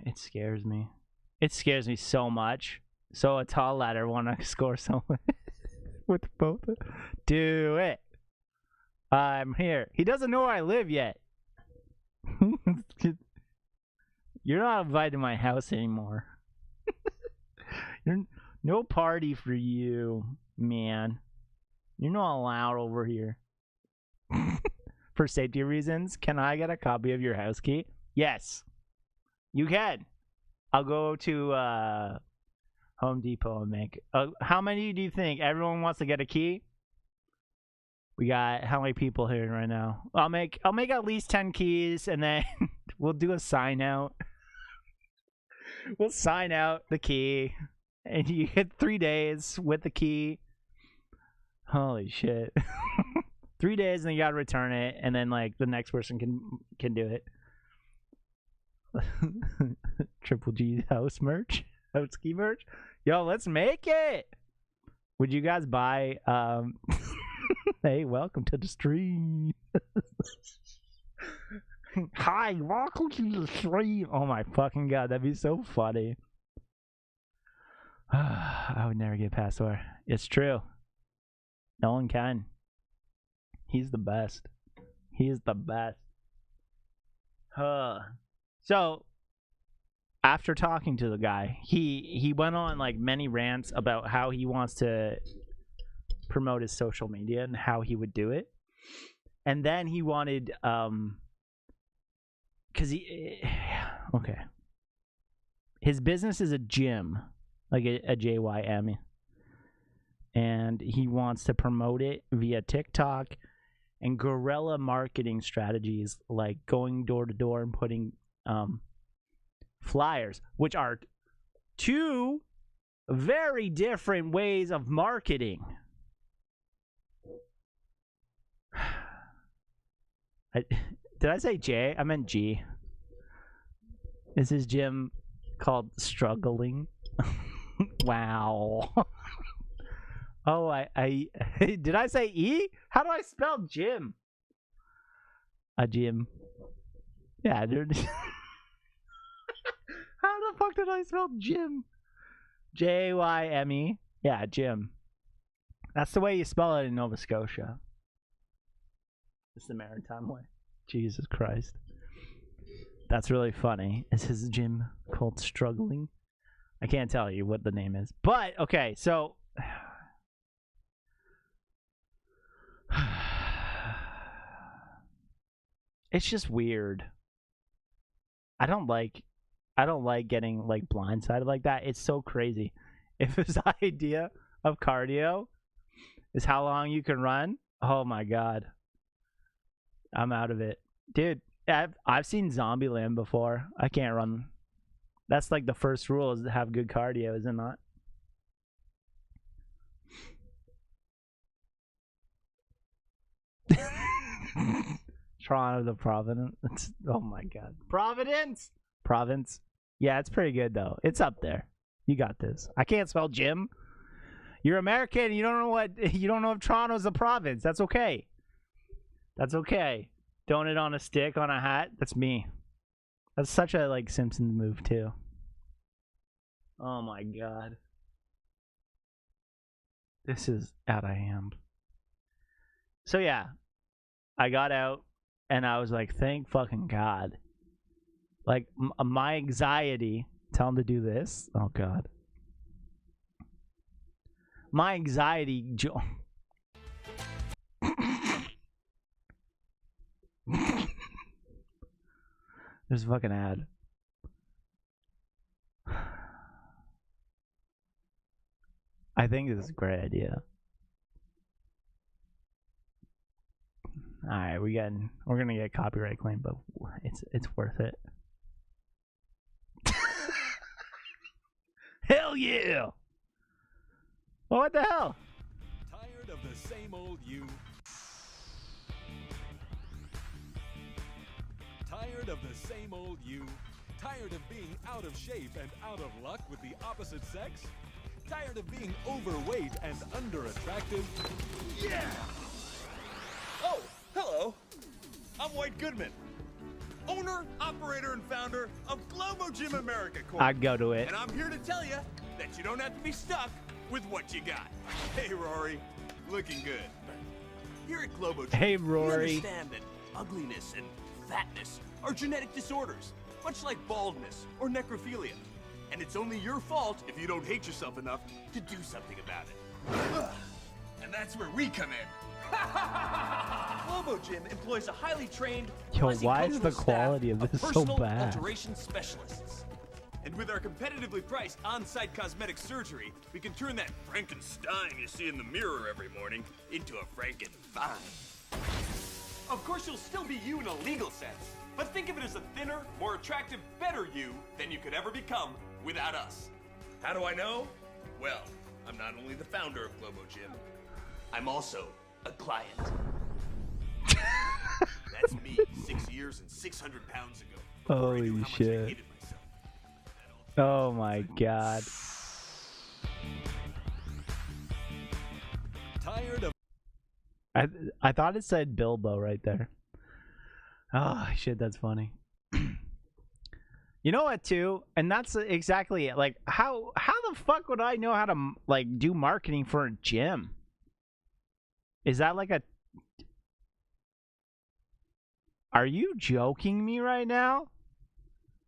It scares me. It scares me so much. So a tall ladder wanna score someone with both. Do it. I'm here. He doesn't know where I live yet. You're not invited to my house anymore. No party for you, man. You're not allowed over here. For safety reasons, can I get a copy of your house key? Yes. You can. I'll go to Home Depot and make... how many do you think? Everyone wants to get a key? We got how many people here right now? I'll make at least 10 keys, and then we'll do a sign out. We'll sign out the key, and you get 3 days with the key. Holy shit. 3 days, and you gotta return it, and then like the next person can do it. Triple G house merch, house key merch. Yo, let's make it. Would you guys buy? Hey, welcome to the stream. Hi, welcome to the stream. Oh my fucking god, that'd be so funny. I would never get past Thor. It's true. No one can. He's the best. He's the best. So, after talking to the guy, he went on like many rants about how he wants to promote his social media and how he would do it. And then he wanted okay. His business is a gym, like a JYM. And he wants to promote it via TikTok and guerrilla marketing strategies, like going door to door and putting flyers, which are two very different ways of marketing. Did I say J? I meant G. Is his gym called Struggling? Wow. Oh, I did I say E? How do I spell gym? A gym. Yeah, dude. How the fuck did I spell gym? J-Y-M-E. Yeah, gym. That's the way you spell it in Nova Scotia. It's the maritime way. Jesus Christ. That's really funny. Is his gym called Struggling? I can't tell you what the name is. But, okay, so... It's just weird. I don't like getting like blindsided like that. It's so crazy. If his idea of cardio is how long you can run, oh my god. I'm out of it. Dude, I've seen Zombieland before. I can't run. That's like the first rule, is to have good cardio, is it not? Toronto, the Providence. Oh my god. Providence! Province. Yeah, it's pretty good though. It's up there. You got this. I can't spell gym. You're American. You don't know if Toronto's a province. That's okay. That's okay. Donut on a stick on a hat. That's me. That's such a like Simpsons move too. Oh my god. This is out of hand. So yeah, I got out and I was like, thank fucking god. Like my anxiety, tell him to do this. Oh god. My anxiety, There's a fucking ad. I think this is a great idea. Alright, we're gonna get copyright claim, but it's worth it. Hell yeah! Oh, what the hell? Tired of the same old you? Tired of the same old you? Tired of being out of shape and out of luck with the opposite sex? Tired of being overweight and under-attractive? Yeah! Oh, hello. I'm White Goodman, owner, operator, and founder of Globo Gym America Corp. I'd go to it. And I'm here to tell you that you don't have to be stuck with what you got. Hey, Rory. Looking good. Here at Globo Gym, hey, Rory. we understand that ugliness and fatness are genetic disorders, much like baldness or necrophilia. And it's only your fault if you don't hate yourself enough to do something about it. And that's where we come in. Globo Gym employs a highly trained, Yo, why is the quality of this so personal bad? alteration specialists. And with our competitively priced on-site cosmetic surgery, we can turn that Frankenstein you see in the mirror every morning into a Frankenfine. Of course, you'll still be you in a legal sense, but think of it as a thinner, more attractive, better you than you could ever become without us. How do I know? Well, I'm not only the founder of Globo Gym, I'm also a client. That's me 6 years and 600 pounds ago. Holy shit. Oh my god. Tired of I thought it said Bilbo right there. Oh shit, that's funny. You know what too? And that's exactly it. Like how the fuck would I know how to like do marketing for a gym? Is that like a Are you joking me right now?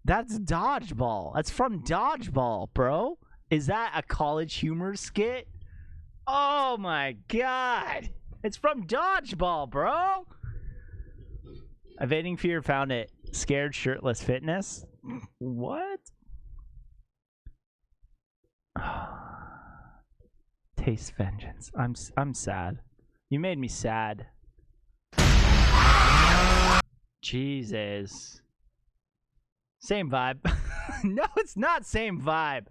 That's Dodgeball. That's from Dodgeball, bro. Is that a College Humor skit? Oh my god. It's from Dodgeball, bro. Evading Fear found it. Scared Shirtless Fitness? What? Taste vengeance. I'm sad. You made me sad. Jesus. Same vibe. No, it's not same vibe.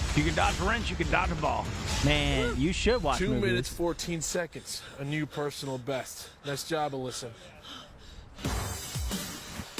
If you can dodge a wrench, you can dodge a ball. Man, you should watch 2 movies. minutes, 14 seconds. A new personal best. Nice job, Alyssa.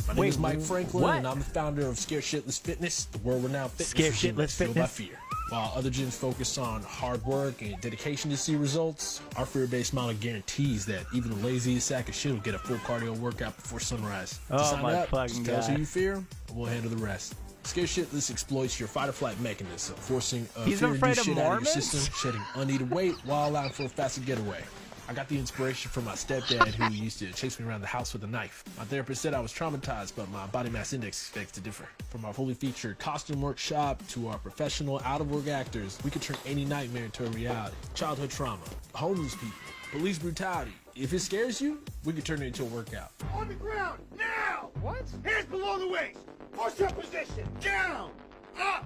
My name is Mike Franklin, and I'm the founder of Scare Shitless Fitness, the world-renowned fitness Scare gym Shitless fueled by Fitness? fear. While other gyms focus on hard work and dedication to see results, our fear-based model guarantees that even the laziest sack of shit will get a full cardio workout before sunrise. To Oh sign my up, fucking just tell us who God. you fear, and we'll handle the rest. Scare Shitless exploits your fight-or-flight mechanism, forcing He's fear-induced afraid of shit out of your Mormons? system, shedding unneeded weight while allowing for a faster getaway. I got the inspiration from my stepdad, who used to chase me around the house with a knife. My therapist said I was traumatized, but my body mass index begs to differ. From our fully featured costume workshop to our professional out-of-work actors, we could turn any nightmare into a reality. Childhood trauma, homeless people, police brutality. If it scares you, we could turn it into a workout. On the ground, now! What? Hands below the waist! Push-up position! Down! Up!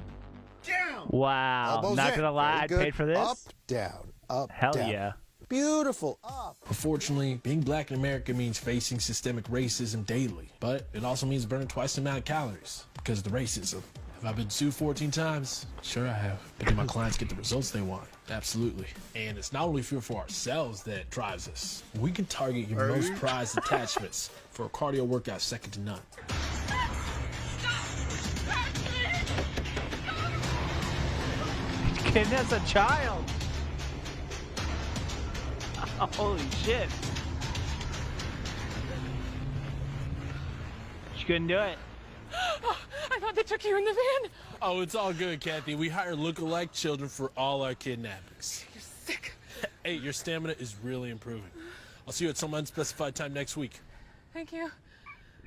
Down! Wow. Elbows Not in. gonna lie, I Very good. paid for this. Up, down, up, Hell down. yeah. Beautiful. Up. Unfortunately, being black in America means facing systemic racism daily, but it also means burning twice the amount of calories because of the racism. Have I been sued 14 times? Sure I have. But do my clients get the results they want? Absolutely. And it's not only fear for ourselves that drives us. We can target your most prized attachments for a cardio workout second to none. Kidnaps a child. Holy shit. She couldn't do it. I thought they took you in the van. Oh, it's all good, Kathy. We hire look-alike children for all our kidnappings. You're sick. Hey, your stamina is really improving. I'll see you at some unspecified time next week. Thank you.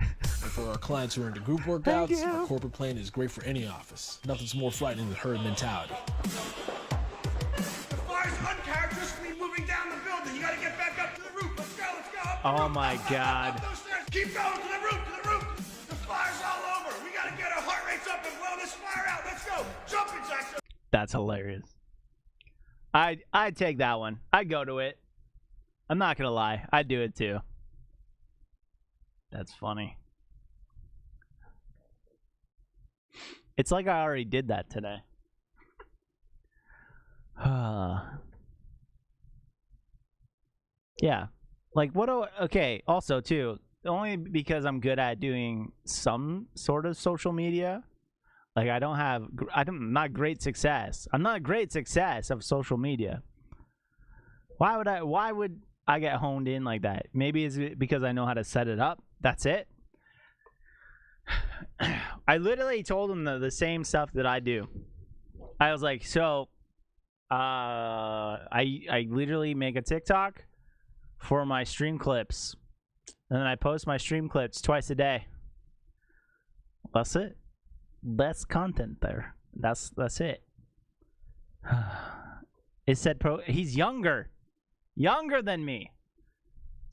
And for our clients who are into group workouts, our corporate plan is great for any office. Nothing's more frightening than herd mentality. The fire's uncharacteristically moving down the building. You gotta get back up to the roof. Let's go, let's go. Up the Oh roof. my God. Up those stairs. Keep going to the roof, to the roof. The fire's all over. We gotta get our heart rates up and blow this fire out. Let's go. Jumping jacks. That's hilarious. I'd take that one. I'd go to it. I'm not gonna lie. I'd do it too. That's funny. It's like I already did that today. Yeah. Like what do okay, also too, only because I'm good at doing some sort of social media. Like I'm not great success. I'm not a great success of social media. Why would I get honed in like that? Maybe it's because I know how to set it up. That's it. I literally told him the same stuff that I do. I was like, so I literally make a TikTok for my stream clips. And then I post my stream clips twice a day. That's it. That's content there. That's it. It said he's younger than me.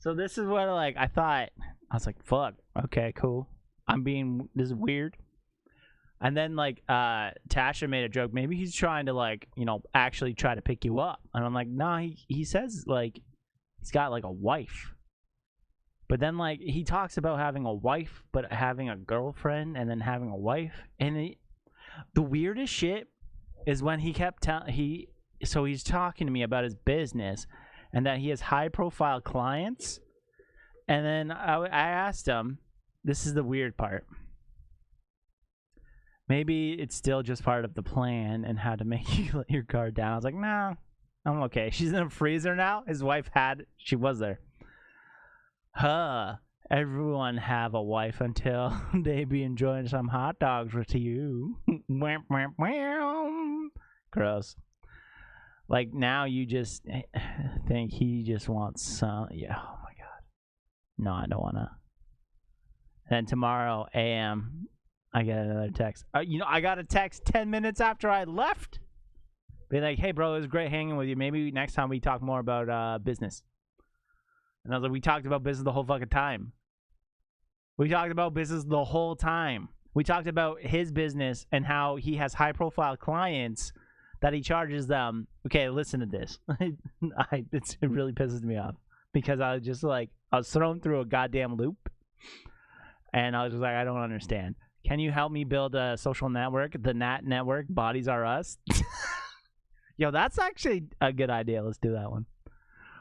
So this is what I thought. I was like, fuck. Okay, cool. This is weird. And then Tasha made a joke. Maybe he's trying to actually try to pick you up. And I'm like, nah, he says he's got a wife. But then he talks about having a wife, but having a girlfriend and then having a wife. And the weirdest shit is when he kept so he's talking to me about his business and that he has high profile clients. And then I asked him, this is the weird part. Maybe it's still just part of the plan and how to make you let your guard down. I was like, nah, I'm okay. She's in a freezer now. His wife she was there. Everyone have a wife until they be enjoying some hot dogs with you. Gross. Now you just think he just wants some. Yeah, oh my god. No, I don't wanna. Then tomorrow AM, I get another text. I got a text 10 minutes after I left. Be like, hey bro, it was great hanging with you. Maybe next time we talk more about business. And I was like, we talked about business the whole fucking time. We talked about business the whole time. We talked about his business and how he has high profile clients that he charges them. Okay, listen to this. It really pisses me off because I was just I was thrown through a goddamn loop. And I was just like, I don't understand. Can you help me build a social network? The Nat Network, Bodies Are Us. Yo, that's actually a good idea. Let's do that one.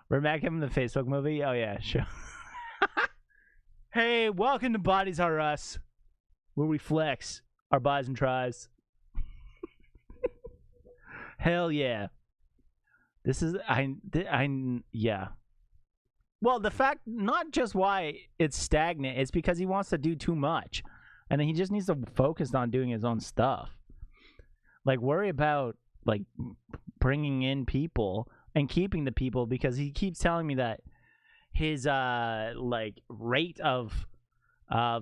Remember him in the Facebook movie? Oh, yeah, sure. Hey, welcome to Bodies Are Us, where we flex our buys and tries. Hell yeah. This is, yeah. Well, the fact, not just why it's stagnant, it's because he wants to do too much. And he just needs to focus on doing his own stuff. Worry about, bringing in people and keeping the people, because he keeps telling me that his rate of I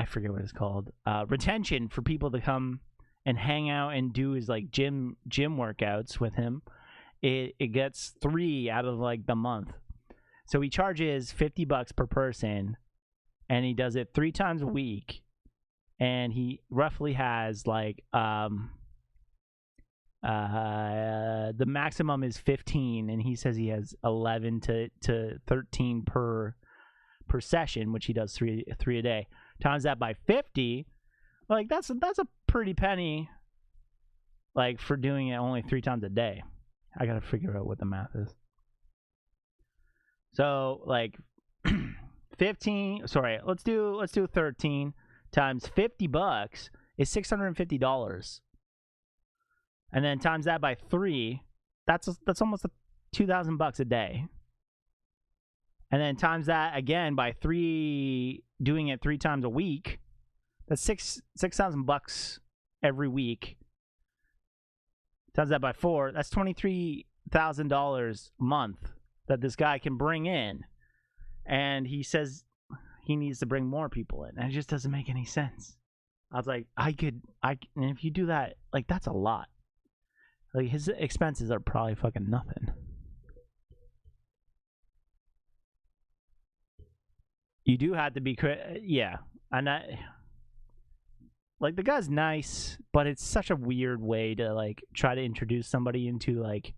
forget what it's called, retention for people to come and hang out and do his gym workouts with him, it gets 3 out of the month. So he charges $50 per person and he does it 3 times a week, and he roughly has the maximum is 15, and he says he has 11 to 13 per session, which he does 3 a day. Times that by 50, that's a pretty penny, for doing it only 3 times a day. I gotta figure out what the math is. So 15. Sorry, let's do 13 times $50 is $650. and then times that by 3, that's almost $2,000 a day. And then times that again by 3, doing it 3 times a week, that's $6,000 every week. Times that by 4, that's $23,000 a month that this guy can bring in. And he says he needs to bring more people in. And it just doesn't make any sense. I was like, and if you do that, like, that's a lot. Like, his expenses are probably fucking nothing. You do have to be, yeah. And like, the guy's nice, but it's such a weird way to, like, try to introduce somebody into, like,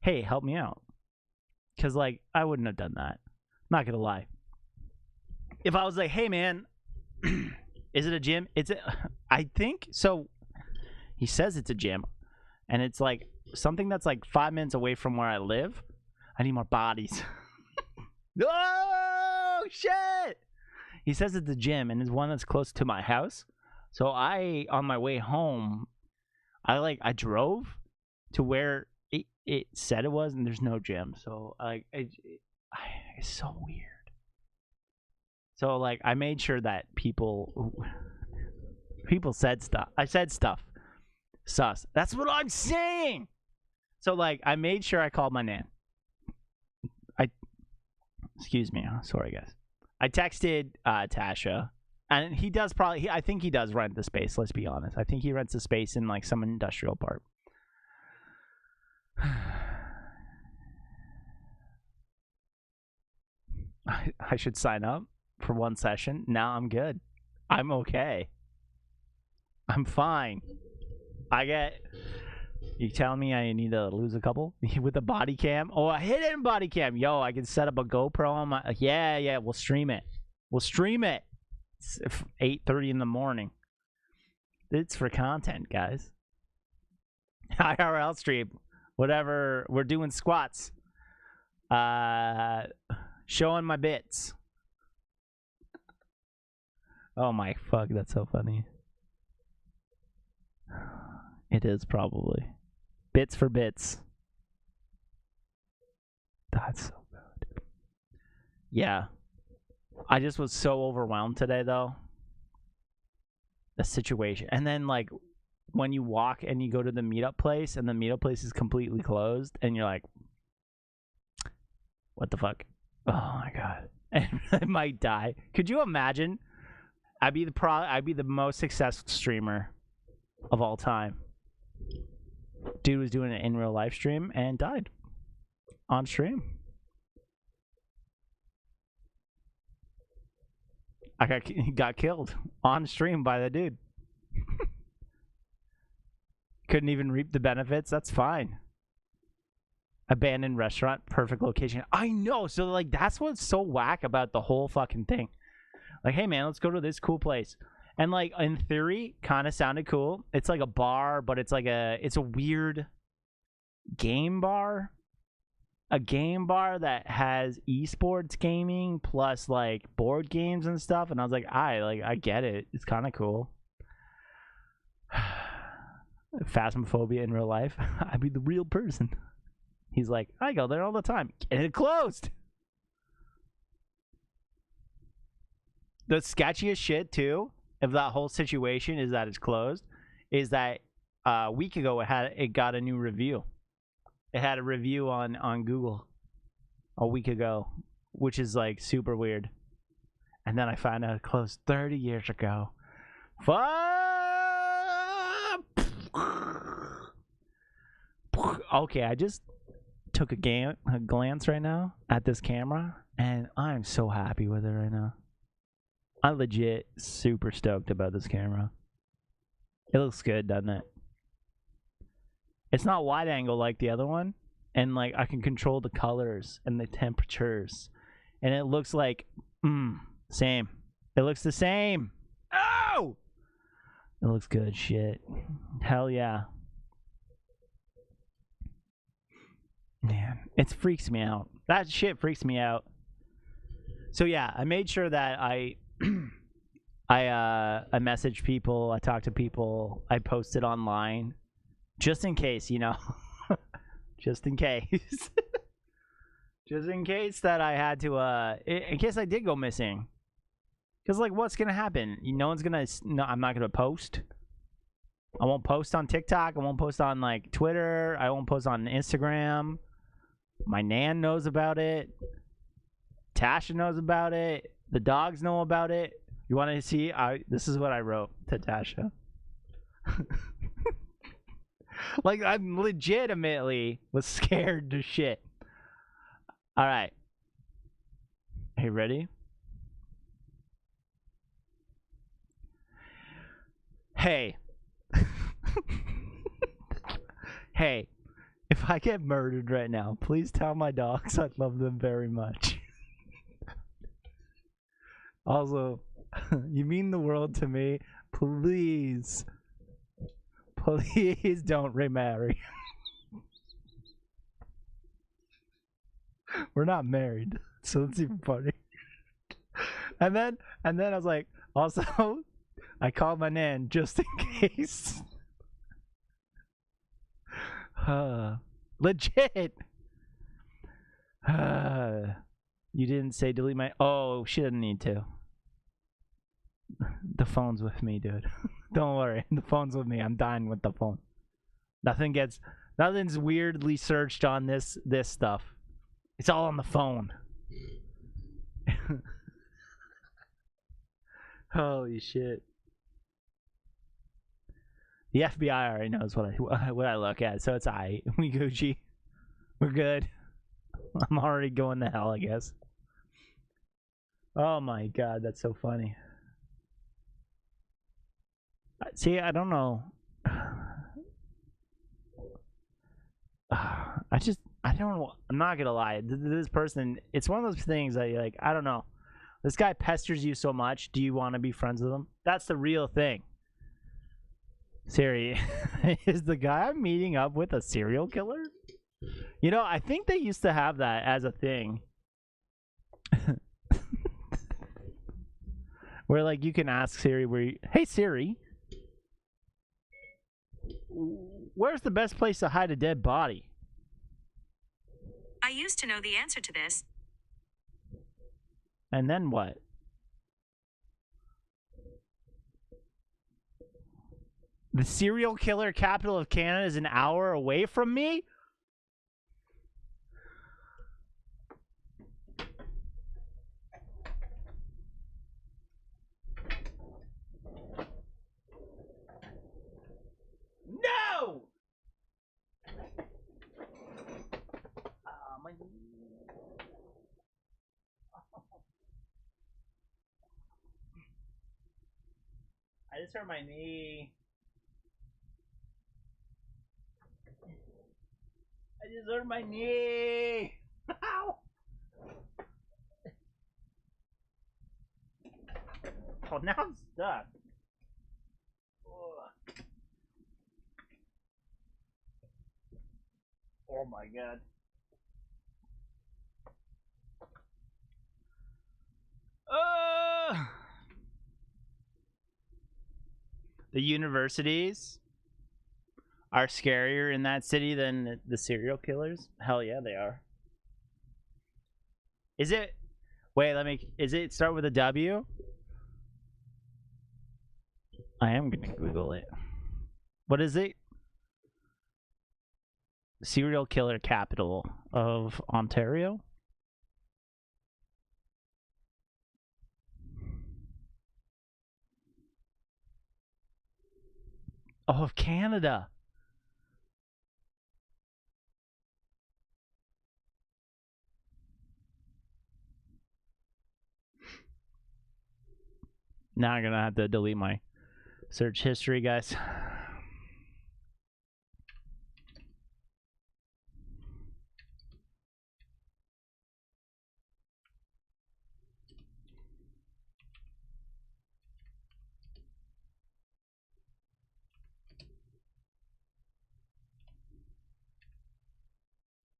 hey, help me out. Because, like, I wouldn't have done that. Not gonna lie. If I was like, hey, man, is it a gym? I think so. He says it's a gym, and it's like something that's like 5 minutes away from where I live. I need more bodies. Oh shit! He says it's a gym, and it's one that's close to my house. So on my way home, I drove to where it said it was, and there's no gym. So it's so weird. So, like, I made sure that people said stuff. I said stuff. Sus. That's what I'm saying. So, like, I made sure I called my nan. Excuse me. Sorry, guys. I texted Tasha. And he does I think he does rent the space, let's be honest. I think he rents the space in, like, some industrial part. I should sign up for 1 session. Now I'm good. I'm okay. I'm fine. You tell me I need to lose a couple with the body cam? Oh, a hidden body cam. Yo, I can set up a GoPro on my... Yeah, we'll stream it. It's 8:30 in the morning. It's for content, guys. IRL stream. Whatever. We're doing squats. Showing my bits. Oh my fuck, that's so funny. It is probably. Bits for bits. That's so good. Yeah. I just was so overwhelmed today, though. The situation. And then, like, when you walk and you go to the meetup place, and the meetup place is completely closed, and you're like, what the fuck? Oh my god. And I might die. Could you imagine? I'd be the most successful streamer of all time. Dude was doing it in real life stream and died on stream. He got killed on stream by the dude. Couldn't even reap the benefits. That's fine. Abandoned restaurant, perfect location. I know. So, like, that's what's so whack about the whole fucking thing. Like, hey, man, let's go to this cool place. And, like, in theory, kind of sounded cool. It's like a bar, but it's a weird game bar. A game bar that has esports gaming plus, like, board games and stuff. And I was like, I get it. It's kind of cool. Phasmophobia in real life. I'd be the real person. He's like, I go there all the time. And it closed. The sketchiest shit, too, of that whole situation is that it's closed, is that a week ago it got a new review. It had a review on Google a week ago, which is, like, super weird. And then I found out it closed 30 years ago. Okay, I just took a glance right now at this camera, and I'm so happy with it right now. I'm legit super stoked about this camera. It looks good, doesn't it? It's not wide angle like the other one, and, like, I can control the colors and the temperatures, and it looks like same. It looks the same. Oh, it looks good. Shit, hell yeah. Man, it freaks me out. That shit freaks me out. So yeah, I made sure that I messaged people, I talked to people, I posted online Just in case, you know. Just in case. Just in case that I had to, in case I did go missing. Because, like, what's going to happen? No one's going to, no, I'm not going to post. I won't post on TikTok. I won't post on, like, Twitter. I won't post on Instagram. My nan knows about it. Tasha knows about it. The dogs know about it. You want to see? This is what I wrote to Tasha. Like, I'm legitimately was scared to shit. All right. Are you ready? Hey. Hey. If I get murdered right now, please tell my dogs I love them very much. Also, you mean the world to me. Please. Please don't remarry. We're not married, so it's even funny. And then I was like, also, I called my nan just in case. Legit. You didn't say delete my. Oh, she didn't need to. The phone's with me, dude. Don't worry, the phone's with me. I'm dying with the phone. Nothing's weirdly searched on this stuff. It's all on the phone. Holy shit. The FBI already knows what I look at, so it's we Gucci. We're good. I'm already going to hell, I guess. Oh my god, that's so funny. See, I don't know. I'm not gonna lie. This person, it's one of those things that you're like, I don't know. This guy pesters you so much. Do you want to be friends with him? That's the real thing. Siri, is the guy I'm meeting up with a serial killer? You know, I think they used to have that as a thing. Where, like, you can ask Siri, hey Siri, where's the best place to hide a dead body? I used to know the answer to this. And then what? The serial killer capital of Canada is an hour away from me? No! I just hurt my knee. I just hurt my knee. Ow! Oh, now I'm stuck. Oh my god. The universities are scarier in that city than the serial killers? Hell yeah, they are. Is it? Wait, is it start with a W? I am gonna Google it. What is it? Serial killer capital of Ontario? Oh, of Canada. Now I'm gonna have to delete my search history, guys.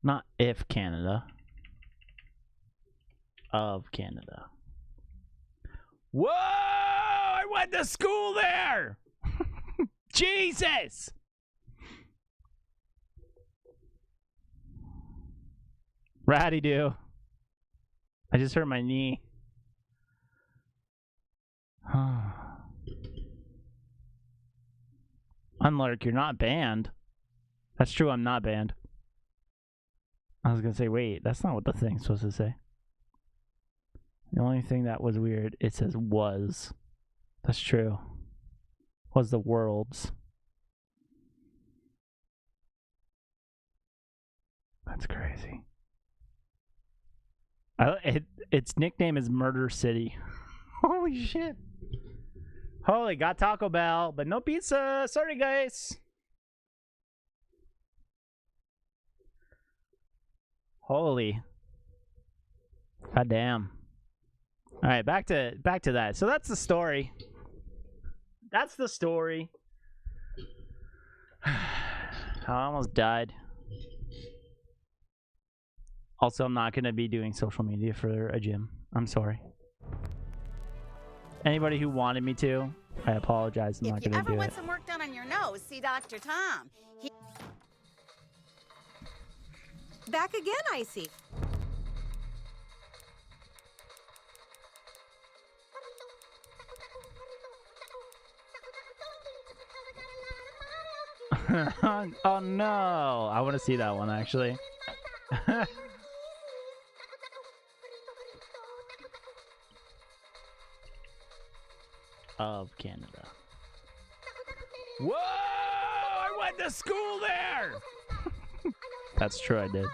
Not if Canada. Of Canada. Whoa! I went to school there! Jesus! Ratty do. I just hurt my knee. Unlark, you're not banned. That's true, I'm not banned. I was gonna say, wait, that's not what the thing's supposed to say. The only thing that was weird, it says was. That's true. Was the world's. That's crazy. Its nickname is Murder City. Holy shit. Holy, got Taco Bell, but no pizza. Sorry, guys. Holy. God damn. All right, back to that. So that's the story. That's the story. I almost died. Also, I'm not going to be doing social media for a gym. I'm sorry. Anybody who wanted me to, I apologize. I'm not going to do it. If you ever want some work done on your nose, see Dr. Tom. Back again, Icy. Oh no! I want to see that one actually. Of Canada. Whoa! I went to school there! That's true, I did.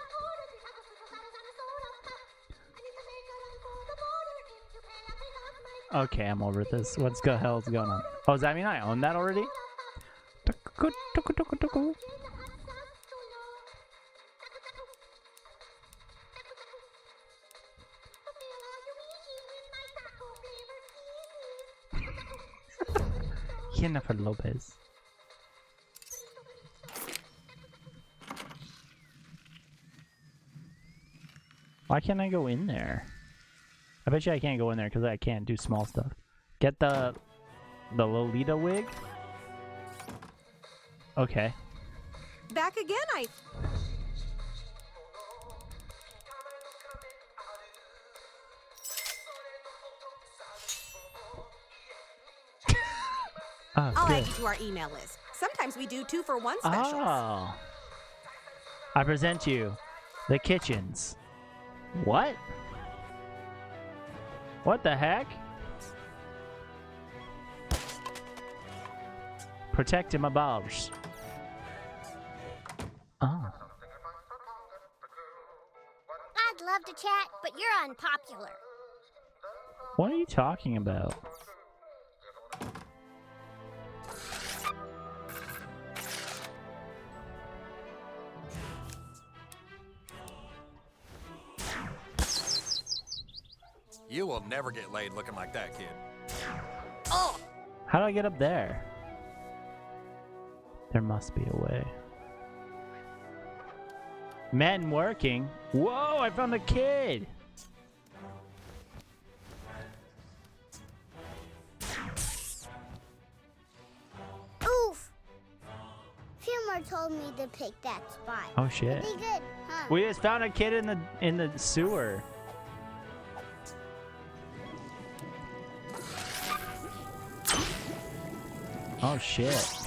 Okay, I'm over this. What's the hell's going on? Oh, does that mean I own that already? Jennifer Lopez. Why can't I go in there? I bet you I can't go in there because I can't do small stuff. Get the Lolita wig? Okay. Back again, Oh, I'll good. add you to our email list. Sometimes we do 2-for-1 specials. Oh. I present you the kitchens. What? What the heck? Protecting my balls. Oh. I'd love to chat, but you're unpopular. What are you talking about? You will never get laid looking like that, kid. How do I get up there? There must be a way. Men working? Whoa, I found a kid! Oof! Fillmore told me to pick that spot. Oh shit. Pretty good, huh? We just found a kid in the sewer. Oh shit.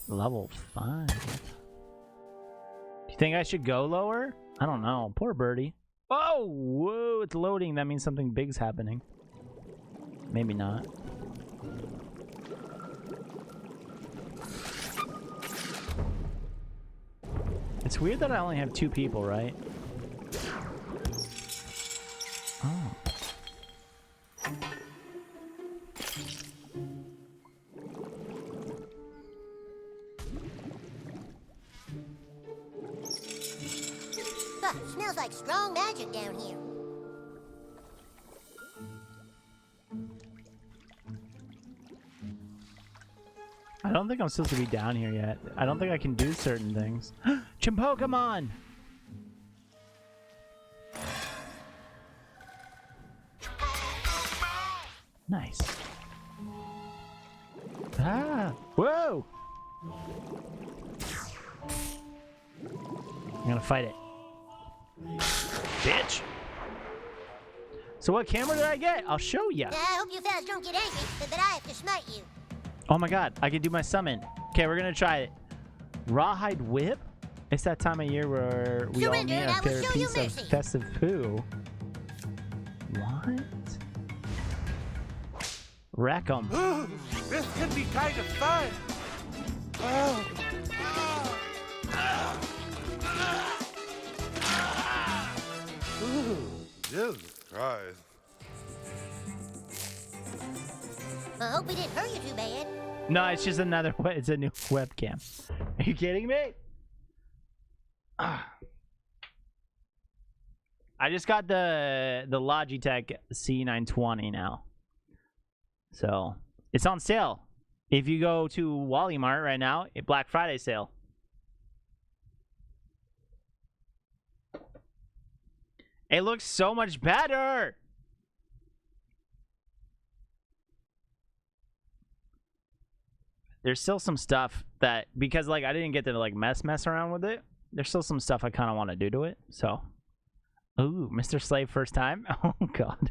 Level 5. Do you think I should go lower? I don't know. Poor birdie. Oh, whoa, it's loading. That means something big's happening. Maybe not. It's weird that I only have 2 people, right? Oh. Smells like strong magic down here. I don't think I'm supposed to be down here yet. I don't think I can do certain things. Chimpokemon! Nice. Ah! Whoa! I'm gonna fight it. Bitch! So what camera did I get? I'll show ya. I hope you fellas don't get angry, but I have to smite you. Oh my god, I can do my summon. Okay, we're gonna try it. Rawhide Whip? It's that time of year where we all need our favorite piece of festive poo. What? Wreck 'em. Ooh, this could be kind of fun. Oh. Ooh, Jesus Christ. I hope we didn't hurt you too bad. No, it's just another. It's a new webcam. Are you kidding me? I just got the Logitech C920 now, so it's on sale. If you go to Wally Mart right now, a Black Friday sale. It looks so much better. There's still some stuff that, because like I didn't get to like mess around with it, there's still some stuff I kind of want to do to it. So, ooh, Mr. Slave first time. Oh god.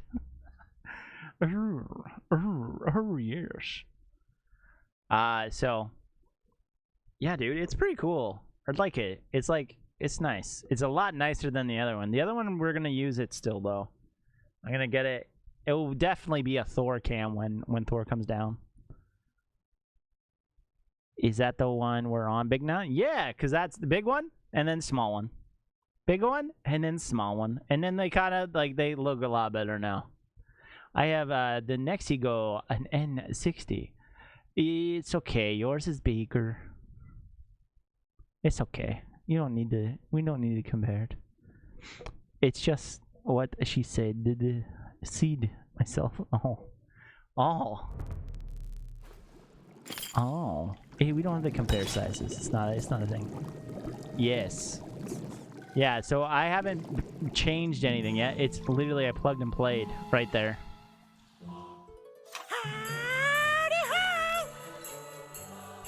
Oh yes. So yeah, dude, it's pretty cool. I'd like it. It's like, it's nice. It's a lot nicer than the other one. The other one, we're gonna use it still though. I'm gonna get it. It will definitely be a Thor cam when Thor comes down. Is that the one we're on big now? Yeah, because that's the big one and then small one. Big one and then small one. And then they kind of like, they look a lot better now. I have the Nexigo, an N60. It's okay. Yours is bigger. It's okay. You don't need to, we don't need to compare it. It's just what she said. The seed myself. Oh. Oh. Oh. Hey, we don't have to compare sizes. It's not a thing. Yes. Yeah, so I haven't changed anything yet. It's literally I plugged and played right there.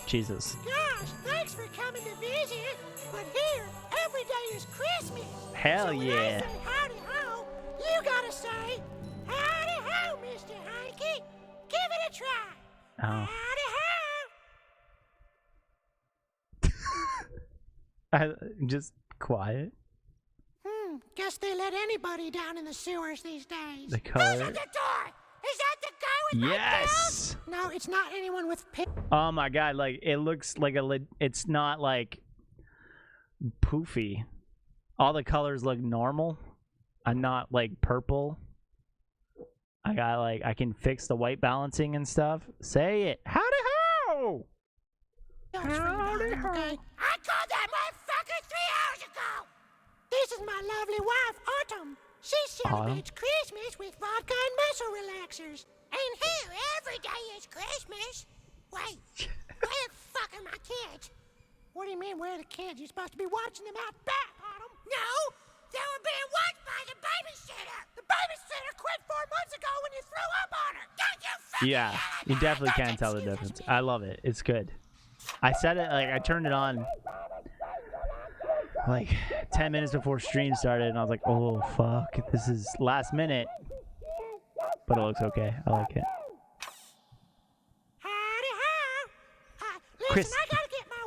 Jesus. Gosh, thanks for coming to visit. But here, every day is Christmas. Hell so when yeah. I say howdy ho, you gotta say howdy ho, Mr. Hanky. Give it a try. Oh. Howdy Just quiet. Guess they let anybody down in the sewers these days. The color. Who's at the door? Is that the guy with Yes. my pills? No, it's not anyone with pills. Oh my god, like it looks like it's not like poofy. All the colors look normal. I'm not like purple. I got like, I can fix the white balancing and stuff. Say it. Howdy ho! Howdy ho. Okay. I called that motherfucker 3 hours ago. This is my lovely wife, Autumn. She celebrates Christmas with vodka and muscle relaxers. And here, every day is Christmas. Wait, where the fuck are my kids? What do you mean, where are the kids? You're supposed to be watching them out back, Autumn. No, they were being watched by the babysitter. The babysitter quit 4 months ago when you threw up on her. Don't you fucking Yeah, you definitely can tell the difference. I love it. It's good. I said it, like, I turned it on like 10 minutes before stream started, and I was like, oh, fuck. This is last minute. But it looks okay. I like it. Crispy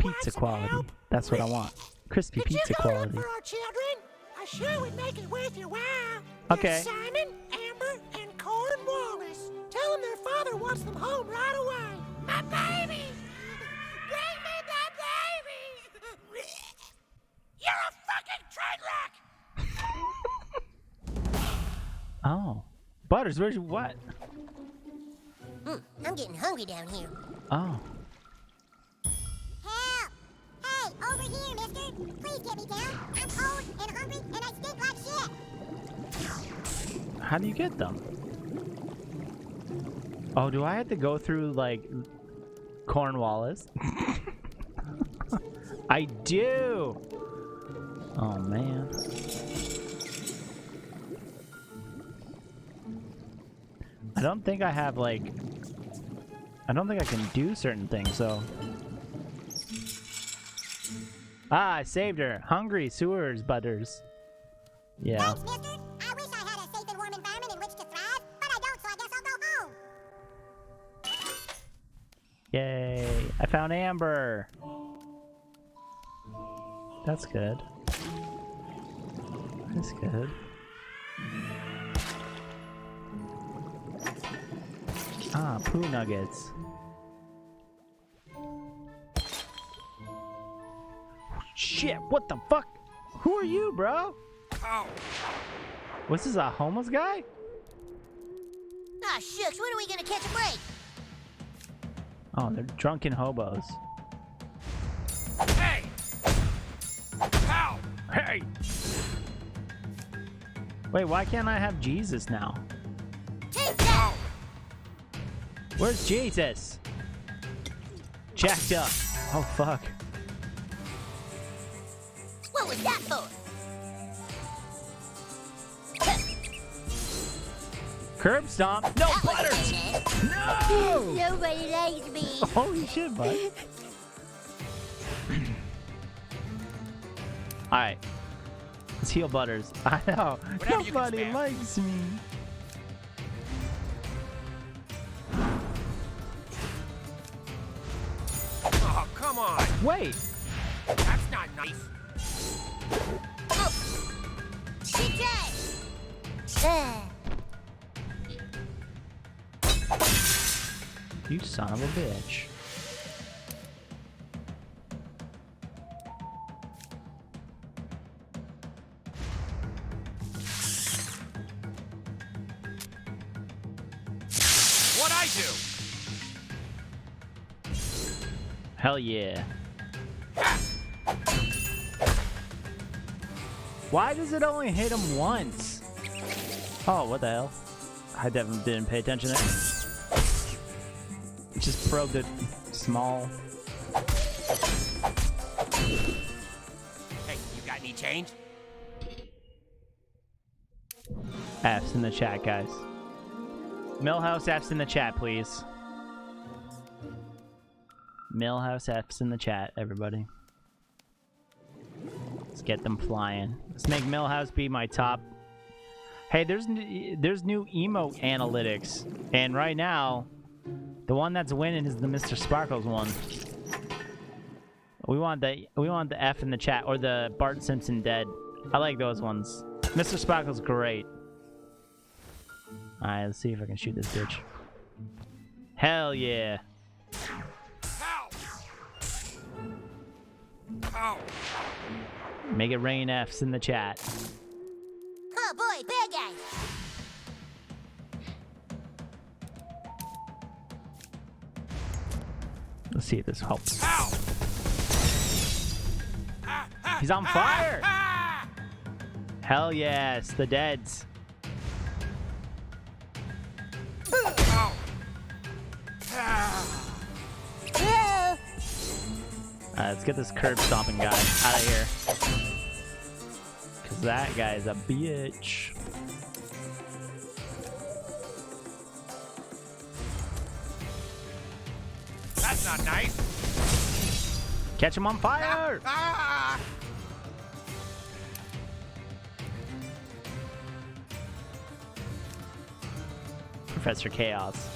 pizza quality. That's what I want. Crispy pizza quality. For our children, I sure would make it worth your while. Okay. There's Simon, Amber, and Cornwallis. Tell them their father wants them home right away. My baby! Bring me my baby! You're a fucking train wreck! Oh. Butters, where's your what? I'm getting hungry down here. Oh. Help! Hey, over here, mister. Please get me down. I'm cold and hungry and I stink like shit. How do you get them? Oh, do I have to go through, like, Cornwallis? I do! Oh, man. I don't think I have, like... I don't think I can do certain things, so... Ah, I saved her. Hungry sewers, Butters. Yeah. Thanks, mister. I wish I had a safe and warm environment in which to thrive, but I don't, so I guess I'll go home. Yay. I found Amber. That's good. That's good. Ah, poo nuggets. Shit, what the fuck? Who are you, bro? Oh. What's this, a homeless guy? Ah, shucks, when are we gonna catch a break? Oh, they're drunken hobos. Hey! Ow! Hey! Wait, why can't I have Jesus now? Take that! Where's Jesus? Jacked up. Oh, fuck. What was that for? Curb stomp. No, Butters! No! Nobody likes me. Holy shit, bud. Alright. Let's heal Butters. I know. Whatever you can Nobody spare. likes me. Oh, come on. Wait. That's not nice. CJ! You son of a bitch. What'd I do? Hell yeah. Why does it only hit him once? Oh, what the hell? I definitely didn't pay attention to it. It just probed it small. Hey, you got any change? F's in the chat, guys. Millhouse F's in the chat, please. Millhouse F's in the chat, everybody. Let's get them flying. Let's make Millhouse be my top. Hey, there's new emote analytics, and right now, the one that's winning is the Mr. Sparkles one. We want the F in the chat, or the Bart Simpson dead. I like those ones. Mr. Sparkles great. All right, let's see if I can shoot this bitch. Hell yeah! Ow! Ow! Make it rain F's in the chat. Oh boy, bad guy! Let's see if this helps. Ow! He's on fire! Hell yes, the deads. Ow! Let's get this curb stomping guy out of here. Cause that guy's a bitch. That's not nice. Catch him on fire! Ah! Professor Chaos.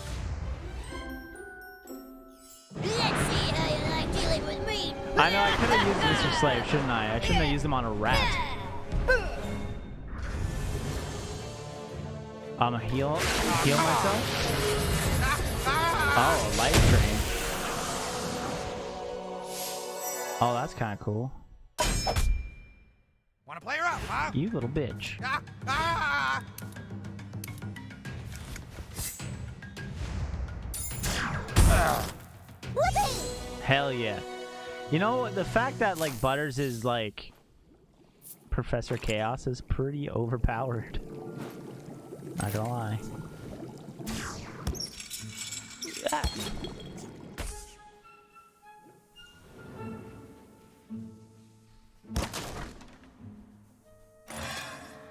Let's see how you like dealing with me. I know I could have used Mr. Slave, shouldn't I? I shouldn't have used him on a rat. I'm gonna heal myself. Oh, a life drain. Oh, that's kind of cool. Wanna play her up, huh? You little bitch. Ah! Ah! Hell yeah. You know, the fact that, like, Butters is, like, Professor Chaos is pretty overpowered. Not gonna lie. Ah.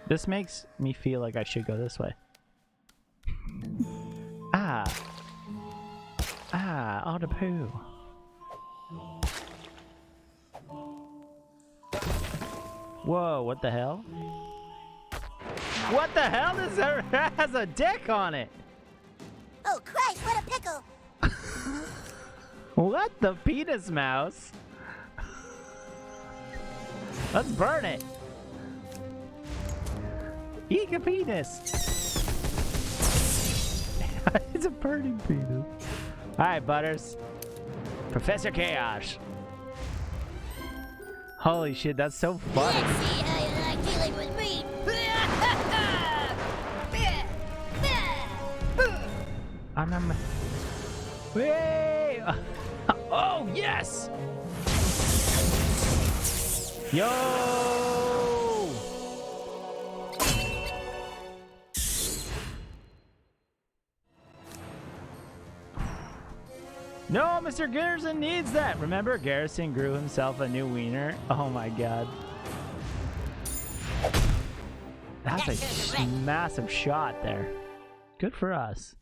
This makes me feel like I should go this way. Ah. Ah, all the poo. Whoa, what the hell? What the hell is there? Has a dick on it? Oh, Christ, what a pickle! What the penis mouse? Let's burn it. Eat a penis. It's a burning penis. Alright, Butters. Professor Chaos. Holy shit, that's so funny. Let's see how you like dealing with me. I'm Hey! Oh, yes! Yo! No, Mr. Garrison needs that. Remember, Garrison grew himself a new wiener. Oh my god. That's a massive shot there. Good for us.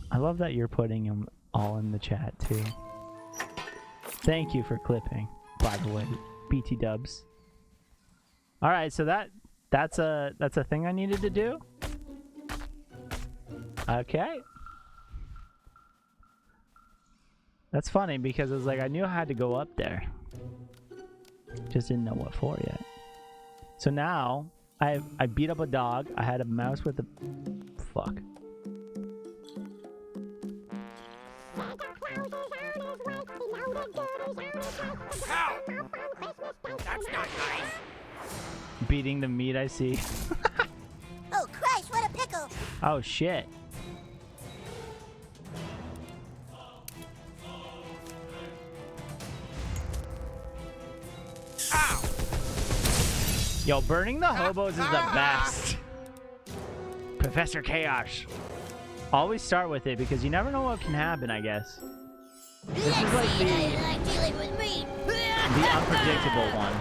I love that you're putting them all in the chat too. Thank you for clipping, by the way, BT dubs. All right, so that's a thing I needed to do. Okay. That's funny because it was like I knew I had to go up there. Just didn't know what for yet. So now I beat up a dog. I had a mouse with a fuck. Ow! That's not nice. Beating the meat I see. Oh, Christ, what a pickle! Oh shit. Ow! Yo, burning the hobos is the best. Professor Chaos. Always start with it because you never know what can happen, I guess. This is like the unpredictable one.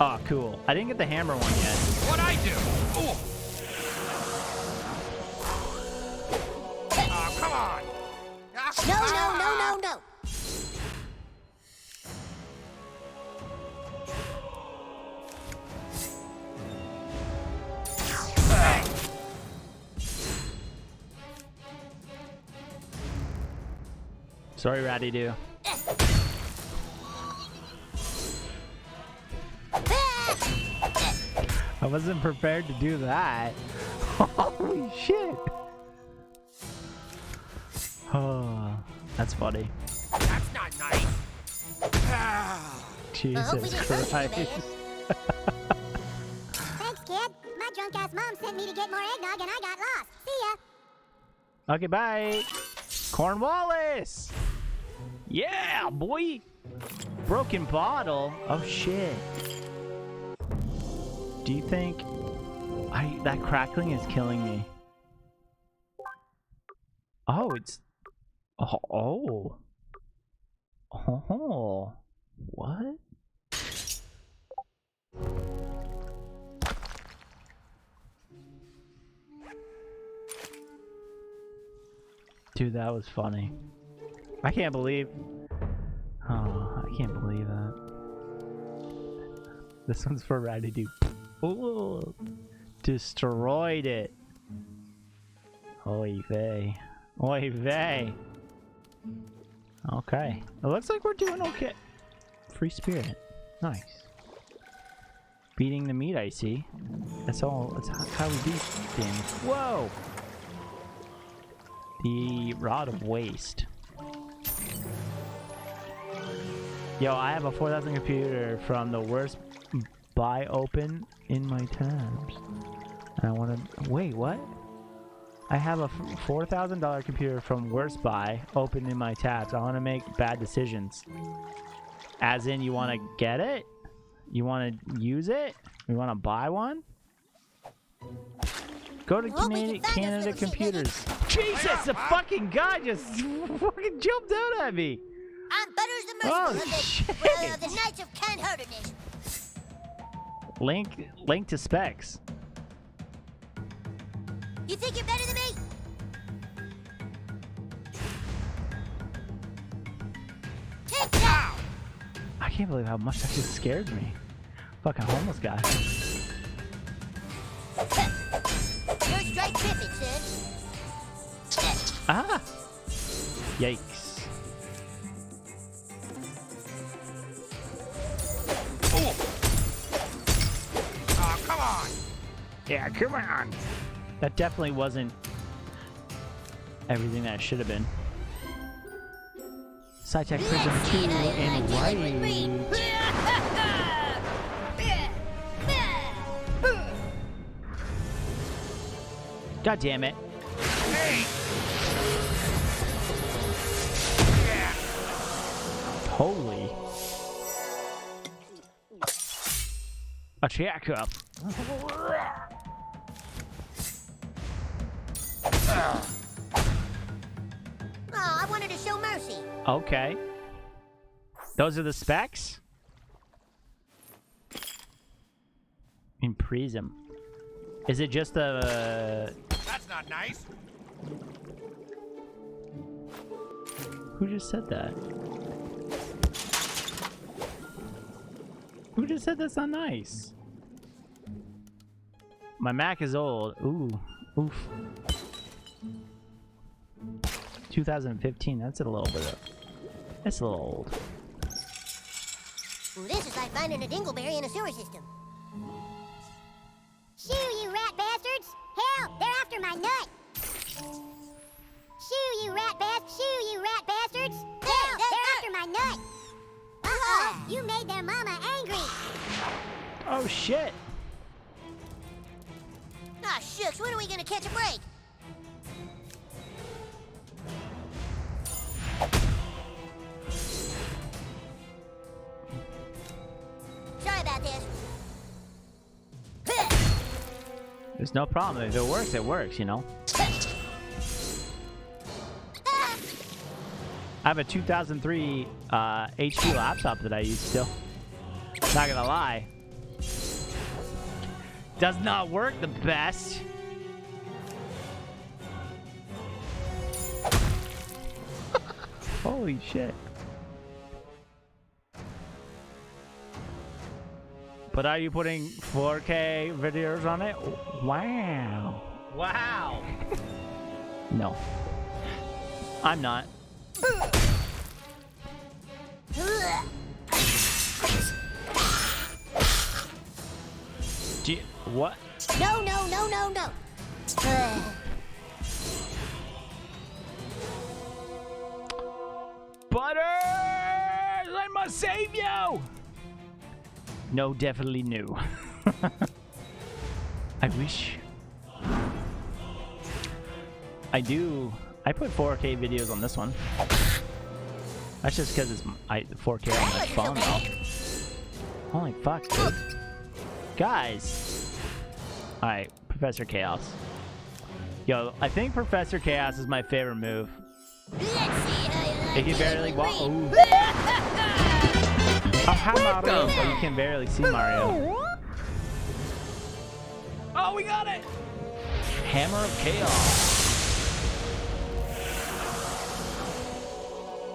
Oh, cool. I didn't get the hammer one yet. What'd I do? Ooh. Oh, come on! No. Sorry, Ratty Doo. I wasn't prepared to do that. Holy shit. Oh, that's funny. That's not nice. Jesus Christ. Thanks, kid. My drunk ass mom sent me to get more eggnog and I got lost. See ya. Okay, bye. Cornwallis. Yeah, boy. Broken bottle. Oh shit. Do you think that crackling is killing me? Oh, it's oh. What? Dude, that was funny. I can't believe. Oh, I can't believe that. This one's for Ratty Doo. Ooh, destroyed it. Oy vey. Oy vey. Okay. It looks like we're doing okay. Free spirit. Nice. Beating the meat, I see. That's all. That's how we do things. Whoa! The Rod of Waste. Yo, I have a 4,000 computer from the worst buy open in my tabs. And I want to... Wait, what? I have a $4,000 computer from worst buy open in my tabs. I want to make bad decisions. As in, you want to get it? You want to use it? You want to buy one? Go to Canada Computers. Jesus, the fucking guy just fucking jumped out at me. I'm Butters the Merciful of the Knights of Canharderness. Link to specs. You think you're better than me? can't believe how much that just scared me. Fucking homeless guy. You're straight tripping, son. Ah! Yikes. Oh, come on! Yeah, come on! That definitely wasn't everything that it should have been. Sci-Tech Prism 2 and right. God damn it. Hey! Holy. Attack up. Oh, I wanted to show mercy. Okay. Those are the specs? In Prism. Is it just a... That's not nice. Who just said that? Who just said that's not nice? My Mac is old. Ooh. Oof. 2015. That's a little bit of... That's a little old. Well, this is like finding a dingleberry in a sewer system. Shoo, you rat bastards! Help! They're after my nut! Shoo, you rat bastards! Help! They're after my nut! Uh-oh! You made their mama angry! Oh, shit! Ah, shucks, when are we gonna catch a break? Sorry about this. There's no problem. If it works, you know? I have a 2003 HP laptop that I use still. Not gonna lie. Does not work the best. Holy shit. But are you putting 4K videos on it? Wow. Wow. No. I'm not. What? No, no, no, no, no. Butters! I must save you! No, definitely no. I wish. I do. I put 4K videos on this one. That's just because it's 4K on my phone though. Holy fuck, dude. Guys. Alright, Professor Chaos. Yo, I think Professor Chaos is my favorite move. It can barely walk. Oh, hi, Mario. Oh, you can barely see Mario. Oh, we got it! Hammer of Chaos.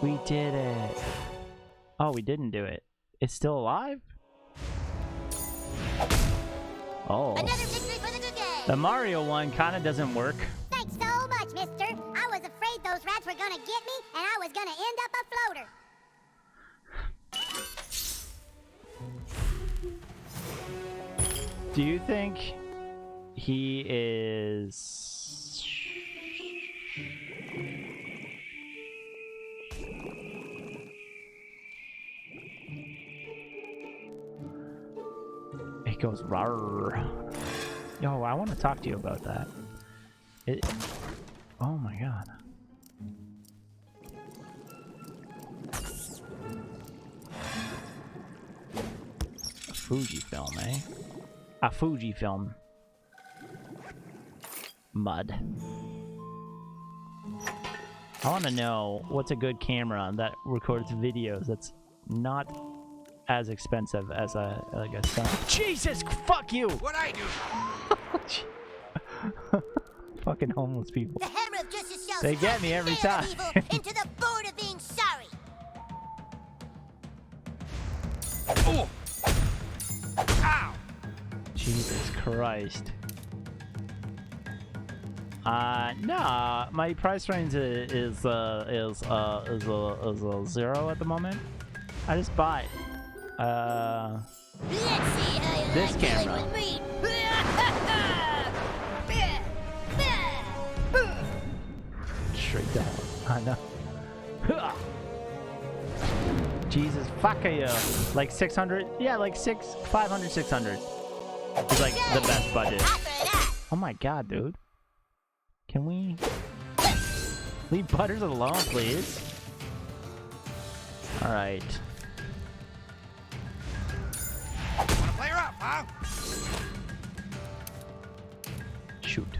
We did it. Oh, we didn't do it. It's still alive? Oh. Another victory for the good guys! The Mario one kind of doesn't work. Thanks so much, mister. I was afraid those rats were gonna get me, and I was gonna end up a floater. Do you think he is... It goes rawr. Yo, I want to talk to you about that. Oh my god. A Fujifilm, eh? A Fujifilm. Mud. I want to know what's a good camera that records videos that's not as expensive as a Sony. Jesus, fuck you! What I do? Fucking homeless people. The hammer of justice shall They get me every time. into the board of being sorry. Ow! Jesus Christ. No, my price range is a 0 at the moment. I just bought this camera. Straight down. I know. Jesus, fuck you. Like 600? Yeah, like 500, 600. It's like the best budget. Oh my god, dude. Can we leave Butters alone, please? Alright. Wanna play her up, huh? Shoot.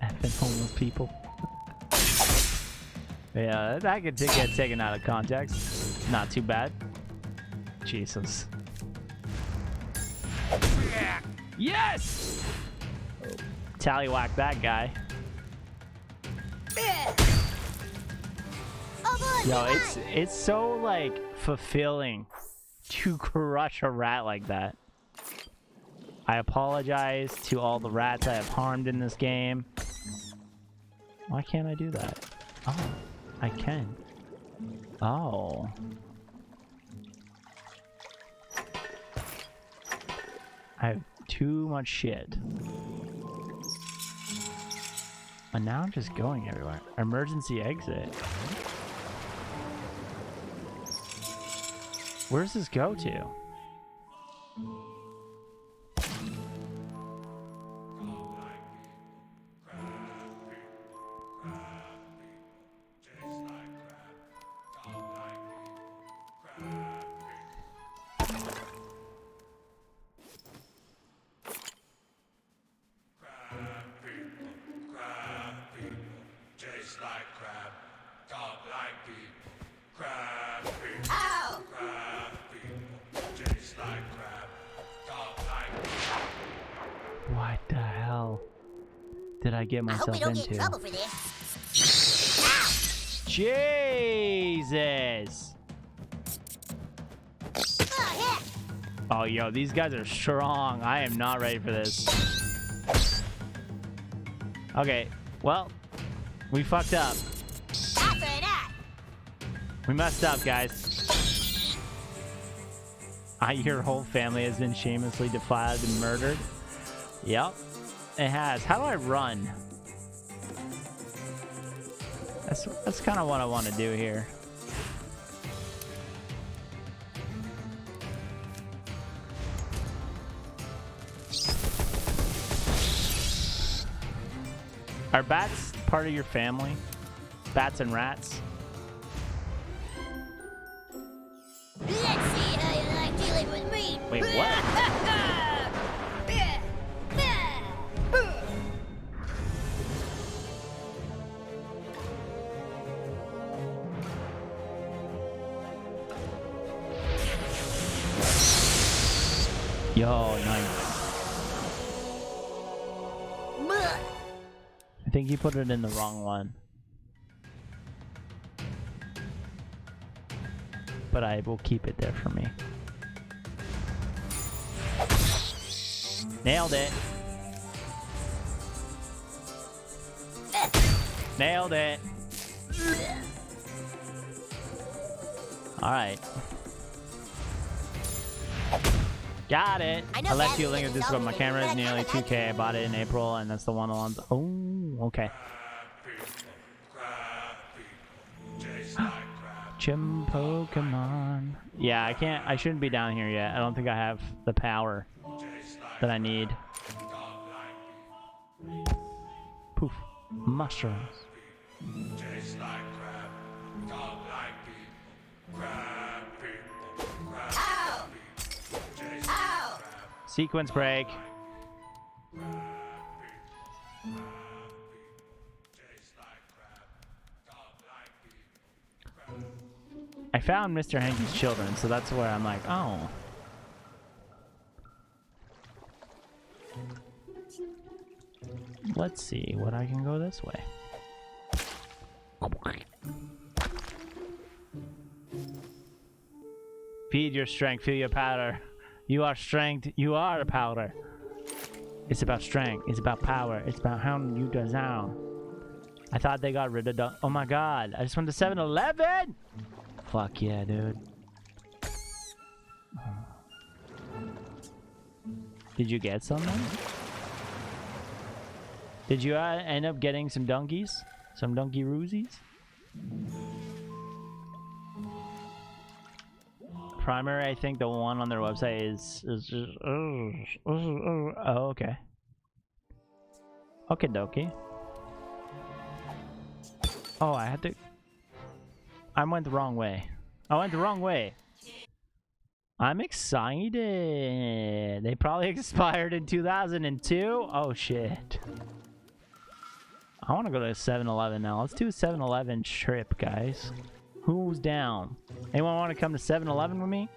Effing homeless people. Yeah, that could get taken out of context. Not too bad. Jesus. Yes! Tallywhack that guy. Yo, it's so like fulfilling to crush a rat like that. I apologize to all the rats I have harmed in this game. Why can't I do that? Oh, I can. Oh. I have too much shit. And now I'm just going everywhere. Emergency exit. Where does this go to? What the hell did I get myself into? I hope we don't get in trouble for this. Jesus! Oh, yo, these guys are strong. I am not ready for this. Okay, well, we fucked up. We messed up, guys. Your whole family has been shamelessly defiled and murdered. Yep, it has. How do I run? That's kind of what I want to do here. Are bats part of your family? Bats and rats? Let's see how you like dealing with me. Wait, what? Yo, nice. I think you put it in the wrong one. But I will keep it there for me. Nailed it. Nailed it. Alright. Got it. I left you a link of this, but my camera is nearly 2K. I bought it in April, and that's the one on. Oh, okay. Chim Pokemon. Yeah, I can't. I shouldn't be down here yet. I don't think I have the power that I need. Poof. Mushrooms. Sequence break. I found Mr. Hanky's children, so that's where I'm like, oh. Let's see what I can go this way. Feed your strength, feel your power. You are strength, you are the powder. It's about strength, it's about power, it's about how you do down. I thought they got rid of the. Oh my god, I just went to 7-Eleven! Fuck yeah, dude. Did you get some then? Did you end up getting some donkeys? Some donkey roosies? Primary, I think the one on their website is just, oh, okay. Okay, dokie. Oh, I had to. I went the wrong way. I went the wrong way. I'm excited. They probably expired in 2002. Oh shit. I want to go to 7-Eleven now. Let's do a 7-Eleven trip, guys. Who's down? Anyone want to come to 7-Eleven with me?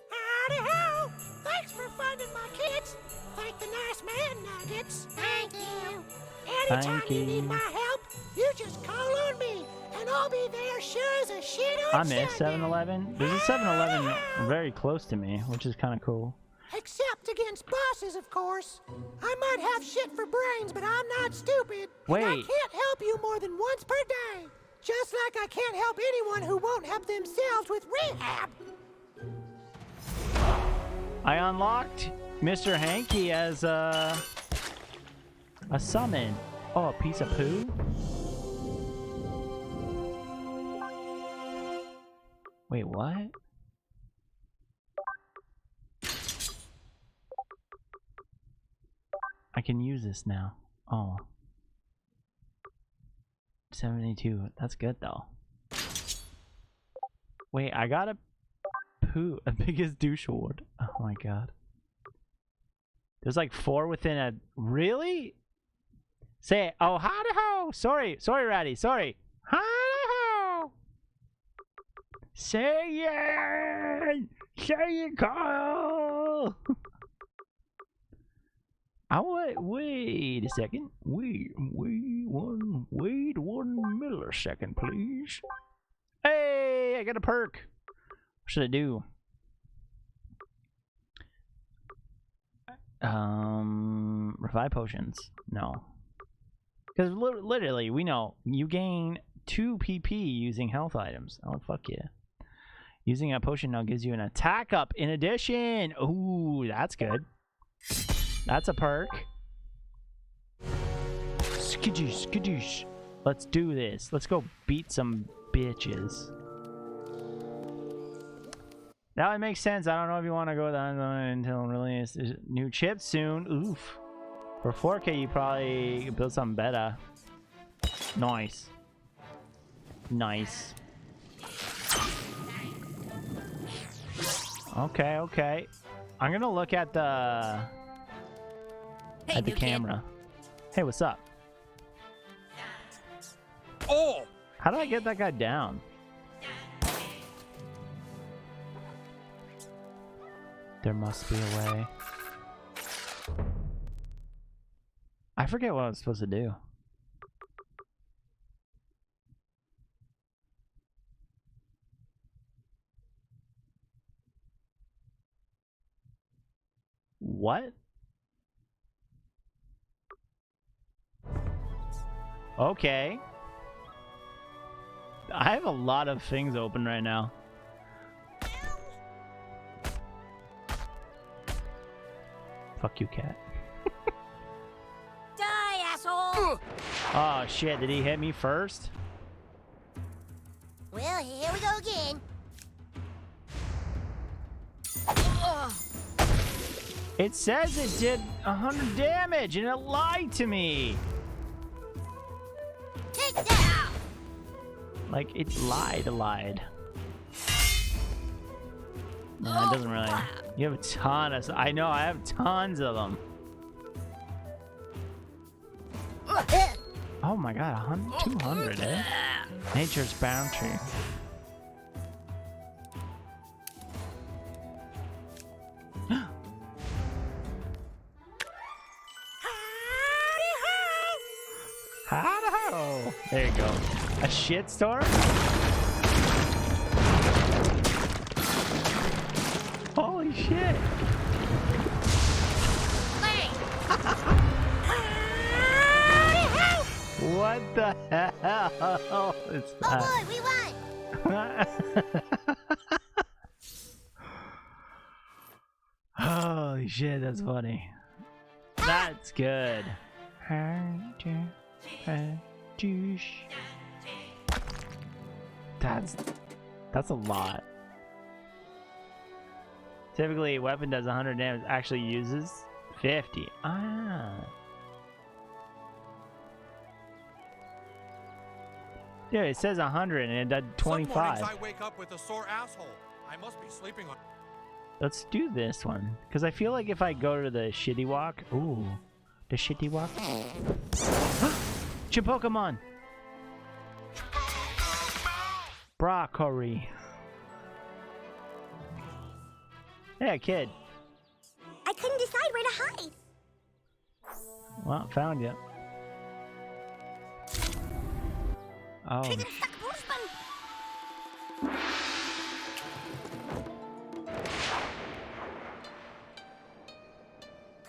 Howdy ho! Thanks for finding my kids. Thank the nice man, Nuggets. Thank you. Anytime you need my help, you just call on me, and I'll be there sure as a shit on I miss 7-Eleven. There's a 7-Eleven very close to me, which is kind of cool. Except against bosses, of course. I might have shit for brains, but I'm not stupid. Wait. And I can't help you more than once per day. Just like I can't help anyone who won't help themselves with rehab. I unlocked Mr. Hanky as a summon. Oh, a piece of poo? Wait, what? I can use this now. Oh. 72. That's good though. Wait, I got a poo, a biggest douche award. Oh my god. There's like 4 within a. Really? Say it. Oh, howdy ho. Sorry, Ratty. Sorry. Howdy ho. Say it. Say it, Kyle. Wait a second. Wait 1 millisecond, please. Hey, I got a perk. What should I do? Revive potions. No. Because literally, we know you gain 2 PP using health items. Oh, fuck yeah. Using a potion now gives you an attack up in addition. Ooh, that's good. That's a perk. Skidoosh, skidoosh. Let's do this. Let's go beat some bitches. That would make sense. I don't know if you want to go down until release. There's new chips soon. Oof. For 4K, you probably build something better. Nice. Nice. Okay, okay. I'm gonna look at the camera. Hey, what's up? Oh! How did I get that guy down? There must be a way. I forget what I was supposed to do. What? Okay. I have a lot of things open right now. Fuck you, cat. Die, asshole! Oh shit, did he hit me first? Well, here we go again. It says it did 100 damage and it lied to me. Take that! Like, it lied. No, it doesn't really. You have a ton of. I know, I have tons of them. Oh my god, 200, eh? Nature's bounty. Howdy ho! There you go. A shit store? Holy shit. What the hell is that? Oh boy, we won! Holy shit, that's funny. That's good. That's a lot. Typically, a weapon does 100 damage, actually uses 50. Ah. Dude, it says 100 and it did 25. Some mornings I wake up with a sore asshole. I must be sleeping on. Let's do this one. Because I feel like if I go to the shitty walk. Ooh. The shitty walk. Chipokemon! Broccoli. Yeah, kid. I couldn't decide where to hide. Well, found you. Oh.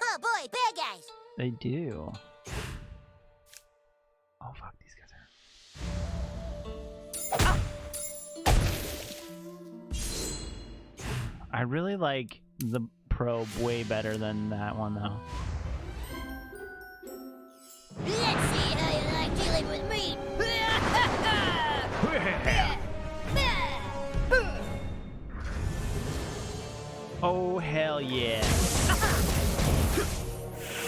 Oh boy, bad guys. They do. Oh fuck, these guys are. I really like the probe way better than that one though. Let's see how you like dealing with me. Oh hell yeah.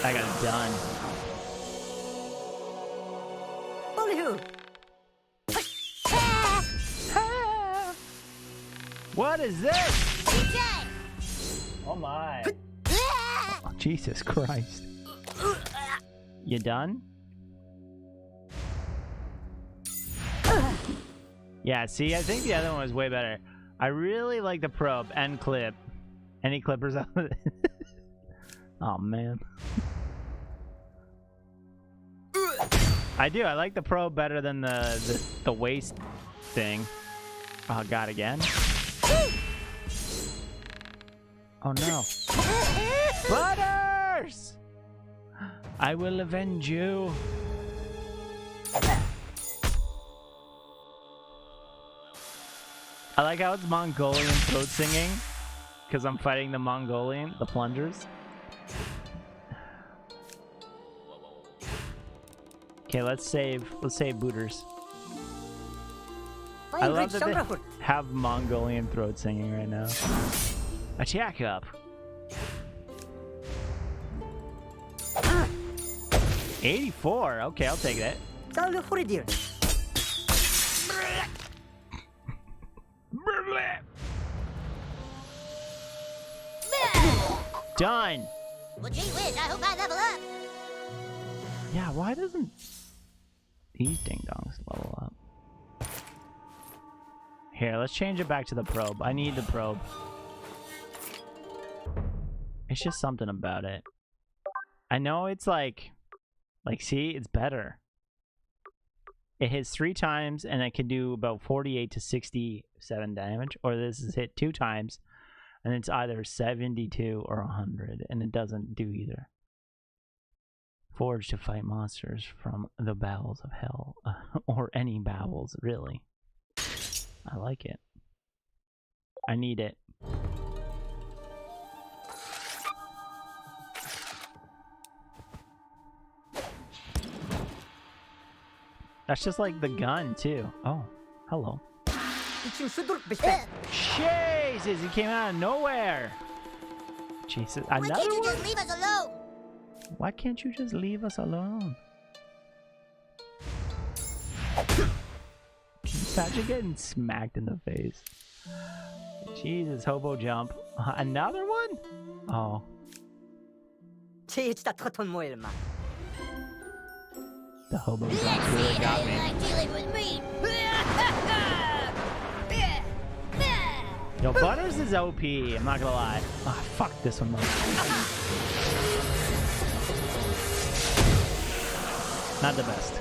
I got it done. Ballyhoo! What is this? Oh my. Oh, Jesus Christ. You done? Yeah, see, I think the other one was way better. I really like the probe and clip. Any clippers out of it? Oh man. I do. I like the probe better than the waist thing. Oh god, again? Oh no. Butters! I will avenge you. I like how it's Mongolian throat singing. Because I'm fighting the Mongolian, the plungers. Okay, let's save booters. I love that they have Mongolian throat singing right now. Attack up. 84. Okay, I'll take that. Done. Well, gee whiz, I hope I level up. Yeah, why doesn't these ding dongs level up? Here, let's change it back to the probe. I need the probe. It's just something about it. I know it's like see, it's better. It hits 3 times and it can do about 48 to 67 damage, or this is hit 2 times and it's either 72 or 100, and it doesn't do either. Forged to fight monsters from the bowels of hell, or any bowels, really. I like it. I need it. That's just like the gun, too. Oh, hello. Jesus, he came out of nowhere. Jesus, Why another can't you one? just leave us alone? Why can't you just leave us alone? Imagine getting smacked in the face. Jesus, hobo jump. Another one? Oh. The hobo jump really got me. Like dealing with me. Yo, Butters is OP, I'm not gonna lie. Ah, oh, fuck this one, though. Not the best.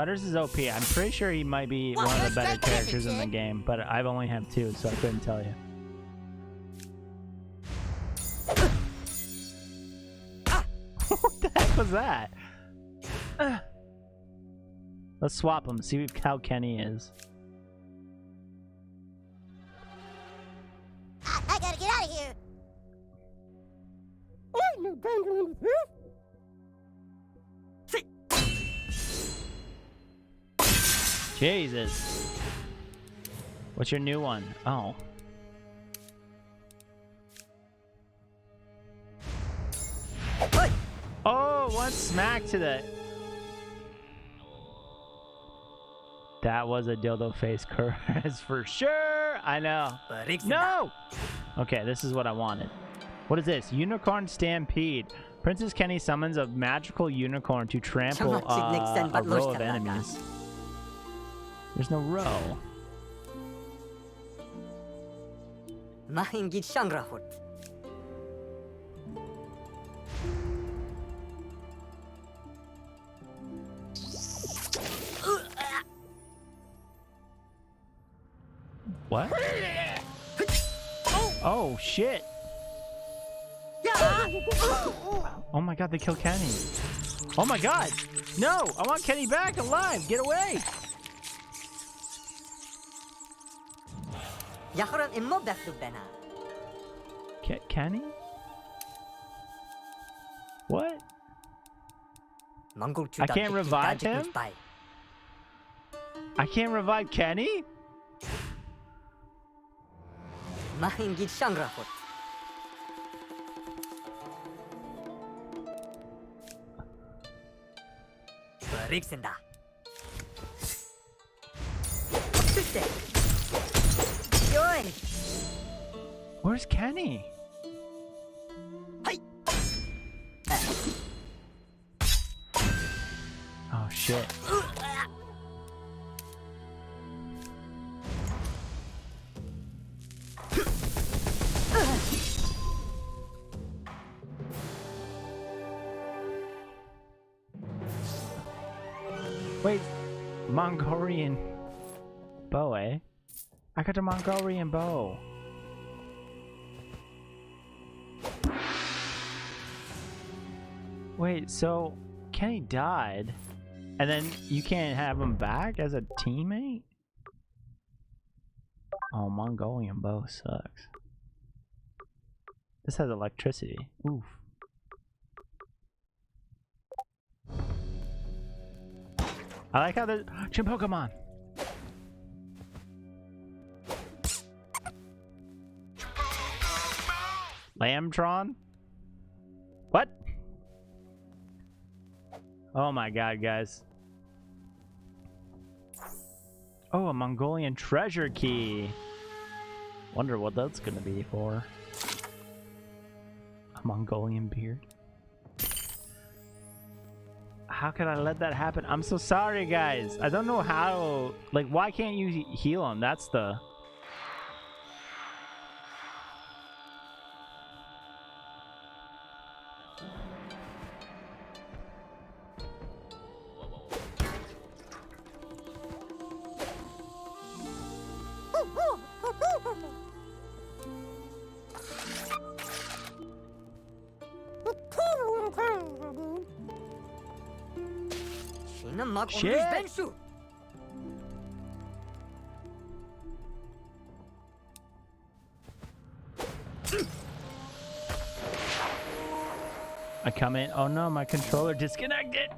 Butters is OP. I'm pretty sure he might be one of the better characters in the game, but I've only have 2, so I couldn't tell you. What the heck was that? Let's swap them, see how Kenny is. I gotta get out of here. Jesus. What's your new one? Oh. Oh, one smack to the... That was a dildo face caress for sure. I know. No! Okay, this is what I wanted. What is this? Unicorn Stampede. Princess Kenny summons a magical unicorn to trample a row of enemies. There's no row. What? Oh shit! Oh my god, they killed Kenny. Oh my god! No! I want Kenny back alive! Get away! Kenny? What? I can't revive him? I can't revive Kenny? Where's Kenny? Oh shit. Wait, Mongolian bow, eh? I got a Mongolian bow. Wait, so Kenny died, and then you can't have him back as a teammate? Oh, Mongolian bow sucks. This has electricity. Oof. I like how there's Gym Pokemon. Lambtron? What? Oh my god, guys. Oh, a Mongolian treasure key. Wonder what that's gonna be for. A Mongolian beard. How could I let that happen? I'm so sorry, guys. I don't know how. Like, why can't you heal him? That's the... Shit. I come in. Oh no, my controller disconnected.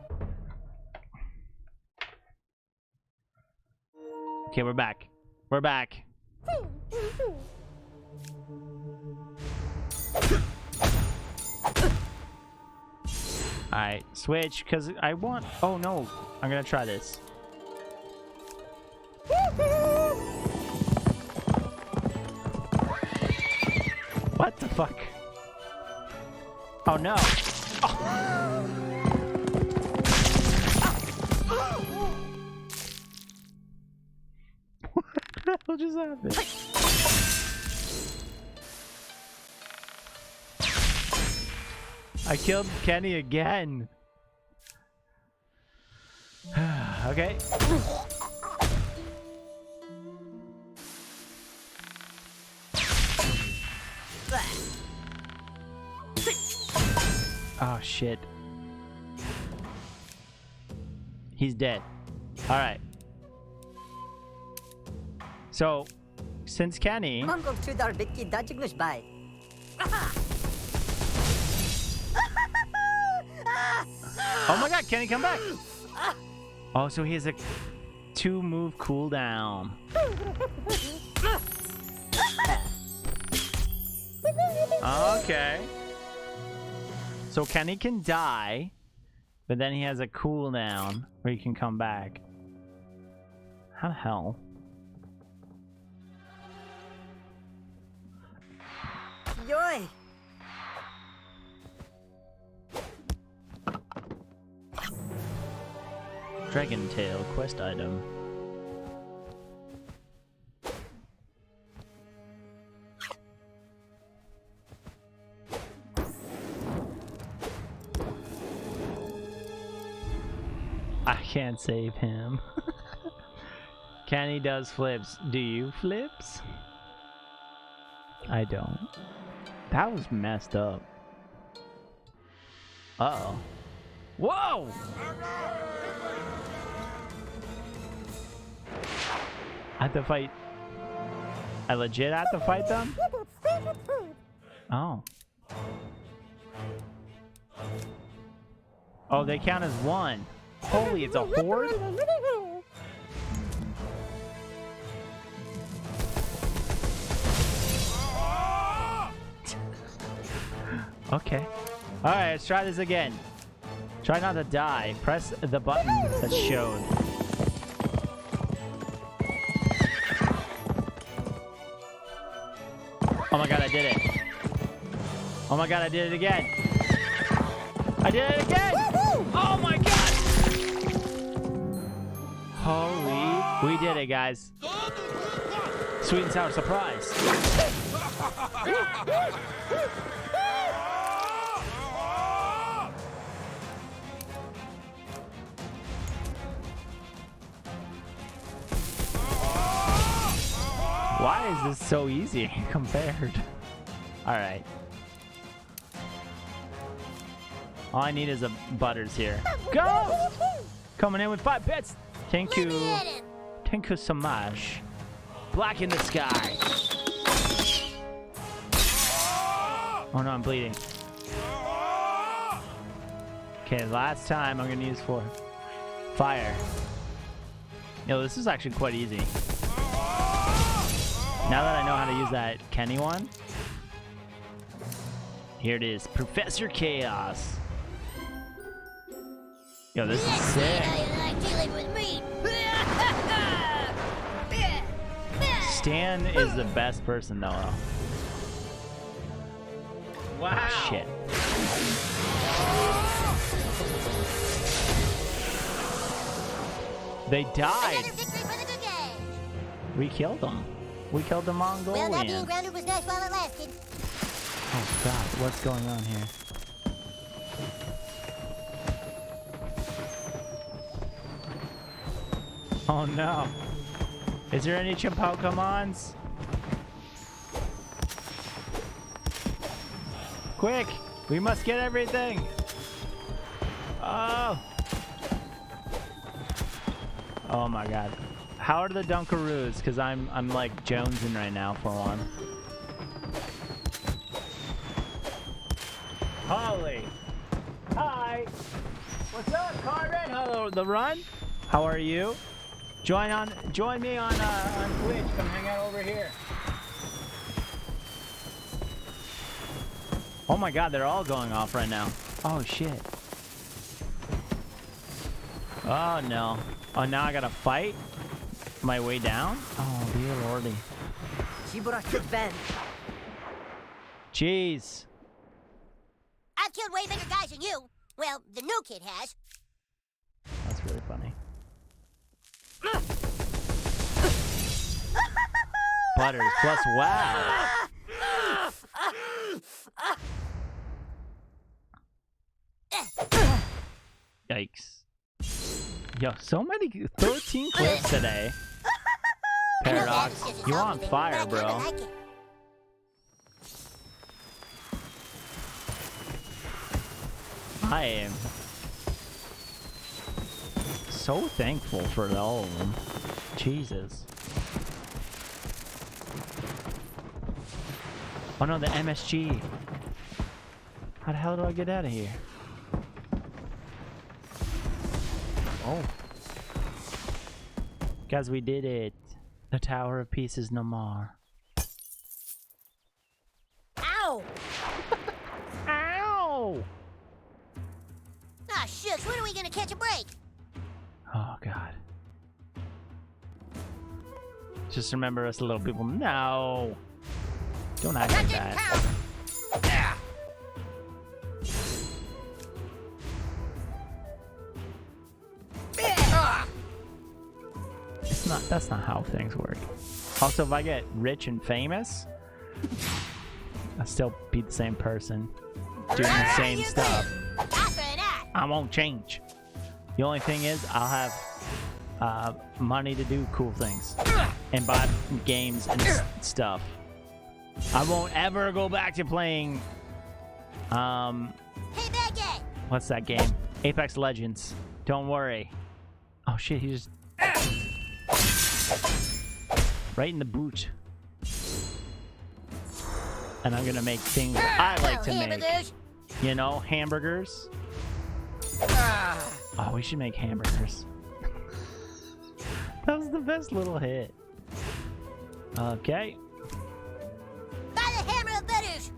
Okay, we're back. We're back. Alright, switch, because I want... Oh no, I'm gonna try this. What the fuck? Oh no. Oh. What just happened? I killed Kenny again. Okay. Oh shit. He's dead. Alright. So, since Kenny... Oh my god, Kenny, come back! Oh, so he has a 2-move cooldown. Okay. So Kenny can die, but then he has a cooldown where he can come back. How the hell? Yoy! Dragon Tail quest item. I can't save him. Kenny does flips. Do you flips? I don't. That was messed up. Uh-oh. Whoa! I have to fight. I legit have to fight them? Oh. Oh, they count as one. Holy, it's a horde? Okay. Alright, let's try this again. Try not to die. Press the button that showed. Oh my god, I did it. Oh my god, I did it again. I did it again! Oh my god! Holy, we did it, guys. Sweet and sour surprise. Why is this so easy compared? Alright. All I need is a Butters here. Go! Coming in with 5 bits. Thank you. Thank you so much. Black in the sky. Oh no, I'm bleeding. Okay, last time I'm gonna use 4. Fire. Yo, this is actually quite easy. Now that I know how to use that Kenny one. Here it is. Professor Chaos. Yo, this is sick. Stan is the best person though. Wow. Oh, shit. They died. We killed them. We killed the Mongolian. Well, that being grounded was nice while it lasted. Oh god, what's going on here? Oh no. Is there any Chimpokomons? Quick! We must get everything! Oh! Oh my god. How are the Dunkaroos? Because I'm like jonesing right now for one. Holly! Hi! What's up, Carmen? Hello, the run? How are you? Join me on Twitch. Come hang out over here. Oh my god, they're all going off right now. Oh shit. Oh no. Oh, now I gotta fight my way down? Oh dear lordy. Jeez. I've killed way bigger guys than you. Well, the new kid has. That's really funny. Butters plus wow. Yikes. Yo, so many 13 clips today. Paradox, you on fire, bro. I am so thankful for all of them. Jesus. Oh no, the MSG. How the hell do I get out of here? Oh. Guys, we did it. The Tower of Peace is no more. Ow! Ow! Ah, shucks, when are we gonna catch a break? Oh, God. Just remember us little people. No! Don't act like that. That's not how things work. Also, if I get rich and famous, I'll still be the same person. Doing the same stuff. I won't change. The only thing is, I'll have money to do cool things. And buy games and stuff. I won't ever go back to playing, Hey, bad guy! what's that game? Apex Legends. Don't worry. Oh shit, he just... right in the boot. And I'm gonna make things I like to make. You know, hamburgers. Oh, we should make hamburgers. That was the best little hit. Okay. By the hammer of Vetters!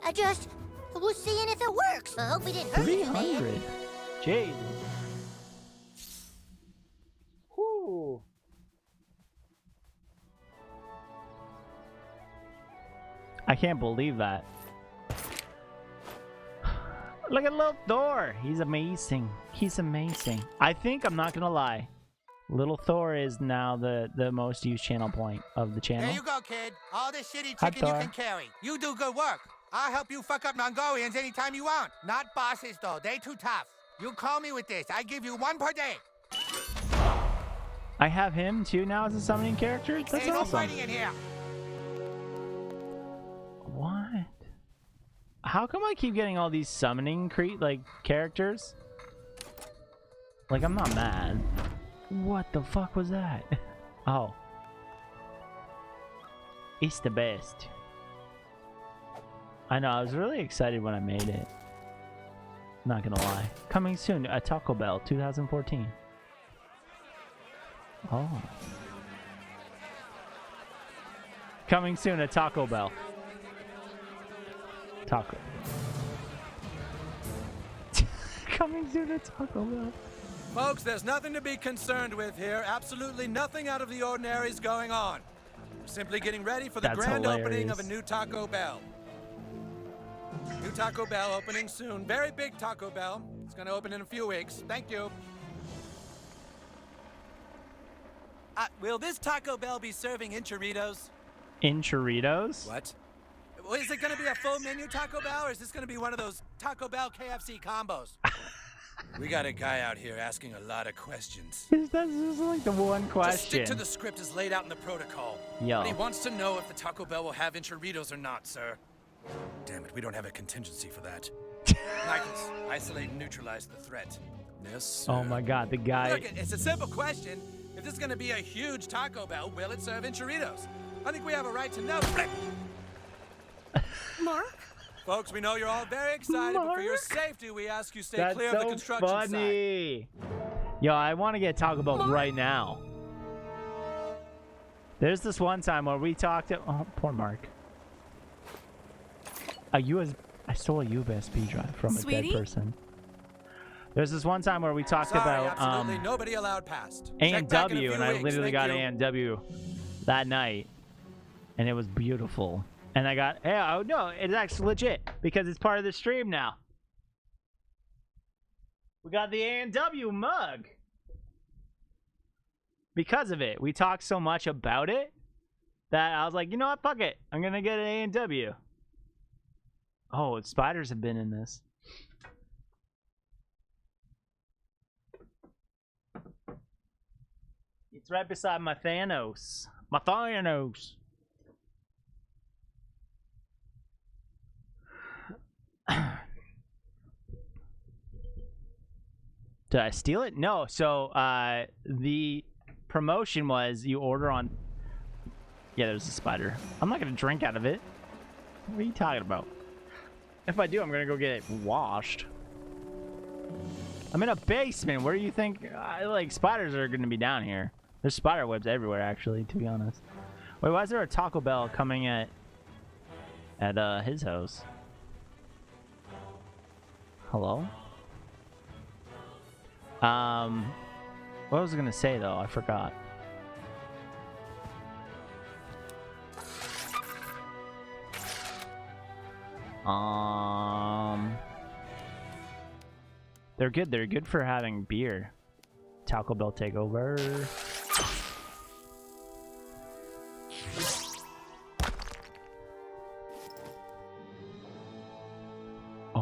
I was seeing if it works. I hope we didn't hurt you, man. 300. Jeez. Whew. I can't believe that. Look at little Thor. He's amazing. He's amazing. I think, I'm not gonna lie, little Thor is now the most used channel point of the channel. There you go, kid. All this shitty Hi, chicken you Thor. can carry. You do good work. I'll help you fuck up Mongolians anytime you want. Not bosses, though. They too tough. You call me with this. I give you one per day. I have him too now as a summoning character. That's Ain't no awesome. fighting in here. What? How come I keep getting all these summoning characters? Like, I'm not mad. What the fuck was that? Oh. It's the best. I know, I was really excited when I made it. Not gonna lie. Coming soon at Taco Bell 2014. Oh. Coming soon at Taco Bell. Taco. Coming soon to Taco Bell. Folks, there's nothing to be concerned with here. Absolutely nothing out of the ordinary is going on. We're simply getting ready for the That's grand opening hilarious. of a new Taco Bell. New Taco Bell opening soon. Very big Taco Bell. It's going to open in a few weeks. Thank you. Will this Taco Bell be serving enchiladas? Enchiladas? What? Well, is it going to be a full menu Taco Bell, or is this going to be one of those Taco Bell KFC combos? We got a guy out here asking a lot of questions. That's just like the one question. Just stick to the script as laid out in the protocol. Yo. But he wants to know if the Taco Bell will have enchiladas or not, sir. Damn it, we don't have a contingency for that. Michaels, isolate and neutralize the threat. Yes, sir. Oh my god, the guy. Look, it's a simple question. If this is going to be a huge Taco Bell, will it serve enchiladas? I think we have a right to know. Mark? Folks, we know you're all very excited, but for your safety, we ask you stay That's clear so of the construction funny. Yo, I want to get Taco Bell right now. There's this one time where we talked to... Oh, poor Mark. I stole a USB drive from a dead person. There's this one time where we talked about absolutely nobody allowed past. Check back in a A&W, few and I weeks. literally got Thank you. A&W that night, and it was beautiful. And I got, yeah, oh no, it's actually legit because it's part of the stream now. We got the A&W mug. Because of it, we talked so much about it that I was like, you know what, fuck it, I'm gonna get an A&W. Oh, spiders have been in this. It's right beside my Thanos. My Thanos. Did I steal it? No. So the promotion was you order on. Yeah, there's a spider. I'm not gonna drink out of it. What are you talking about? If I do, I'm gonna go get it washed. I'm in a basement. Where do you think like spiders are gonna be down here? There's spider webs everywhere, actually, to be honest. Wait, why is there a Taco Bell coming at his house? Hello? What was I gonna say though? I forgot. They're good. They're good for having beer. Taco Bell takeover. Oh.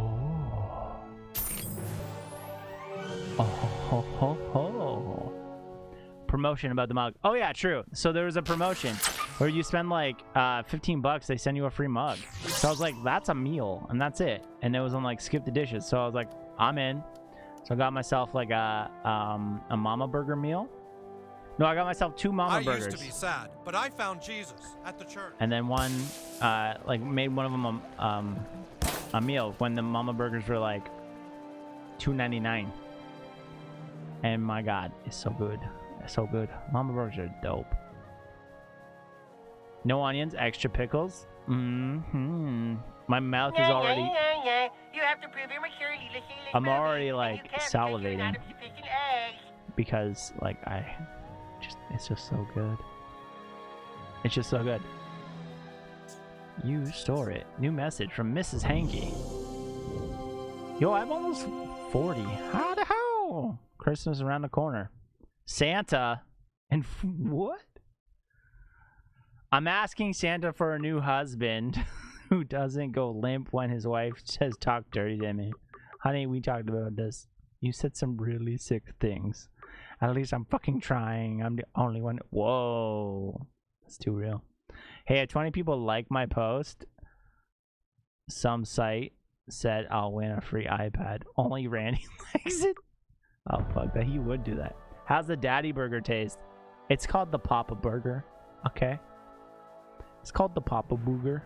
Promotion about the mug. Oh yeah, true. So there was a promotion where you spend like 15 bucks, they send you a free mug. So I was like, that's a meal and that's it. And it was on like skip the dishes. So I was like, I'm in. So I got myself like a mama burger meal. No, I got myself 2 mama burgers. I used to be sad, but I found Jesus at the church. And then one, like made one of them a meal when the mama burgers were like $2.99. And my God, it's so good. It's so good. Mama burgers are dope. No onions, extra pickles. My mouth is already. You have to prove your maturity. I'm already like salivating because like it's just so good. It's just so good. You store it. New message from Mrs. Hanky. Yo, I'm almost 40. How the hell? Christmas around the corner. Santa and what? I'm asking Santa for a new husband who doesn't go limp when his wife says talk dirty to me. Honey, we talked about this. You said some really sick things. At least I'm fucking trying. I'm the only one. Whoa. That's too real. Hey, if 20 people like my post, some site said I'll win a free iPad. Only Randy likes it. Oh, fuck that. He would do that. How's the daddy burger taste? It's called the Papa Burger. Okay. It's called the Papa Burger.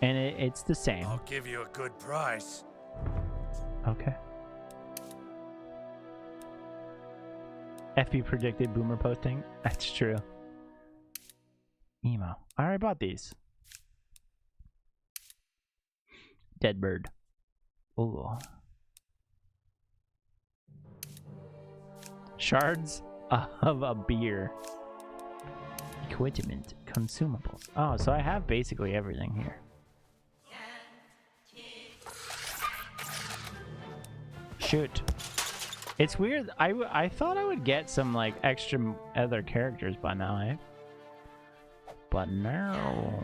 And it's the same. I'll give you a good price. Okay. FB predicted boomer posting. That's true. Emo. I already bought these. Dead bird. Ooh. Shards of a beer. Equipment. Consumables. Oh, so I have basically everything here. Shoot. It's weird. I thought I would get some like extra other characters by now, eh? But no.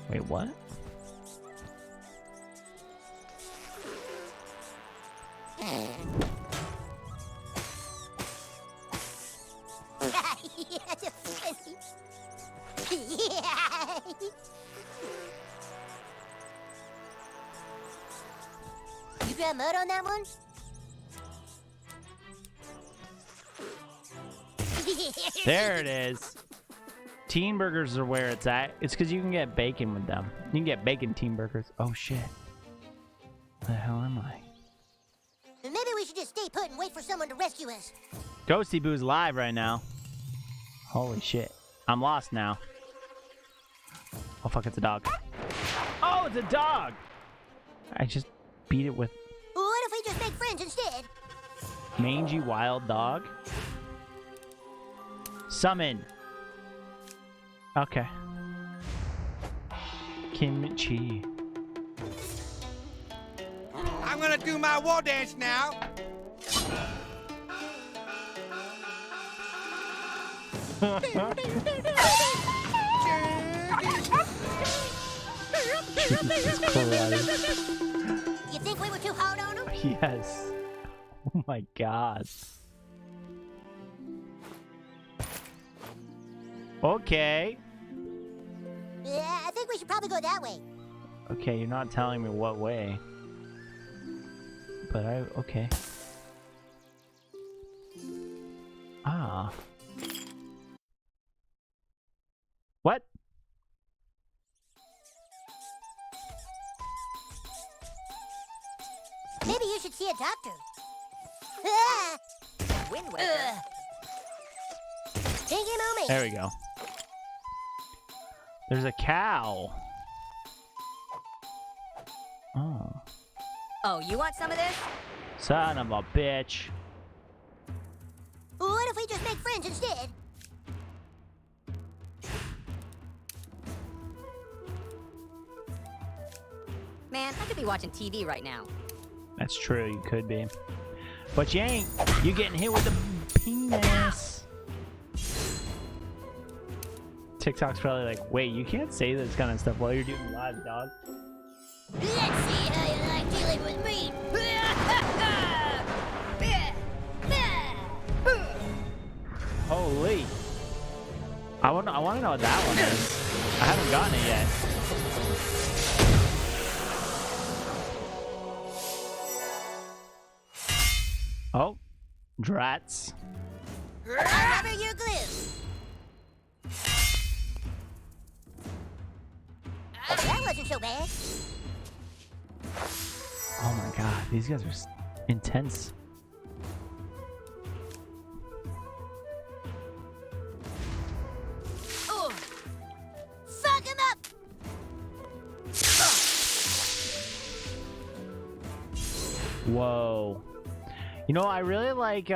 Wait, what? You got mud on that one? There it is. Teen burgers are where it's at. It's because you can get bacon with them. You can get bacon teen burgers. Oh shit. Where the hell am I? Maybe we should just stay put and wait for someone to rescue us. Ghosty Boo's live right now. Holy shit. I'm lost now. Oh fuck, it's a dog. Oh, it's a dog! I just beat it with What if we just make friends instead? mangy wild dog. Summon. Okay. Kimchi. I'm gonna do my war dance now. Jesus Christ. You think we were too Yes. Oh my god. Okay. Yeah, I think we should probably go that way. Okay, you're not telling me what way. But okay. Ah. What? Maybe you should see a doctor. Wind waker. Take him on me. There we go. There's a cow. Oh. Oh, you want some of this? Son of a bitch. What if we just make friends instead? Man, I could be watching TV right now. That's true, you could be. But you ain't. You getting hit with the penis. TikTok's probably like, wait, you can't say this kind of stuff while you're doing live, dog. Let's see how you like dealing with me. Holy. I want to know what that one is. I haven't gotten it yet. Oh, drats. I'll cover your glue. That wasn't so bad. Oh my god, these guys are intense. Oh, fuck him up. Whoa. You know, I really like,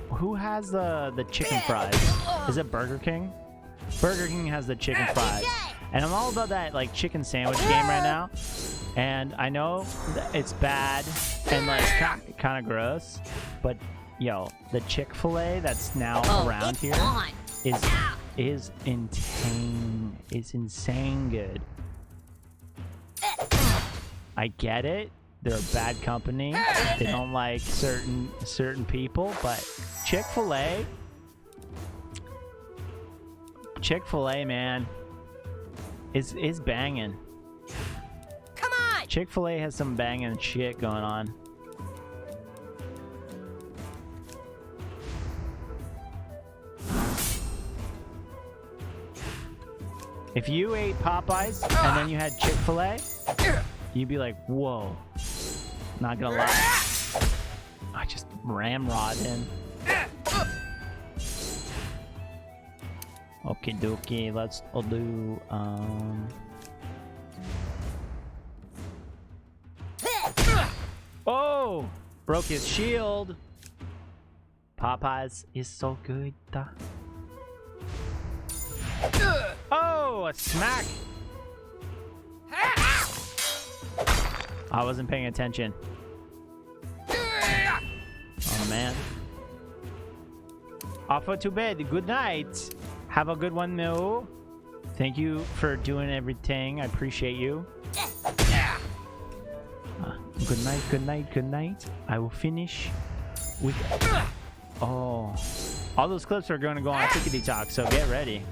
who has the chicken fries? Is it Burger King? Burger King has the chicken fries. And I'm all about that, like, chicken sandwich game right now. And I know it's bad and, like, kind of gross. But, yo, the Chick-fil-A that's now around here is insane. It's insane good. I get it. They're a bad company. They don't like certain people, but Chick-fil-A, man, is banging. Come on! Chick-fil-A has some banging shit going on. If you ate Popeyes and then you had Chick-fil-A, you'd be like, whoa. Not gonna lie. I just ramrod him. Okie dokie, let's do, Oh! Broke his shield. Popeyes is so good. Oh, a smack. I wasn't paying attention. Oh man. Off to bed. Good night. Have a good one, Moo. Thank you for doing everything. I appreciate you. Good night, good night, good night. I will finish with... Oh. All those clips are going to go on Tickety Talk, so get ready.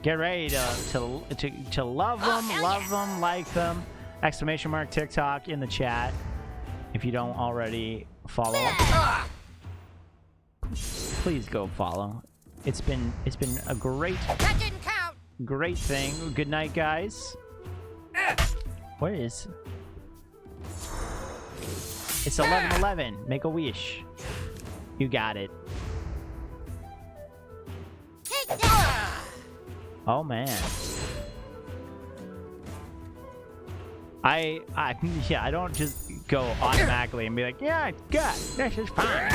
Get ready to love them, like them. Exclamation mark TikTok in the chat if you don't already follow. Please go follow. It's been a great thing. Good night, guys. What is? It's 11:11. Make a wish. You got it. Oh man. I don't just go automatically and be like, yeah, good, this is fine.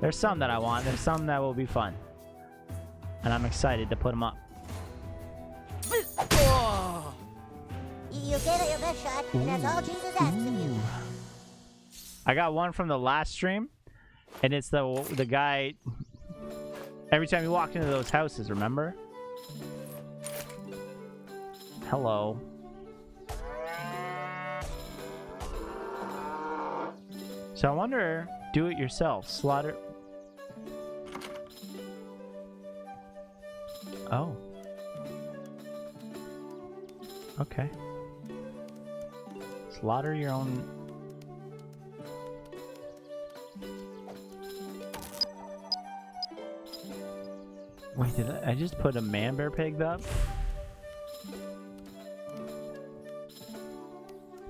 There's some that I want. There's some that will be fun. And I'm excited to put them up. You gave it your best shot, and that's all Jesus asks of you. I got one from the last stream, and it's the guy. Every time you walk into those houses, remember? Hello. So I wonder, do it yourself. Slaughter. Oh. Okay. Slaughter your own. Wait, did I just put a man bear pig up?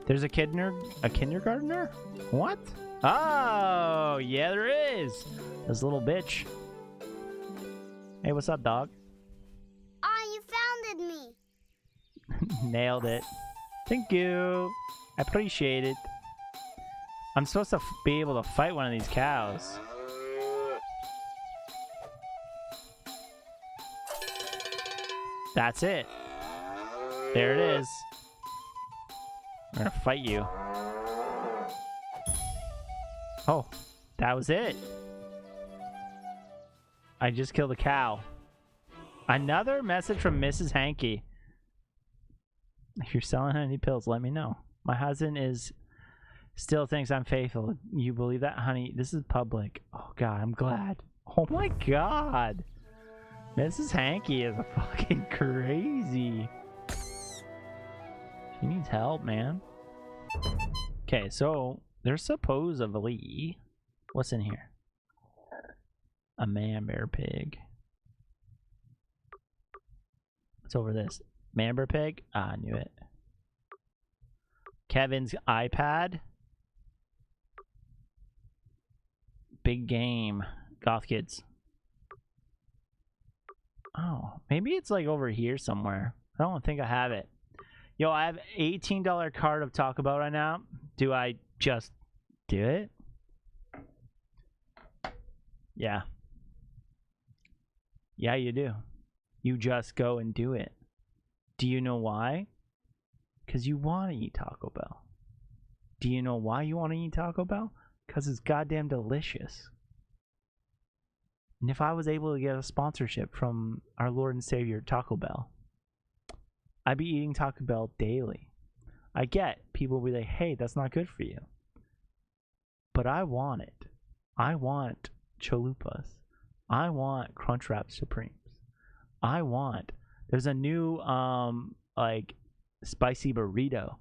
There's a kindergartner? What? Oh, yeah, there is. This little bitch. Hey, what's up, dog? Oh, you founded me. Nailed it. Thank you. I appreciate it. I'm supposed to be able to fight one of these cows. That's it. There it is. I'm gonna fight you. Oh, that was it. I just killed a cow. Another message from Mrs. Hankey. If you're selling honey pills, let me know. My husband still thinks I'm faithful. You believe that, honey? This is public. Oh God, I'm glad. Oh my God. Mrs. Hankey is fucking crazy. She needs help, man. Okay, so there's supposedly... What's in here? A man bear pig. What's over this? Man bear pig? Ah, I knew it. Kevin's iPad. Big game. Goth kids. Oh, maybe it's like over here somewhere. I don't think I have it. Yo, I have $18 card of Taco Bell right now. Do I just do it? Yeah. Yeah, you do. You just go and do it. Do you know why? Because you want to eat Taco Bell. Do you know why you want to eat Taco Bell? Because it's goddamn delicious. And if I was able to get a sponsorship from our Lord and Savior Taco Bell, I'd be eating Taco Bell daily. I get people will be like, hey, that's not good for you. But I want it. I want chalupas. I want Crunchwrap Supremes. There's a new like spicy burrito,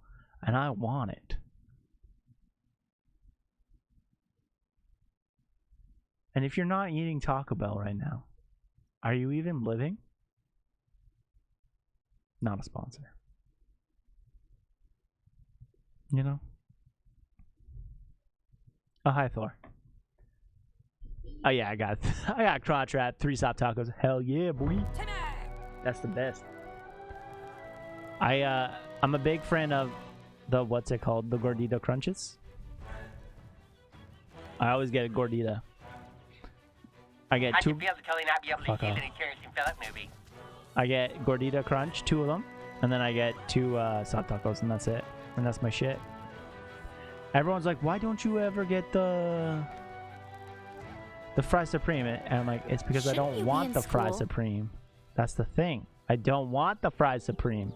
and I want it. And if you're not eating Taco Bell right now, are you even living? Not a sponsor. You know? Oh, hi, Thor. Oh, yeah, I got Crunchwrap, 3-stop tacos. Hell yeah, boy. That's the best. I'm a big fan of the, what's it called? The Gordita Crunches. I always get a Gordita. I get two. I should feel to totally not be able to see the Kirsten Phillip movie. I get Gordita Crunch, 2 of them, and then I get 2 soft tacos, and that's it. And that's my shit. Everyone's like, why don't you ever get the Fry Supreme? And I'm like, it's because I don't want the Fry Supreme. That's the thing. I don't want the Fry Supreme.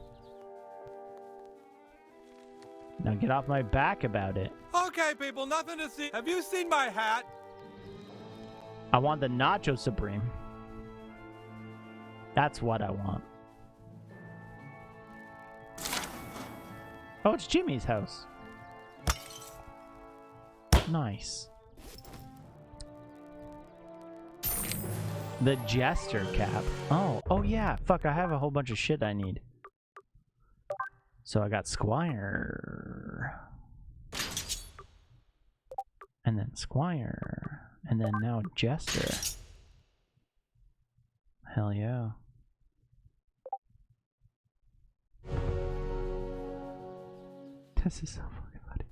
Now get off my back about it. Okay, people, nothing to see. Have you seen my hat? I want the Nacho Supreme. That's what I want. Oh, it's Jimmy's house. Nice. The Jester cap. Oh yeah. Fuck, I have a whole bunch of shit I need. So I got Squire. And then Squire. And then now Jester. Hell yeah. This is so fucking funny.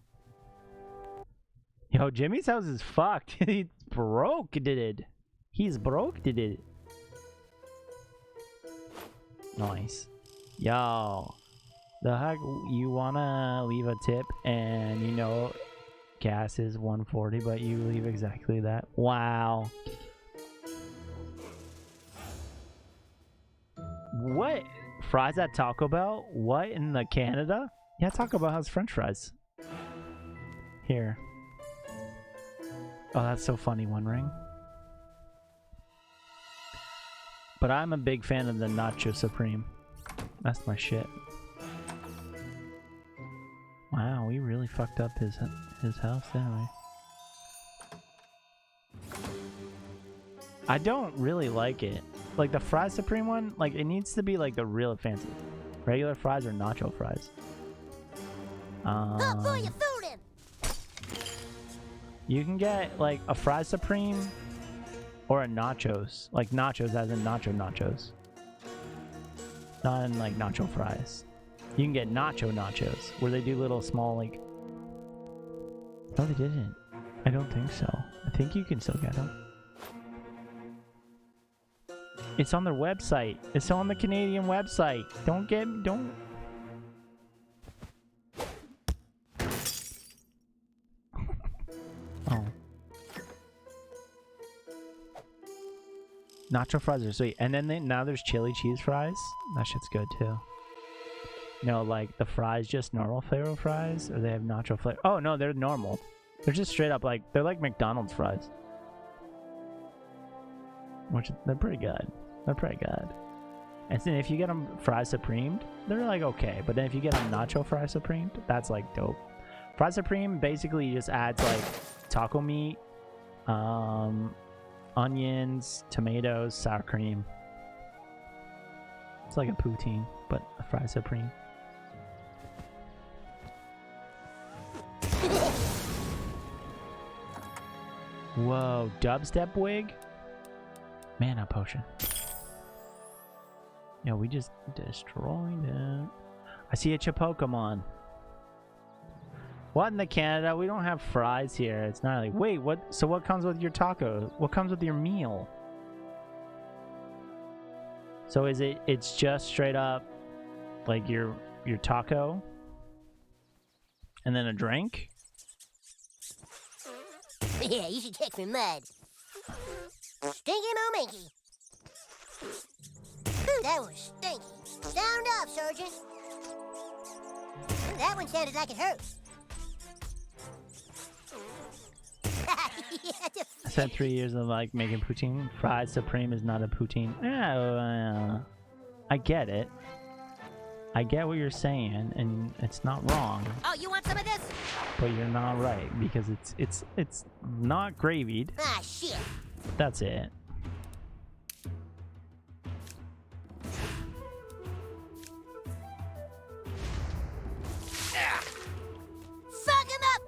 Yo, Jimmy's house is fucked. He's broke, did it. He's broke, did it. Nice. Yo. The heck, you wanna leave a tip and you know gas is $1.40, but you leave exactly that. Wow. What? Fries at Taco Bell? What, in the Canada? Yeah, Taco Bell has French fries. Here. Oh, that's so funny, One Ring. But I'm a big fan of the Nacho Supreme. That's my shit. Wow, we really fucked up his house, didn't we? I don't really like it. Like the Fry Supreme one, like it needs to be like the real fancy. Regular fries or nacho fries. You can get like a Fry Supreme or a nachos. Like nachos as in nachos. Not in like nacho fries. You can get nachos where they do little small like... No, they didn't. I don't think so. I think you can still get them. It's on their website. It's on the Canadian website. Don't... Oh. Nacho fries are sweet. And then now there's chili cheese fries. That shit's good too. No, like the fries just normal flavor fries? Or they have nacho flavor? Oh no, they're normal. They're just straight up like, they're like McDonald's fries. Which, they're pretty good. They're pretty good. And then if you get them fry supremed, they're like okay. But then if you get them nacho fry supremed, that's like dope. Fry supreme basically just adds like taco meat, onions, tomatoes, sour cream. It's like a poutine, but a fry supreme. Whoa, dubstep wig? Mana potion. Yeah, we just destroyed it. I see a Chipokemon. What in the Canada? We don't have fries here. It's not like, wait, what? So what comes with your taco? What comes with your meal? So it's just straight up like your taco and then a drink? Yeah, you should check for mud. Stinky Mominky. Ooh, that was stinky. Sound off, Sergeant. Ooh, that one sounded like it hurt. I spent 3 years of like making poutine. Fried supreme is not a poutine. I get it. I get what you're saying, and it's not wrong. Oh, you want some of this? But you're not right because it's not gravied. Ah, shit. That's it. Fuck him up!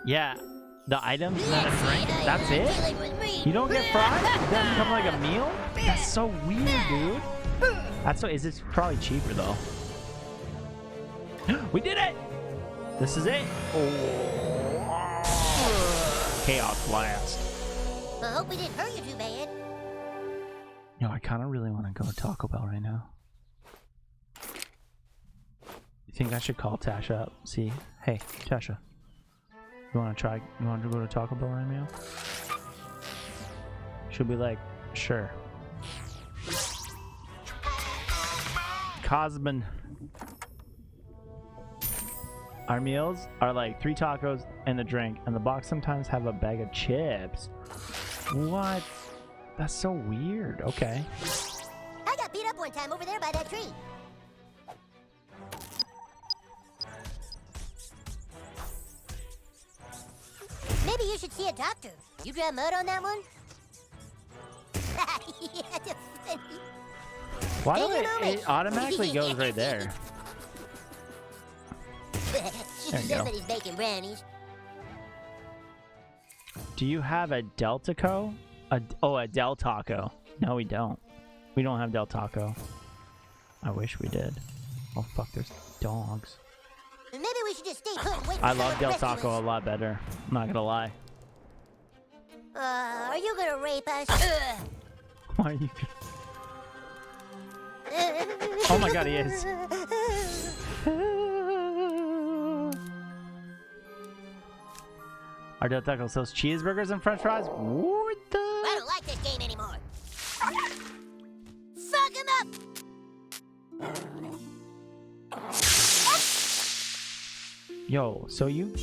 Yeah, the items and then a drink. That's it? You don't get fries? It doesn't come like a meal? That's so weird, dude. That's so. Is this probably cheaper though? We did it! This is it. Oh. Chaos blast. I hope we didn't hurt you too bad. Yo, I kind of really want to go to Taco Bell right now. You think I should call Tasha up? See, hey, Tasha. You want to try? You want to go to Taco Bell right now? She'll be like, sure. Cosman. Our meals are like 3 tacos and a drink, and the box sometimes have a bag of chips. What? That's so weird. Okay. I got beat up one time over there by that tree. Maybe you should see a doctor. You drop mud on that one? Why do it automatically goes right there? There you go. Somebody's baking brownies. Do you have a Del Taco? A Del Taco. No, we don't. We don't have Del Taco. I wish we did. Oh fuck, there's dogs. Maybe we should just stay put and wait for I love someone Del to rescue Taco a us. lot better. I'm not gonna lie. Are you gonna rape us? Why are you? Oh my god, he is. Our Del Taco sells cheeseburgers and french fries? What the? I don't like this game anymore. Yo, so you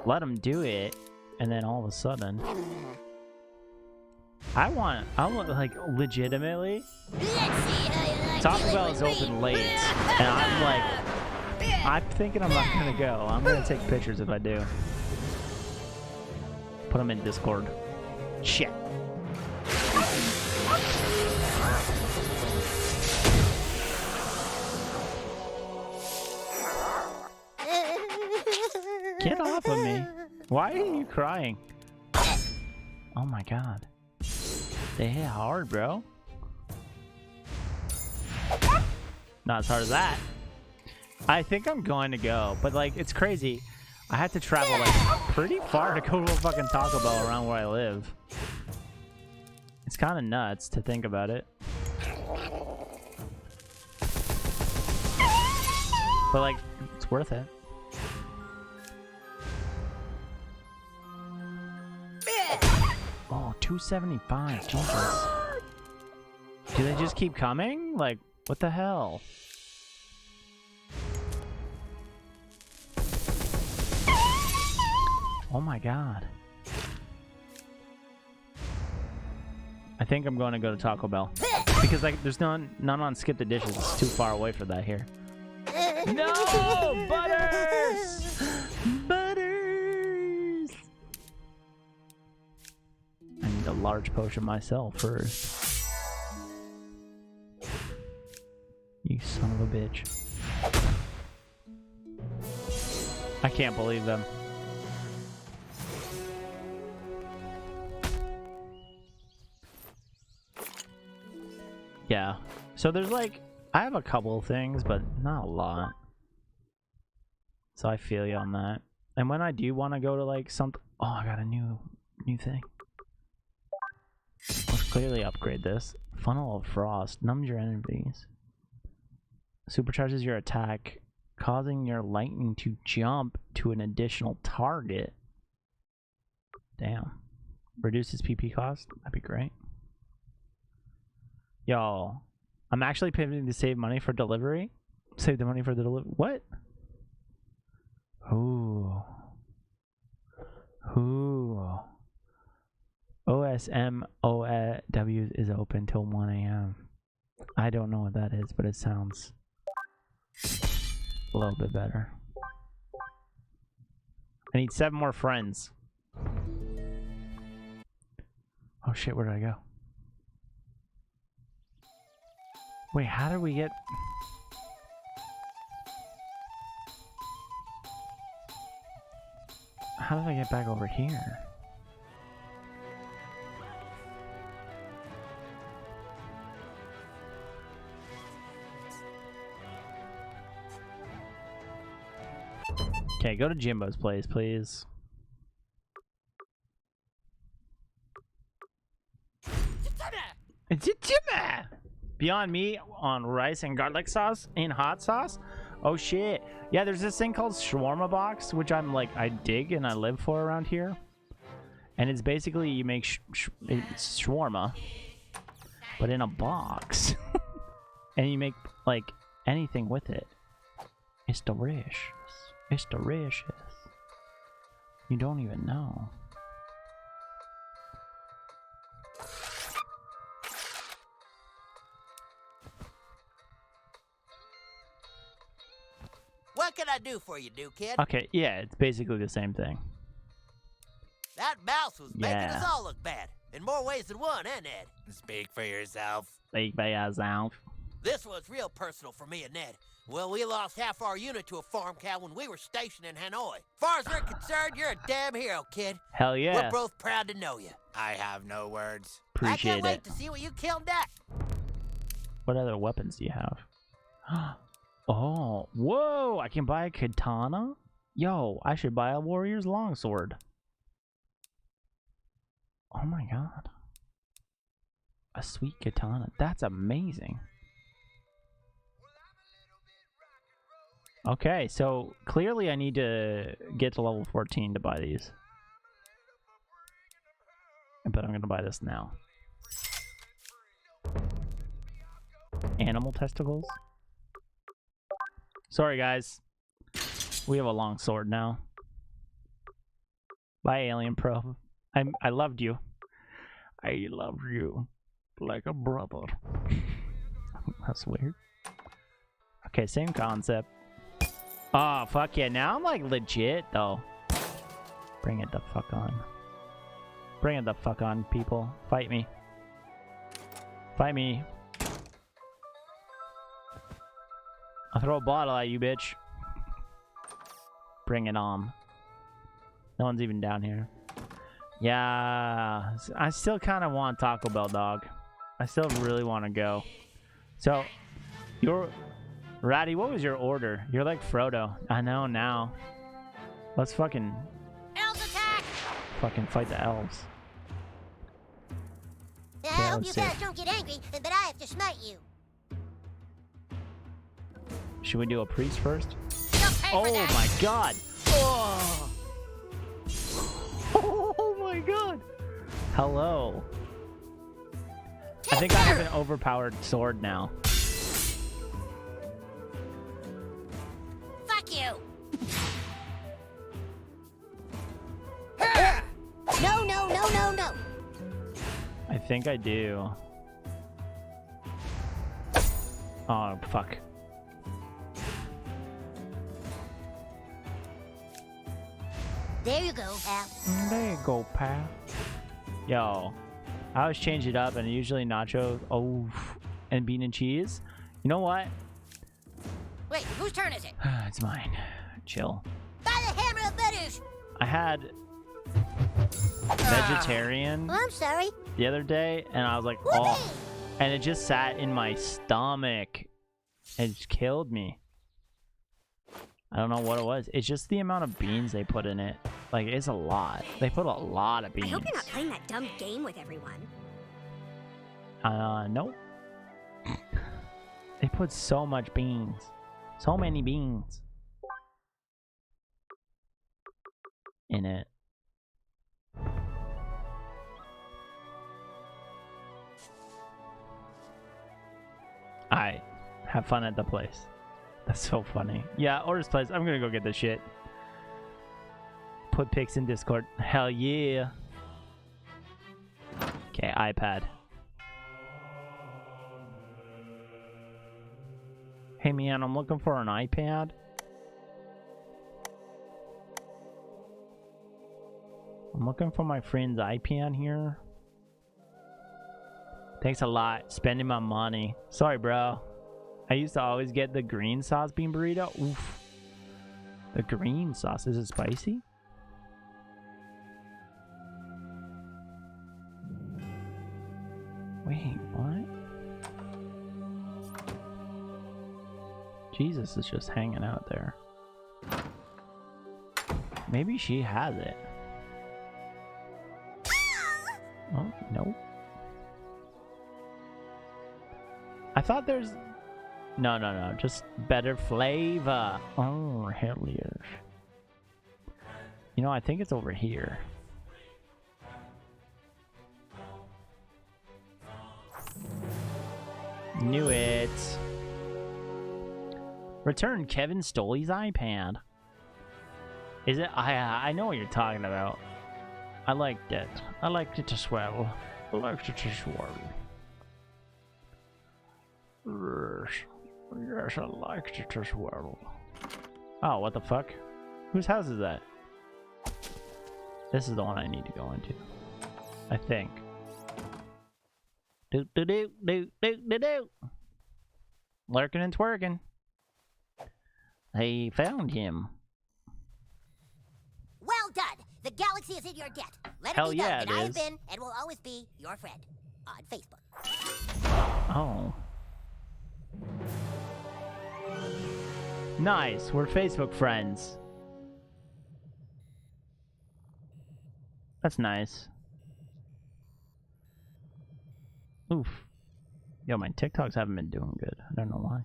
let him do it, and then all of a sudden, I want like legitimately. Taco Bell is open late, and I'm thinking I'm not gonna go. I'm gonna take pictures if I do. Put them in Discord. Shit. Get off of me. Why are you crying? Oh my god. They hit hard, bro. Not as hard as that. I think I'm going to go, but like, it's crazy. I had to travel like pretty far to go to a fucking Taco Bell around where I live. It's kind of nuts to think about it. But like, it's worth it. Oh, 275, Jesus. Do they just keep coming? Like, what the hell? Oh my god. I think I'm going to go to Taco Bell. Because like, there's none on Skip the Dishes. It's too far away for that here. No! Butters! Butters! I need a large potion myself first. You son of a bitch. I can't believe them. Yeah. So there's like, I have a couple of things, but not a lot. So I feel you on that. And when I do want to go to like something, oh, I got a new thing. Let's clearly upgrade this. Funnel of Frost numbs your enemies. Supercharges your attack, causing your lightning to jump to an additional target. Damn. Reduces PP cost. That'd be great. Yo, I'm actually pivoting to save money for delivery. Save the money for the delivery. What? Ooh. Ooh. OSMOW is open till 1 a.m. I don't know what that is, but it sounds a little bit better. I need 7 more friends. Oh shit, where did I go? Wait, how did we get... How did I get back over here? Okay, go to Jimbo's place, please. It's Jimbo! Beyond Me on rice and garlic sauce in hot sauce? Oh shit. Yeah, there's this thing called shawarma box, which I'm like, I dig and I live for around here. And it's basically you make it's shawarma, but in a box. And you make like anything with it. It's delicious. It's delicious. You don't even know. What can I do for you, new kid? Okay, yeah, it's basically the same thing. That mouse was making Yeah. us all look bad. In more ways than one, eh, Ned? Speak for yourself. Speak for yourself. This was real personal for me and Ned. Well, we lost half our unit to a farm cow when we were stationed in Hanoi. Far as we're concerned, you're a damn hero, kid. Hell yeah. We're both proud to know you. I have no words. Appreciate I can't wait it. to see what you killed next. What other weapons do you have? Oh, whoa! I can buy a katana? Yo, I should buy a warrior's longsword. Oh my god. A sweet katana. That's amazing. Okay, so clearly I need to get to level 14 to buy these. But I'm gonna buy this now. Animal testicles? Sorry, guys. We have a long sword now. Bye, Alien Pro. I loved you. I loved you like a brother. That's weird. Okay, same concept. Oh, fuck yeah. Now I'm like legit, though. Bring it the fuck on. Bring it the fuck on, people. Fight me. Fight me. I'll throw a bottle at you, bitch. Bring it on. No one's even down here. Yeah. I still kind of want Taco Bell, dog. I still really want to go. So, Ratty, what was your order? You're like Frodo. I know now. Let's fucking... Elves attack! Fucking fight the elves. I hope you guys don't get angry, but I have to smite you. Should we do a priest first? Oh my god! Oh. Oh my god! Hello. I think I have an overpowered sword now. Fuck you! No, no, no, no, no! I think I do. Oh, fuck. There you go, pal. There you go, pal. Yo, I always change it up, and usually nachos, and bean and cheese. You know what? Wait, whose turn is it? It's mine. Chill. By the hammer of Bedush! I had vegetarian Oh, I'm sorry. the other day, and I was like, oh, and it just sat in my stomach. It just killed me. I don't know what it was. It's just the amount of beans they put in it. Like, it's a lot. They put a lot of beans. I hope you're not playing that dumb game with everyone. Nope. They put so much beans. So many beans. In it. Alright. Have fun at the place. That's so funny. Yeah, Orders place. I'm gonna go get this shit. Put pics in Discord. Hell yeah. Okay, iPad. Hey man, I'm looking for an iPad. I'm looking for my friend's iPad here. Thanks a lot. Spending my money. Sorry, bro. I used to always get the green sauce bean burrito. Oof. The green sauce. Is it spicy? Wait, what? Jesus is just hanging out there. Maybe she has it. Oh, nope. I thought there's... No. Just better flavor. Oh, hell yes. You know, I think it's over here. Knew it. Return Kevin Stoley's iPad. Is it? I know what you're talking about. I liked it. I liked it as well. I liked it as well. Yes, I liked it as well. Oh, what the fuck? Whose house is that? This is the one I need to go into. I think. Do. Lurking and twerking. They found him. Well done! The galaxy is in your debt. Let Hell it be known yeah, that it I have is. been and will always be your friend on Facebook. Oh. Nice. We're Facebook friends. That's nice. Oof. Yo, my TikToks haven't been doing good. I don't know why.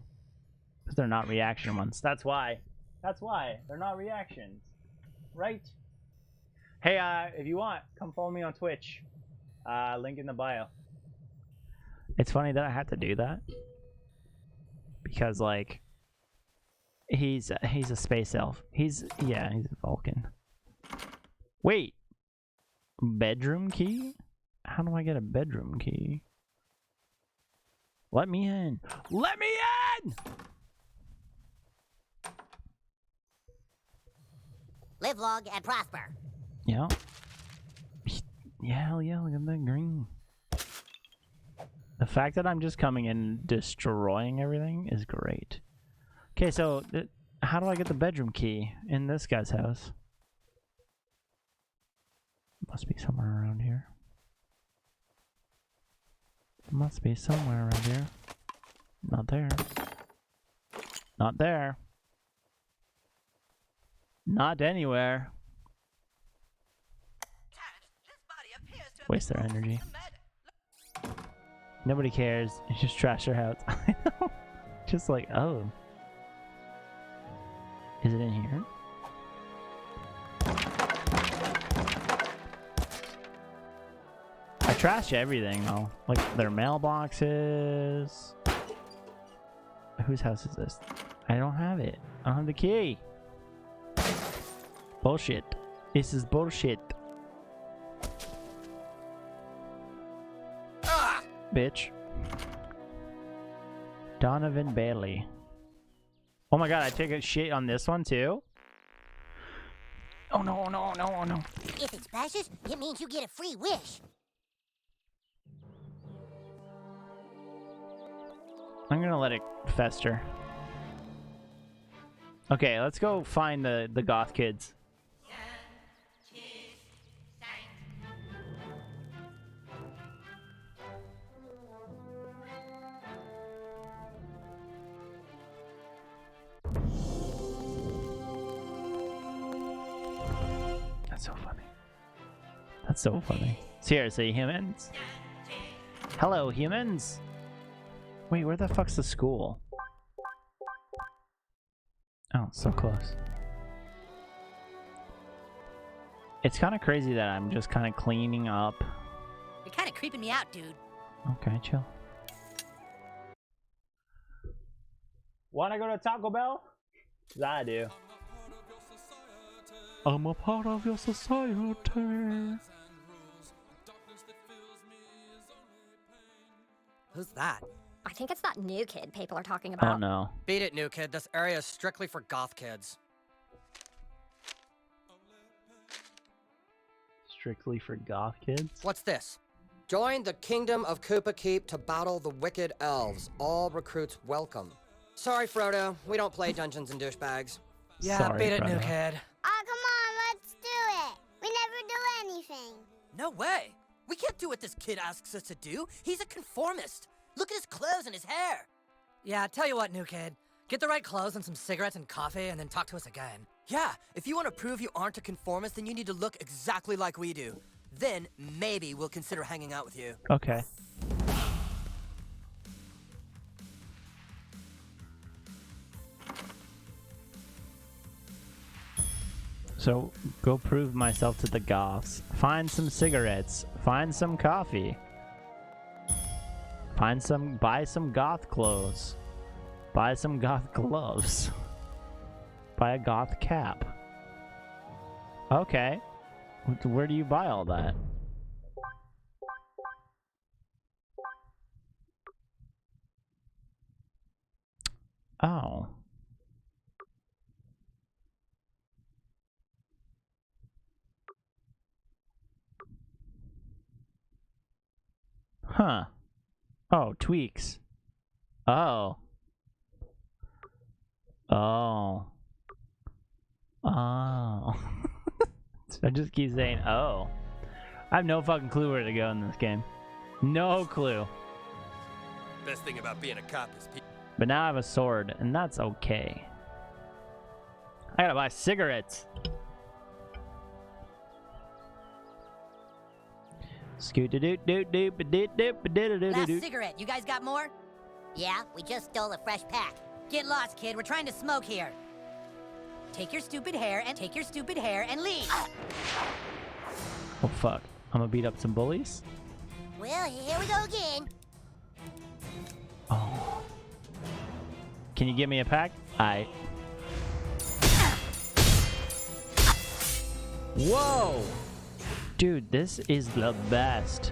Because they're not reaction ones. That's why. That's why. They're not reactions. Right? Hey, if you want, come follow me on Twitch. Link in the bio. It's funny that I had to do that. Because, like, He's a space elf. He's a Vulcan. Wait. Bedroom key? How do I get a bedroom key? Let me in. Let me in! Live long and prosper. Yeah. Yeah, hell yeah, look at that green. The fact that I'm just coming in and destroying everything is great. Okay, so how do I get the bedroom key in this guy's house? Must be somewhere around here. Must be somewhere around here. Not there. Not there. Not anywhere. Waste their energy. Nobody cares. It's just trash their house. I know. Just like, oh. Is it in here? I trash everything though. Like their mailboxes. Whose house is this? I don't have it. I don't have the key. Bullshit. This is bullshit. Bitch. Donovan Bailey. Oh my god, I take a shit on this one too? Oh no, no, no, no. If it splashes, it means you get a free wish. I'm gonna let it fester. Okay, let's go find the goth kids. That's so funny. That's so funny. Seriously, humans? Hello, humans? Wait, where the fuck's the school? Oh, so close. It's kind of crazy that I'm just kind of cleaning up. You're kind of creeping me out, dude. Okay, chill. Wanna go to Taco Bell? 'Cause I do. I'm a part of your society. Who's that? I think it's that new kid people are talking about. Oh no. Beat it, new kid. This area is strictly for goth kids. Strictly for goth kids? What's this? Join the Kingdom of Koopa Keep to battle the wicked elves. All recruits welcome. Sorry, Frodo. We don't play Dungeons and Douchebags. Yeah, Sorry, beat it, Frodo. new kid. Oh, come on, let's do it. We never do anything. No way. We can't do what this kid asks us to do. He's a conformist. Look at his clothes and his hair. Yeah, tell you what, new kid. Get the right clothes and some cigarettes and coffee, and then talk to us again. Yeah, if you want to prove you aren't a conformist, then you need to look exactly like we do. Then, maybe we'll consider hanging out with you. Okay. So, go prove myself to the goths. Find some cigarettes. Find some coffee. Buy some goth clothes. Buy some goth gloves. Buy a goth cap. Okay. Where do you buy all that? Oh. Huh. Oh, tweaks. Oh. Oh. Oh. I just keep saying, oh. I have no fucking clue where to go in this game. No clue. Best thing about being a cop is But now I have a sword, and that's okay. I gotta buy cigarettes. Last cigarette. You guys got more? Yeah, we just stole a fresh pack. Get lost, kid. We're trying to smoke here. Take your stupid hair and leave. Oh fuck. I'm gonna beat up some bullies. Well, here we go again. Oh. Can you give me a pack? Whoa! Dude, this is the best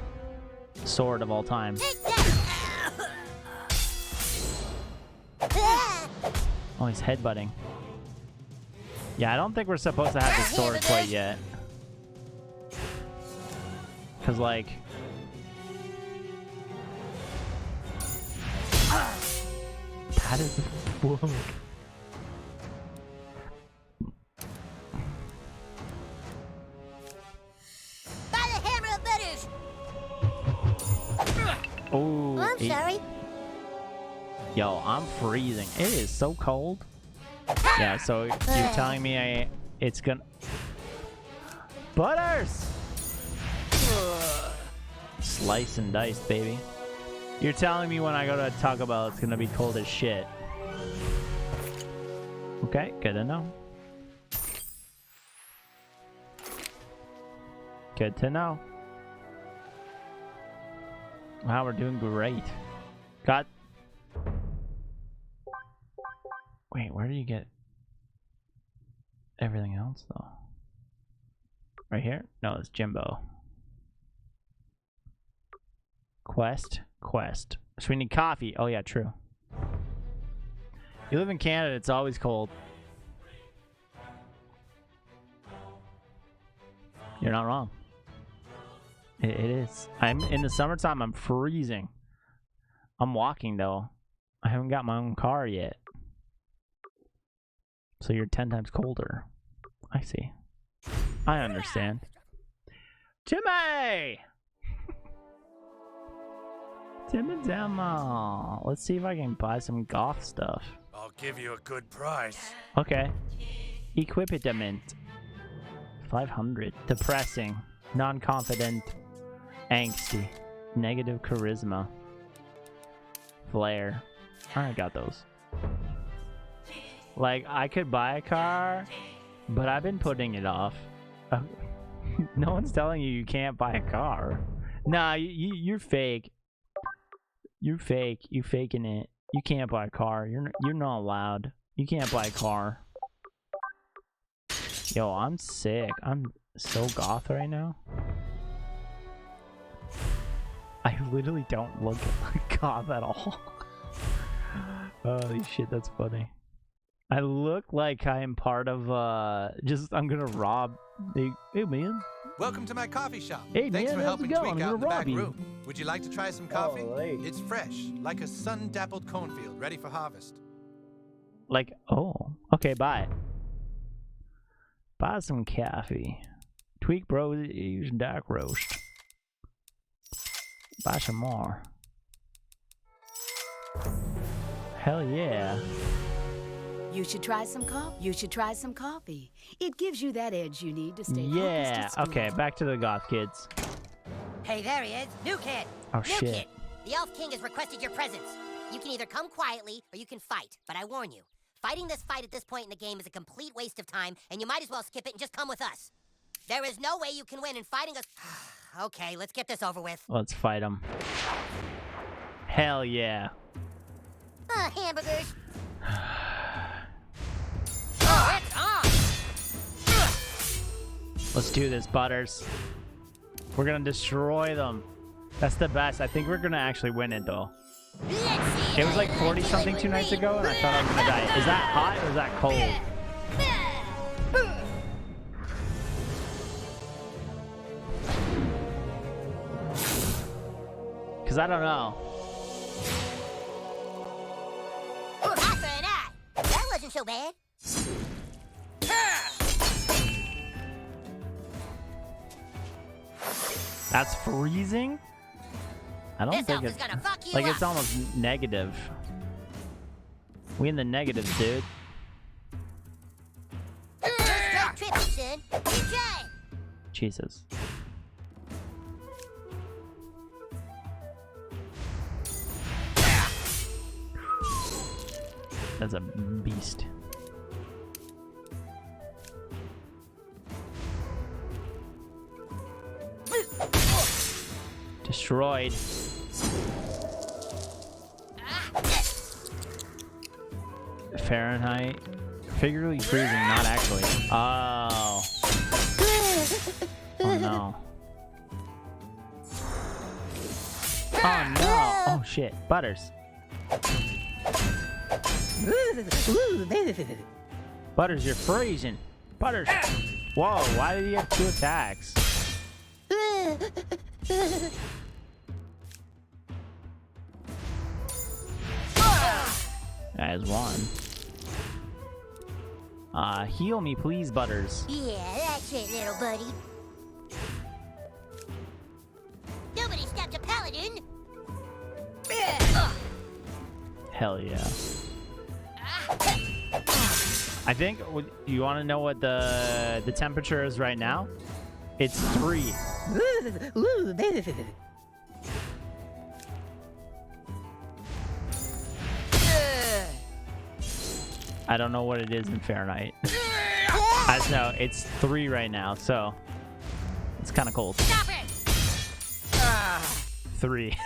sword of all time. Oh, he's headbutting. Yeah, I don't think we're supposed to have the sword quite yet. Cause like... That is fuck. By the hammer of Butters! Oh, I'm sorry. Yo, I'm freezing. It is so cold. Yeah, so you're telling me it's gonna... Butters! Slice and dice, baby. You're telling me when I go to Taco Bell it's gonna be cold as shit. Okay, good to know. Good to know. Wow, we're doing great. Got... Wait, where do you get everything else, though? Right here? No, it's Jimbo. Quest. So we need coffee. Oh, yeah, true. You live in Canada, it's always cold. You're not wrong. It is. I'm in the summertime, I'm freezing. I'm walking, though. I haven't got my own car yet. So you're 10 times colder. I see. I understand. Timmy! Demo. Let's see if I can buy some goth stuff. I'll give you a good price. Okay. Equipment. 500. Depressing. Non-confident. Angsty. Negative charisma. Flair. I got those. Like, I could buy a car, but I've been putting it off. No one's telling you you can't buy a car. Nah, you're fake. You're fake. You faking it. You can't buy a car. You're not allowed. You can't buy a car. Yo, I'm sick. I'm so goth right now. I literally don't look like goth at all. Holy shit, that's funny. I look like I am part of I'm gonna rob. Hey man. Welcome to my coffee shop. Hey, Thanks man, for how's helping it going? tweak I'm out in the gonna back rob you. room. Would you like to try some coffee? Oh, hey. It's fresh, like a sun-dappled cornfield, ready for harvest. Like, oh, okay, buy it. Buy some coffee. Tweak Bros use dark roast. Buy some more. Hell yeah. You should try some coffee. You should try some coffee. It gives you that edge you need to stay Yeah. focused at school. Okay, back to the goth kids. Hey, there he is. New kid. Oh, New shit. kid. The Elf King has requested your presence. You can either come quietly or you can fight. But I warn you, fighting this fight at this point in the game is a complete waste of time, and you might as well skip it and just come with us. There is no way you can win in fighting us. Okay, let's get this over with. Let's fight them. Hell yeah. Hamburgers. Oh, it's on. Let's do this, Butters. We're gonna destroy them. That's the best. I think we're gonna actually win it, though. It was like 40-something 2 nights ago, and I thought I was gonna die. Is that hot or is that cold? Because I don't know. Oh, eye for an eye. That wasn't so bad. That's freezing? I don't This think elf it's... is gonna fuck you like, up. it's almost negative. We in the negatives, dude. Straight tripping, son. Keep trying. Jesus. That's a beast. Destroyed. Fahrenheit. Figuratively freezing, not actually. Oh. no. Oh no. Oh shit. Butters. Butters, you're freezing. Butters. Whoa, why did he have 2 attacks? That is 1. Heal me, please, Butters. Yeah, that's it, little buddy. Nobody stopped a paladin. Hell yeah. I think you want to know what the temperature is right now? It's 3. I don't know what it is in Fahrenheit. I just know it's 3 right now, so it's kind of cold. Stop it! 3.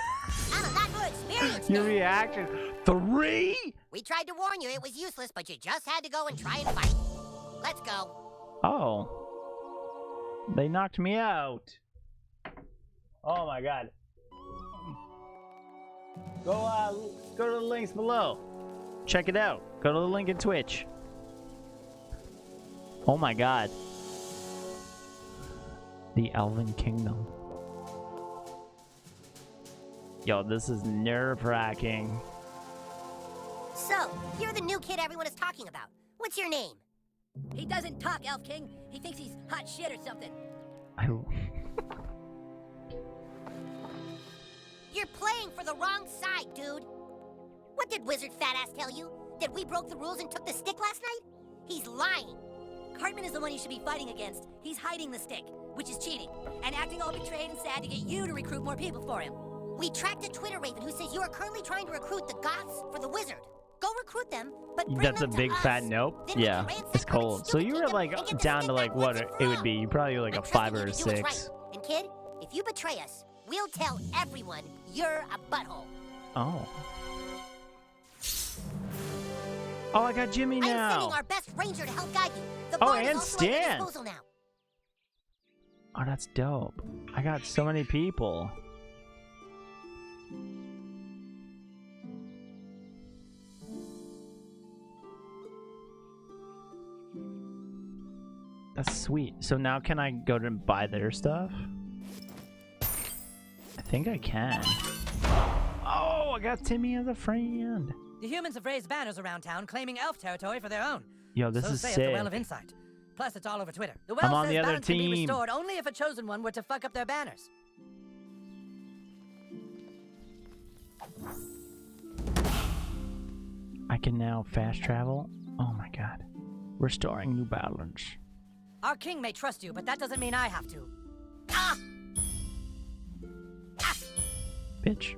I'm a lot more experienced Your now. reaction. 3? We tried to warn you it was useless, but you just had to go and try and fight. Let's go. Oh. They knocked me out. Oh my god. Go to the links below. Check it out. Go to the link in Twitch. Oh my god. The Elven Kingdom. Yo, this is nerve-wracking. So, you're the new kid everyone is talking about. What's your name? He doesn't talk, Elf King. He thinks he's hot shit or something. You're playing for the wrong side, dude. What did Wizard Fat Ass tell you? That we broke the rules and took the stick last night? He's lying. Cartman is the one you should be fighting against. He's hiding the stick, which is cheating, and acting all betrayed and sad to get you to recruit more people for him. We tracked a Twitter raven who says you are currently trying to recruit the Goths for the Wizard. Go recruit them, but bring That's a them to big us. fat nope. Yeah, it's cold. So you were like down to like what it would be. You probably like a 5 or a 6. Right. And kid, if you betray us, we'll tell everyone you're a butthole. Oh. Oh, I got Jimmy I'm sending now. our best ranger to help guide you. The Oh, bard is and also at your Stan. disposal now. Oh, that's dope. I got so many people. That's sweet. So now can I go to buy their stuff? I think I can. Oh, I got Timmy as a friend. The humans have raised banners around town claiming elf territory for their own. Yo, this so is saith sick. the Well of Insight. Plus, it's all over Twitter. The I'm Well on says the other balance can be team. restored only if a chosen one were to fuck up their banners. I can now fast travel. Oh my god. Restoring New Balance. Our king may trust you, but that doesn't mean I have to. Bitch.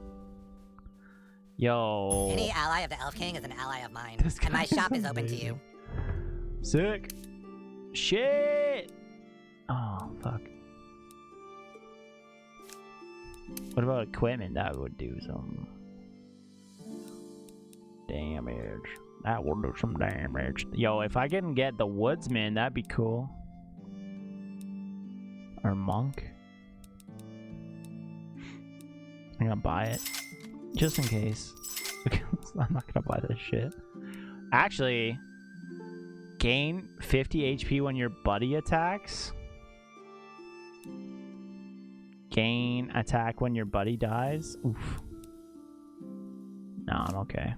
Yo. Any ally of the Elf King is an ally of mine, This and my guy shop is is open to you. Sick. Shit. Oh, fuck. What about equipment? That would do some damage. That will do some damage. Yo, if I can get the woodsman, that'd be cool. Or monk. I'm gonna buy it. Just in case. I'm not gonna buy this shit. Actually, gain 50 HP when your buddy attacks. Gain attack when your buddy dies. Oof. No, I'm okay.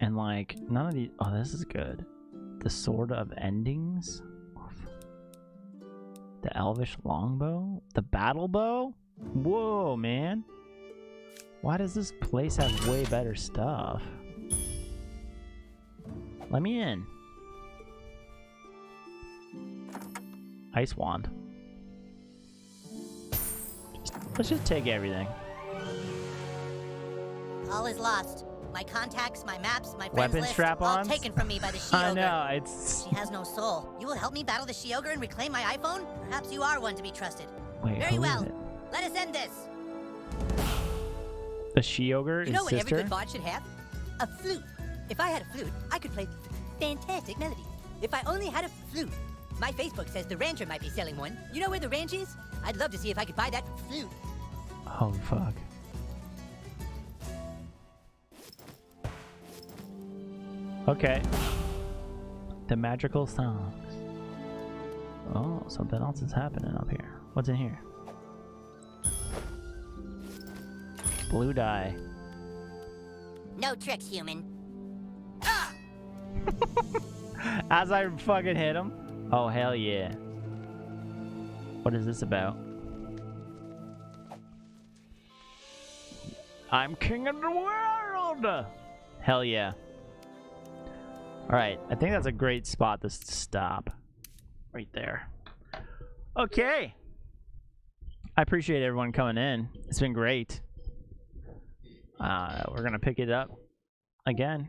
And like, none of these. Oh, this is good. The Sword of Endings. Oof. The Elvish Longbow. The Battle Bow. Whoa, man. Why does this place have way better stuff? Let me in. Ice Wand. Let's just take everything. All is lost. My contacts, my maps, my friends Weapon list, strap-ons? all taken from me by the she-ogre. I know, it's... She has no soul. You will help me battle the she-ogre and reclaim my iPhone? Perhaps you are one to be trusted. Wait, Very who well. is it? Let us end this. The she-ogre, You his know what every sister? good bard should have? A flute. If I had a flute, I could play fantastic melodies. If I only had a flute. My Facebook says the rancher might be selling one. You know where the ranch is? I'd love to see if I could buy that flute. Oh, fuck. Okay. The magical songs. Oh, something else is happening up here. What's in here? Blue dye. No tricks, human. As I fucking hit him. Oh, hell yeah. What is this about? I'm king of the world! Hell yeah. Alright, I think that's a great spot to stop. Right there. Okay. I appreciate everyone coming in. It's been great. We're gonna pick it up again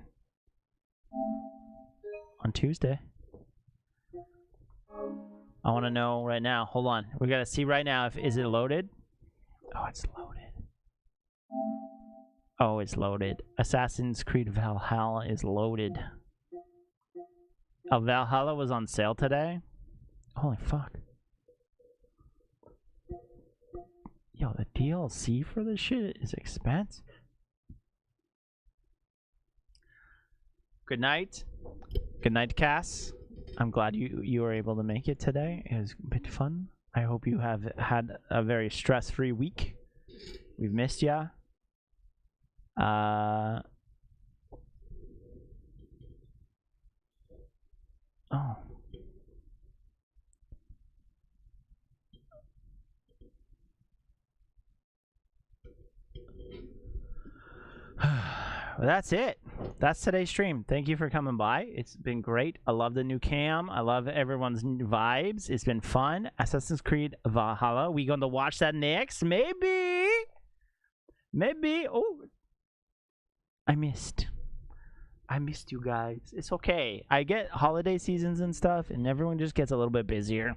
on Tuesday. I want to know right now. Hold on. We gotta see right now if is it loaded. Oh, it's loaded. Oh, it's loaded. Assassin's Creed Valhalla is loaded. Oh, Valhalla was on sale today. Holy fuck. Yo, the DLC for this shit is expensive. Good night. Good night, Cass. I'm glad you were able to make it today. It was a bit fun. I hope you have had a very stress-free week. We've missed ya. Oh. Well, that's it. That's today's stream. Thank you for coming by. It's been great. I love the new cam. I love everyone's new vibes. It's been fun. Assassin's Creed Valhalla. We going to watch that next? Maybe. Maybe. Oh, I missed you guys. It's okay. I get holiday seasons and stuff, and everyone just gets a little bit busier,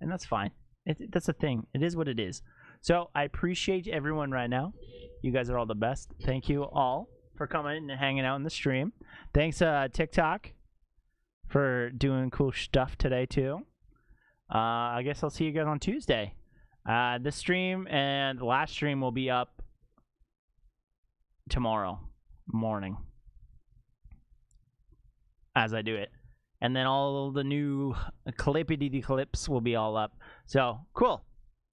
and that's fine. That's a thing. It is what it is. So I appreciate everyone right now. You guys are all the best. Thank you all for coming and hanging out in the stream. Thanks TikTok for doing cool stuff today too. I guess I'll see you guys on Tuesday. This stream and the last stream will be up tomorrow morning as I do it, and then all the new clippity clips will be all up. So cool.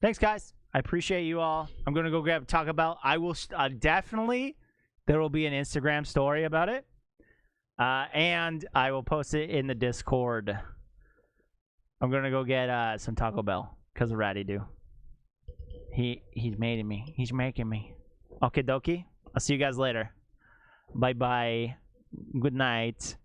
Thanks guys. I appreciate you all. I'm gonna go grab Taco Bell. I will definitely, there will be an Instagram story about it, and I will post it in the Discord. I'm gonna go get some Taco Bell because of Ratty Do. He's making me. He's making me. Okay, dokie. I'll see you guys later. Bye bye. Good night.